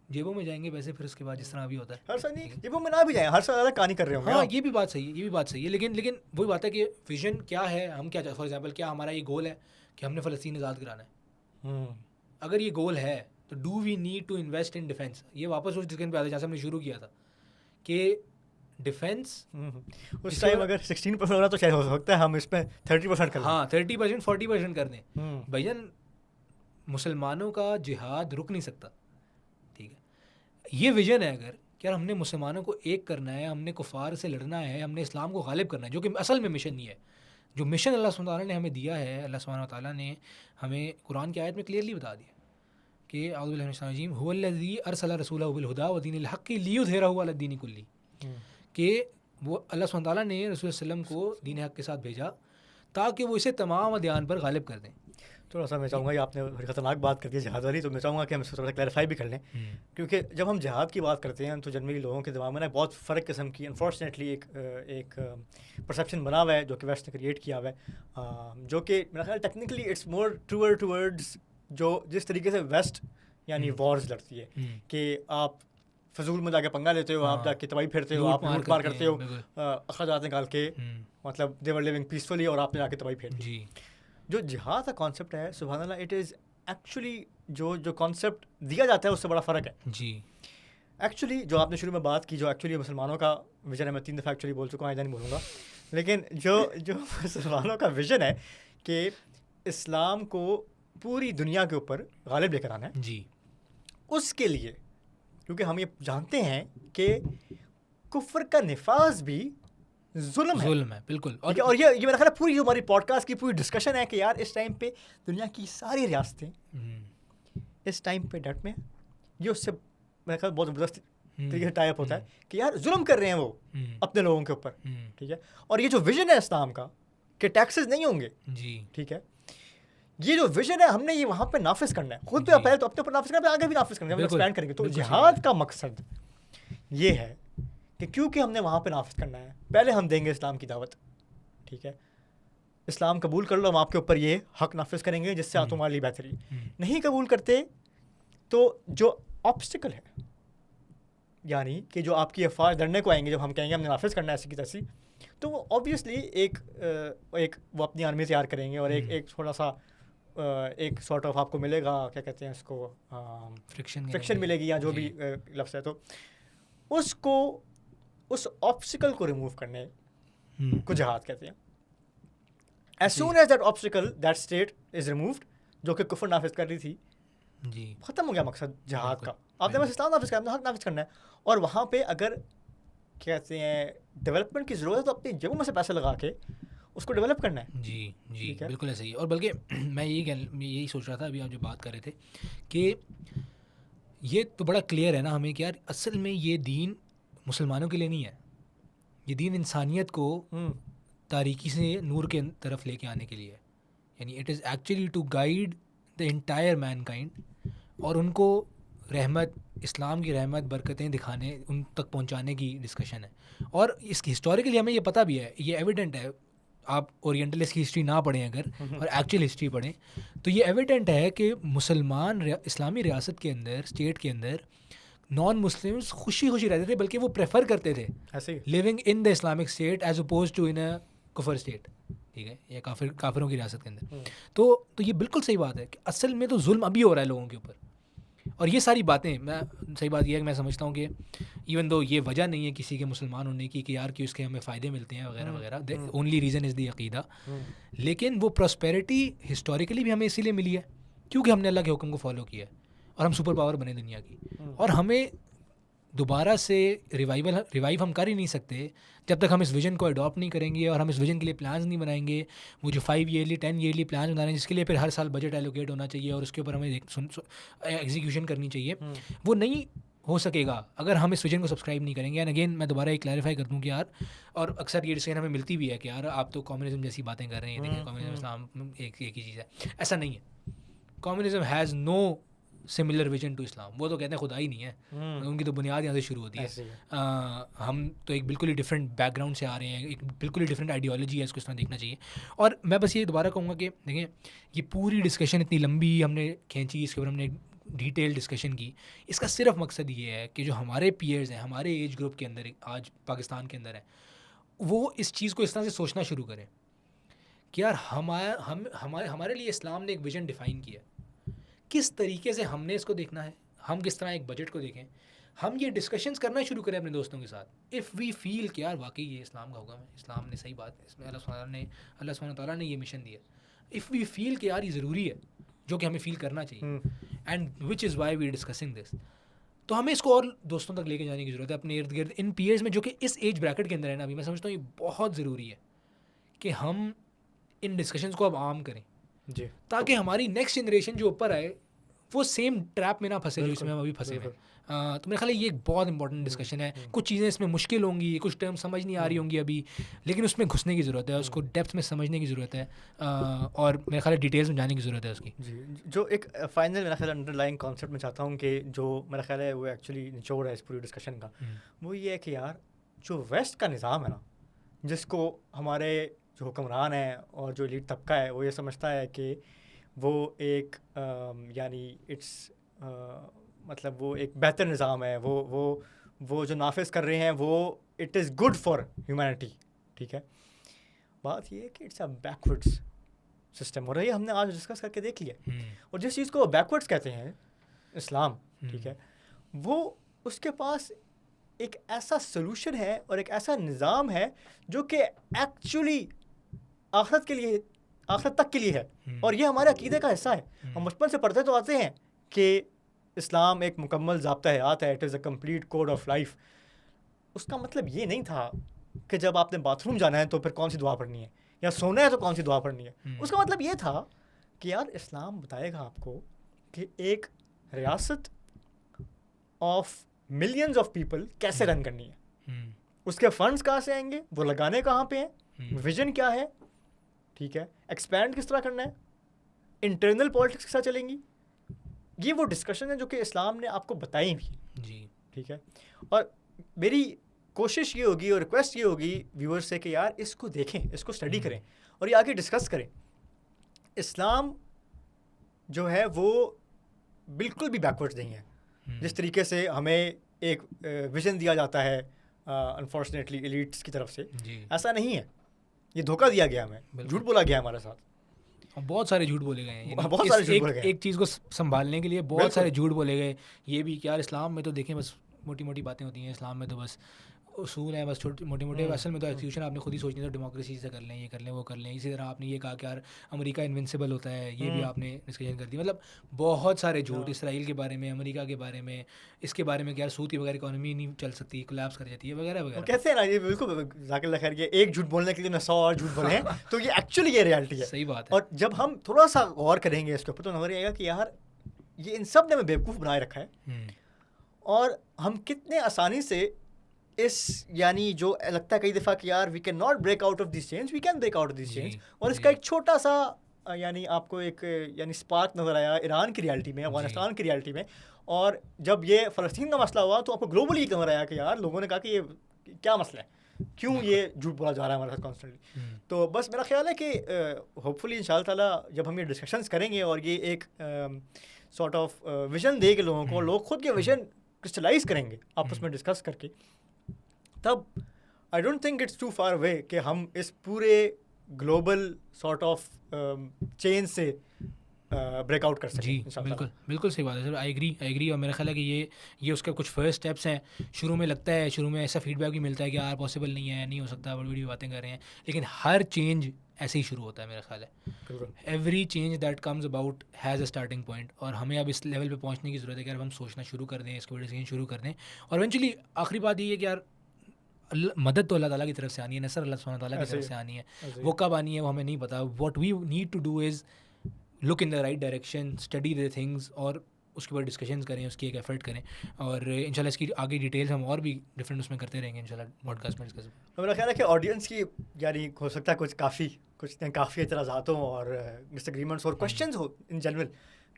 [SPEAKER 2] जेबों में जाएंगे पैसे, फिर उसके बाद जिस तरह अभी होता है।
[SPEAKER 3] हर साल नहीं, ये वो में ना भी जाए, हर साल अलग कहानी कर रहे होंगे।
[SPEAKER 2] हाँ, ये भी बात सही है, ये भी बात सही है, लेकिन वही बात है कि विजन क्या है, हम क्या, फॉर एग्जांपल क्या हमारा ये गोल है कि हमने फ़लस्तीन आज़ाद कराना है। अगर ये गोल है तो do we need to invest in defence. ये वापस उस डिस्कशन पे आता है जहाँ से हमने शुरू किया था कि डिफेंस
[SPEAKER 3] उस टाइम अगर 16% हो रहा तो शायद हो सकता है हम इस पर 30% कर लें।
[SPEAKER 2] हाँ 30% 40% कर दें।
[SPEAKER 3] हम्म,
[SPEAKER 2] भैया मुसलमानों का जिहाद रुक नहीं सकता, ठीक है। ये विजन है अगर कि यार हमने मुसलमानों को एक करना है, हमने कुफार से लड़ना है, हमने इस्लाम को गालिब करना है, जो कि असल में मिशन नहीं है। जो मिशन अल्लाह सुब्हानहू व तआला ने हमें दिया है, अल्लाह सुब्हानहू व तआला ने हमें कुरान की आयत में क्लियरली बता दिया कि औज़ु बिल्लाहि मिनश शैतानिर रजीम हुवल्लज़ी अरसला रसूलहु बिल हुदा व दीनिल हक़्क़ि लियुज़हिरहु अला दीनि कुल्ली, कि वो अल्लाह सुब्हानहू व तआला ने रसूल सल्लम को दीन हक़ के साथ भेजा ताकि वो इसे तमाम अदयान पर गालिब कर दें।
[SPEAKER 3] थोड़ा सा मैं चाहूँगा, ये आपने बड़ी ख़तरनाक बात कर दी जहाद वाली, तो मैं चाहूँगा कि हम इसको थोड़ा क्लैरिफाई भी कर लें, क्योंकि जब हम जहाद की बात करते हैं तो जनरली लोगों के दिमाग में ना बहुत फ़र्क किस्म की अनफॉर्चुनेटली एक परसेप्शन बना हुआ है जो कि वेस्ट ने क्रिएट किया हुआ है, जो कि मेरा ख्याल टेक्निकली इट्स मोर टूवर्ड्स जो जिस तरीके से वेस्ट यानी वॉर्स लड़ती है कि आप फजूल में जाके पंगा लेते हो, आप जाके तबाही फेरते हो, आप लूट मार करते हो, अखराजात निकाल के, मतलब दे वर लिविंग पीसफुली और आपने जाके तबाही फेर दी। जो जिहाद का कॉन्सेप्ट है, सुभान अल्लाह, इट इज़ एक्चुअली जो कॉन्सेप्ट दिया जाता है उससे बड़ा फ़र्क है
[SPEAKER 2] जी।
[SPEAKER 3] एक्चुअली जो आपने शुरू में बात की, जो एक्चुअली मुसलमानों का विजन है, मैं 3 दफ़ा एक्चुअली बोल चुका हूँ, आइंदा नहीं बोलूँगा, लेकिन जो मुसलमानों का विजन है कि इस्लाम को पूरी दुनिया के ऊपर गालिब लेकर आना है
[SPEAKER 2] जी,
[SPEAKER 3] उसके लिए, क्योंकि हम ये जानते हैं कि कुफ्र का निफाज भी जुल्म है,
[SPEAKER 2] बिल्कुल।
[SPEAKER 3] और ये मेरा ख्याल है पूरी जो हमारी पॉडकास्ट की पूरी डिस्कशन है कि यार इस टाइम पे दुनिया की सारी रियासतें इस टाइम पे डट में, ये उससे मेरा ख्याल बहुत ज़बरदस्त तरीके से टाइप होता है कि यार जुल्म कर रहे हैं वो अपने लोगों के ऊपर, ठीक है। और ये जो विजन है इस्लाम का कि टैक्सेस नहीं होंगे जी, ठीक है, ये जो विजन है हमने ये वहाँ पे नाफिज करना है, खुद पे पहले तो अपने ऊपर नाफिज करना है, आगे भी नाफिज करना है, हम एक्सपैंड करेंगे। तो जिहाद का मकसद ये है कि क्योंकि हमने वहाँ पे नाफिज करना है, पहले हम देंगे इस्लाम की दावत, ठीक है, इस्लाम कबूल कर लो, हम आपके ऊपर ये हक नाफिज करेंगे जिससे तुम्हारे लिए बेहतरी। नहीं कबूल करते तो जो ऑब्स्टिकल है, यानी कि जो आपकी अफवाज लड़ने को आएंगे, जब हम कहेंगे हमने नाफिज करना है ऐसी की तैसी, तो वो ऑब्वियसली एक वो अपनी आर्मी तैयार करेंगे और एक थोड़ा सा एक सॉर्ट ऑफ आपको मिलेगा, क्या कहते हैं इसको, फ्रिक्शन मिलेगी या जो भी लफ्ज़ है, तो उसको उस ऑब्स्टिकल को रिमूव करने को जिहाद कहते हैं। As soon as that obstacle, that state is removed, जो कि कुफ्र नाफिज कर रही थी जी, ख़त्म हो गया मकसद जिहाद का। आपने बस इस्लाम नाफिज करना, हक नाफिज करना है, और वहाँ पे अगर क्या कहते हैं डेवलपमेंट की ज़रूरत है तो अपनी जेबों में से पैसे लगा के उसको डेवलप करना है। जी जी,
[SPEAKER 2] बिल्कुल ऐसा ही। और बल्कि मैं यही सोच रहा था अभी आप जो बात कर रहे थे कि ये तो बड़ा क्लियर है ना हमें कि यार असल में ये दीन मुसलमानों के लिए नहीं है, ये दीन इंसानियत को तारीकी से नूर के तरफ लेके आने के लिए है। यानी it is actually to guide the entire mankind, और उनको रहमत, इस्लाम की रहमत, बरकतें दिखाने, उन तक पहुंचाने की डिस्कशन है। और इसकी हिस्टोरिकली हमें ये पता भी है, ये एविडेंट है, आप ओरिएंटलिस्ट की हिस्ट्री ना पढ़ें अगर और एक्चुअल हिस्ट्री पढ़ें तो ये एविडेंट है कि मुसलमान इस्लामी रियासत के अंदर, स्टेट के अंदर नॉन मुस्लिम्स खुशी खुशी रहते थे, बल्कि वो प्रेफर करते थे ऐसे living in the Islamic state as oppose to in a कुफर स्टेट, ठीक है, या काफिरों की रियासत के अंदर। तो ये बिल्कुल सही बात है कि असल में तो जुल्म अभी हो रहा है लोगों के ऊपर। और ये सारी बातें, मैं सही बात यह है कि मैं समझता हूँ कि इवन दो ये वजह नहीं है किसी के मुसलमान होने की कि यार कि उसके हमें फ़ायदे मिलते हैं वगैरह वगैरह, ओनली रीज़न इज़ द अक़ीदा। लेकिन वो प्रॉस्पेरिटी हिस्टोरिकली भी हमें इसीलिए मिली है क्योंकि हमने अल्लाह के हुक्म को फॉलो किया है और हम सुपर पावर बने दुनिया की। और हमें दोबारा से रिवाइव हम कर ही नहीं सकते जब तक हम इस विजन को अडॉप्ट नहीं करेंगे और हम इस विजन के लिए प्लान्स नहीं बनाएंगे। वो जो 5 ईयरली 10 ईयरली प्लान बना रहे हैं जिसके लिए फिर हर साल बजट एलोकेट होना चाहिए और उसके ऊपर हमें एग्जीक्यूशन करनी चाहिए, वो नहीं हो सकेगा अगर हम इस विजन को सब्सक्राइब नहीं करेंगे। एंड अगेन मैं दोबारा एक क्लैरिफाई कर दूँ कि यार, और अक्सर ये डिस्कशन हमें मिलती भी है कि यार आप तो कम्युनिज्म जैसी बातें कर रहे हैं, देखिए कम्युनिज्म इस्लाम एक ही चीज़ है। ऐसा नहीं है, communism has no similar vision to Islam. वो तो कहते हैं खुदा ही नहीं है, उनकी तो बुनियाद यहाँ से शुरू होती है। हम तो एक बिल्कुल ही डिफरेंट बैकग्राउंड से आ रहे हैं, एक बिल्कुल ही डिफरेंट आइडियोलॉजी है, इसको इस तरह देखना चाहिए। और मैं बस ये दोबारा कहूँगा कि देखें ये पूरी डिस्कशन इतनी लंबी हमने खींची, इसके ऊपर हमने डिटेल डिस्कशन की, इसका सिर्फ मकसद ये है कि जो हमारे पीयर्स हैं, हमारे एज ग्रुप के अंदर आज पाकिस्तान के अंदर है, वो इस चीज़ को इस तरह से सोचना शुरू करें कि यार हमारे लिए इस्लाम ने एक विजन डिफ़ाइन किया, किस तरीके से हमने इसको देखना है, हम किस तरह एक बजट को देखें, हम ये डिस्कशंस करना शुरू करें अपने दोस्तों के साथ। इफ़ वी फील कि यार वाकई ये इस्लाम का हुक्म है, इस्लाम ने सही बात है, इसमें अल्लाह सुब्हानहू तआला ने ये मिशन दिया, इफ़ वी फील कि यार ये ज़रूरी है, जो कि हमें फ़ील करना चाहिए, and which is why we discussing this, तो हमें इसको और दोस्तों तक लेके जाने की ज़रूरत है, अपने इर्द गिर्द इन पीयर्स में जो कि इस एज ब्रैकेट के अंदर है ना, अभी मैं समझता हूँ ये बहुत ज़रूरी है कि हम इन डिस्कशंस को अब आम करें,
[SPEAKER 3] जी,
[SPEAKER 2] ताकि हमारी नेक्स्ट जनरेशन जो ऊपर आए वो सेम ट्रैप में ना फंसे जो इसमें हम अभी फंसे हुए हैं। तो मेरे ख्याल है ये एक बहुत इंपॉर्टेंट डिस्कशन है। कुछ चीज़ें इसमें मुश्किल होंगी, कुछ टर्म समझ नहीं आ रही होंगी अभी, लेकिन उसमें घुसने की ज़रूरत है, उसको डेप्थ में समझने की ज़रूरत है, और मेरे ख्याल है डिटेल्स में जाने की ज़रूरत है उसकी।
[SPEAKER 3] जी। जो एक फाइनल मेरा ख्याल अंडरलाइंग कॉन्सेप्ट मैं चाहता हूँ कि जो मेरा ख्याल है वो एक्चुअली निचोड़ है इस पूरी डिस्कशन का, वो ये है कि यार जो वेस्ट का निज़ाम है ना, जिसको हमारे जो हुक्मरान हैं और जो एलीट तबका है वो ये समझता है कि वो एक यानी इट्स मतलब वो एक बेहतर निज़ाम है, वो जो नाफिज कर रहे हैं वो it is good for humanity, ठीक है। बात ये है कि इट्स अ बैकवर्ड्स सिस्टम, और ये हमने आज डिस्कस करके देख लिया। और जिस चीज़ को बैकवर्ड्स कहते हैं इस्लाम, ठीक है, वो उसके पास एक ऐसा सोल्यूशन है और एक ऐसा निज़ाम है जो कि एक्चुअली आखिरत के लिए, आखिरत तक के लिए है, और ये हमारे अकीदे का हिस्सा है। हम बचपन से पढ़ते तो आते हैं कि इस्लाम एक मुकम्मल ज़ाब्ता हयात है, it is a complete code of life. उसका मतलब ये नहीं था कि जब आपने बाथरूम जाना है तो फिर कौन सी दुआ पढ़नी है, या सोना है तो कौन सी दुआ पढ़नी है। उसका मतलब ये था कि यार इस्लाम बताएगा आपको कि एक रियासत ऑफ मिलियंस ऑफ पीपल कैसे रन करनी है, उसके फंड्स कहाँ से आएंगे, वो लगाने कहाँ पे हैं, विजन क्या है, ठीक है, एक्सपैंड किस तरह करना है, इंटरनल पॉलिटिक्स के साथ चलेंगी। ये वो डिस्कशन है जो कि इस्लाम ने आपको बताई भी
[SPEAKER 2] जी,
[SPEAKER 3] ठीक है। और मेरी कोशिश ये होगी और रिक्वेस्ट ये होगी व्यूअर्स से कि यार इसको देखें, इसको स्टडी करें और ये आगे डिस्कस करें। इस्लाम जो है वो बिल्कुल भी बैकवर्ड्स नहीं है। जिस तरीके से हमें एक विजन दिया जाता है अनफॉर्चुनेटली एलीट्स की तरफ से, ऐसा नहीं है। ये धोखा दिया गया हमें, झूठ बोला गया हमारे साथ,
[SPEAKER 2] और बहुत सारे झूठ बोले गए हैं।
[SPEAKER 3] बहुत सारे झूठ बोले गए।
[SPEAKER 2] एक चीज़ को संभालने के लिए बहुत सारे झूठ बोले गए। ये भी कि यार इस्लाम में तो देखें बस मोटी मोटी बातें होती हैं, इस्लाम में तो बस उसूल है, बस छोटे मोटे मोटे, असल में तो एक्सक्यूशन आपने खुद ही सोचनी है, डेमोक्रेसी से कर लें, ये कर लें, वो कर लें। इसी तरह आपने ये कहा कि यार अमेरिका इनविंसिबल होता है, ये भी आपने डिस्कशन कर दी। मतलब बहुत सारे झूठ इसराइल के बारे में, अमेरिका के बारे में, इसके बारे में कि यार सूद के बगैर इकॉनमी नहीं चल सकती, कोलैप्स कर जाती है, वगैरह वगैरह।
[SPEAKER 3] कैसे ना, ये बिल्कुल जाकिर खैर ये एक झूठ बोलने के लिए मैं 100 और झूठ बोले हैं तो ये एक्चुअली ये रियलिटी है।
[SPEAKER 2] सही बात है।
[SPEAKER 3] और जब हम थोड़ा सा गौर करेंगे इसके ऊपर तो नजर आएगा कि यार ये इन सब ने हमें बेवकूफ़ बनाए रखा है, और हम कितने आसानी से इस यानी जो लगता है कई दफ़ा कि यार we can not break out of this change, we can break out of this change. और इसका एक छोटा सा यानी आपको एक यानी स्पार्क नज़र आया ईरान की रियलिटी में, अफगानिस्तान की रियलिटी में, और जब ये फ़लस्तीन का मसला हुआ तो आपको ग्लोबली नज़र आया कि यार लोगों ने कहा कि ये क्या मसला है, क्यों ये झूठ बोला जा रहा है हमारे साथ कॉन्स्टेंटली। तो बस मेरा ख्याल है कि होपफुली इंशाअल्लाह ताला जब हम ये डिस्कशंस करेंगे और ये एक सॉर्ट ऑफ विजन देंगे लोगों को, लोग खुद के विजन क्रिस्टलाइज करेंगे आपस में डिस्कस करके, तब I don't think it's too far away कि हम इस पूरे ग्लोबल सॉर्ट ऑफ चेंज से ब्रेकआउट कर सकें।
[SPEAKER 2] जी बिल्कुल बिल्कुल सही बात है सर, आई एग्री। और मेरा ख्याल है कि ये उसके कुछ फर्स्ट स्टेप्स हैं। शुरू में लगता है, शुरू में ऐसा फीडबैक भी मिलता है कि यार पॉसिबल नहीं है, नहीं हो सकता, बड़ी बड़ी बातें कर रहे हैं, लेकिन हर चेंज ऐसे ही शुरू होता है मेरा ख्याल है। Every change that comes about has a starting point, और हमें अब इस लेवल पे पहुंचने की ज़रूरत है कि यार हम सोचना शुरू कर दें, इसके डिसीजन शुरू कर दें, और इवेंचुअली आखिरी बात ये है कि यार मदद तो अल्लाह ताला की तरफ से आनी है, नसर अल्लाह सुब्हानहू ताला की तरफ से आनी है। वो कब आनी है वो हमें नहीं पता। What we need to do is look in the right direction, study the things, और उसके बाद डिस्कशंस करें, उसकी एक एफर्ट करें, और इंशाल्लाह इसकी आगे डिटेल्स हम और भी डिफरेंट उसमें करते रहेंगे इंशाल्लाह पॉडकास्ट में डिस्कस।
[SPEAKER 3] तो मेरा ख्याल है कि ऑडियंस की यानी हो सकता है काफ़ी एतराज़ात हों और डिसएग्रीमेंट्स और क्वेश्चंस हो इन जनरल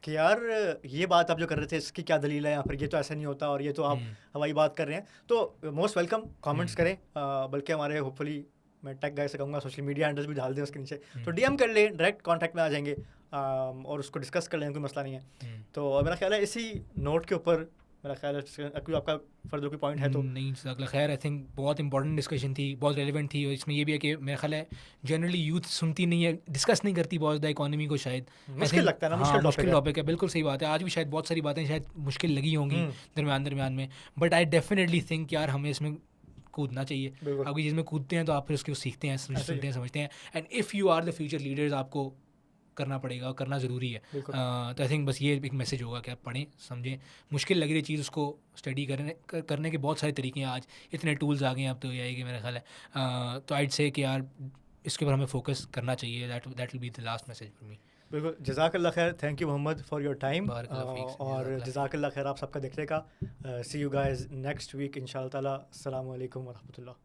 [SPEAKER 3] कि यार ये बात आप जो कर रहे थे इसकी क्या दलील है, या फिर ये तो ऐसा नहीं होता और ये तो आप हवाई बात कर रहे हैं। तो मोस्ट वेलकम, कमेंट्स करें, बल्कि हमारे होपफुली मैं टेक गाय से कहूँगा सोशल मीडिया हैंडल्स भी डाल दें उसके नीचे, तो डीएम कर लें, डायरेक्ट कांटेक्ट में आ जाएंगे। और उसको डिस्कस कर लें, कोई मसला नहीं है।
[SPEAKER 2] हम्म।
[SPEAKER 3] तो मेरा ख्याल है इसी नोट के ऊपर मेरा ख्याल है कोई आपका फर्दर कोई पॉइंट है तो
[SPEAKER 2] नहीं जज़ाकल्लाह खैर, आई थिंक बहुत इंपॉर्टेंट डिस्कशन थी, बहुत रेलिवेंट थी, और इसमें ये भी है कि मेरा ख्याल है जनरली यूथ सुनती नहीं है, डिस्कस नहीं करती बहुत ज़्यादा इकोनॉमी को शायद। I
[SPEAKER 3] मुश्किल
[SPEAKER 2] think-
[SPEAKER 3] लगता है ना,
[SPEAKER 2] हाँ,
[SPEAKER 3] मुश्किल
[SPEAKER 2] मुश्किल
[SPEAKER 3] टॉपिक है।
[SPEAKER 2] टॉपिक है, बिल्कुल सही बात है। आज भी शायद बहुत सारी बातें शायद मुश्किल लगी होंगी दरमियान में, बट आई डेफिनेटली थिंक यार हमें इसमें कूदना चाहिए।
[SPEAKER 3] बिल्कुल।
[SPEAKER 2] आप चीज़ में कूदते हैं तो आप फिर उसको सीखते हैं,
[SPEAKER 3] ऐसे ही
[SPEAKER 2] सुनते हैं, समझते हैं, and if you are the future leaders आपको करना पड़ेगा और करना ज़रूरी है।
[SPEAKER 3] बिल्कुल।
[SPEAKER 2] तो आई थिंक बस ये एक मैसेज होगा कि आप पढ़ें, समझें, मुश्किल लग रही चीज़ उसको स्टडी करने के बहुत सारे तरीके हैं। आज इतने टूल्स आ गए हैं, अब तो ये है कि मेरा ख्याल है तो आइड से कि यार इसके ऊपर हमें फोकस करना चाहिए। That will be the last message for me.
[SPEAKER 3] बिल्कुल, जज़ाकल्लाह खैर, thank you Mohammad for your time,
[SPEAKER 2] बारकल्लाह फीक,
[SPEAKER 3] और
[SPEAKER 2] जज़ाकल्लाह।
[SPEAKER 3] जज़ाकल्लाह खैर आप सबका देखने का। See you guys next week इंशाअल्लाह ताला। अस्सलाम वालेकुम व रहमतुल्लाह।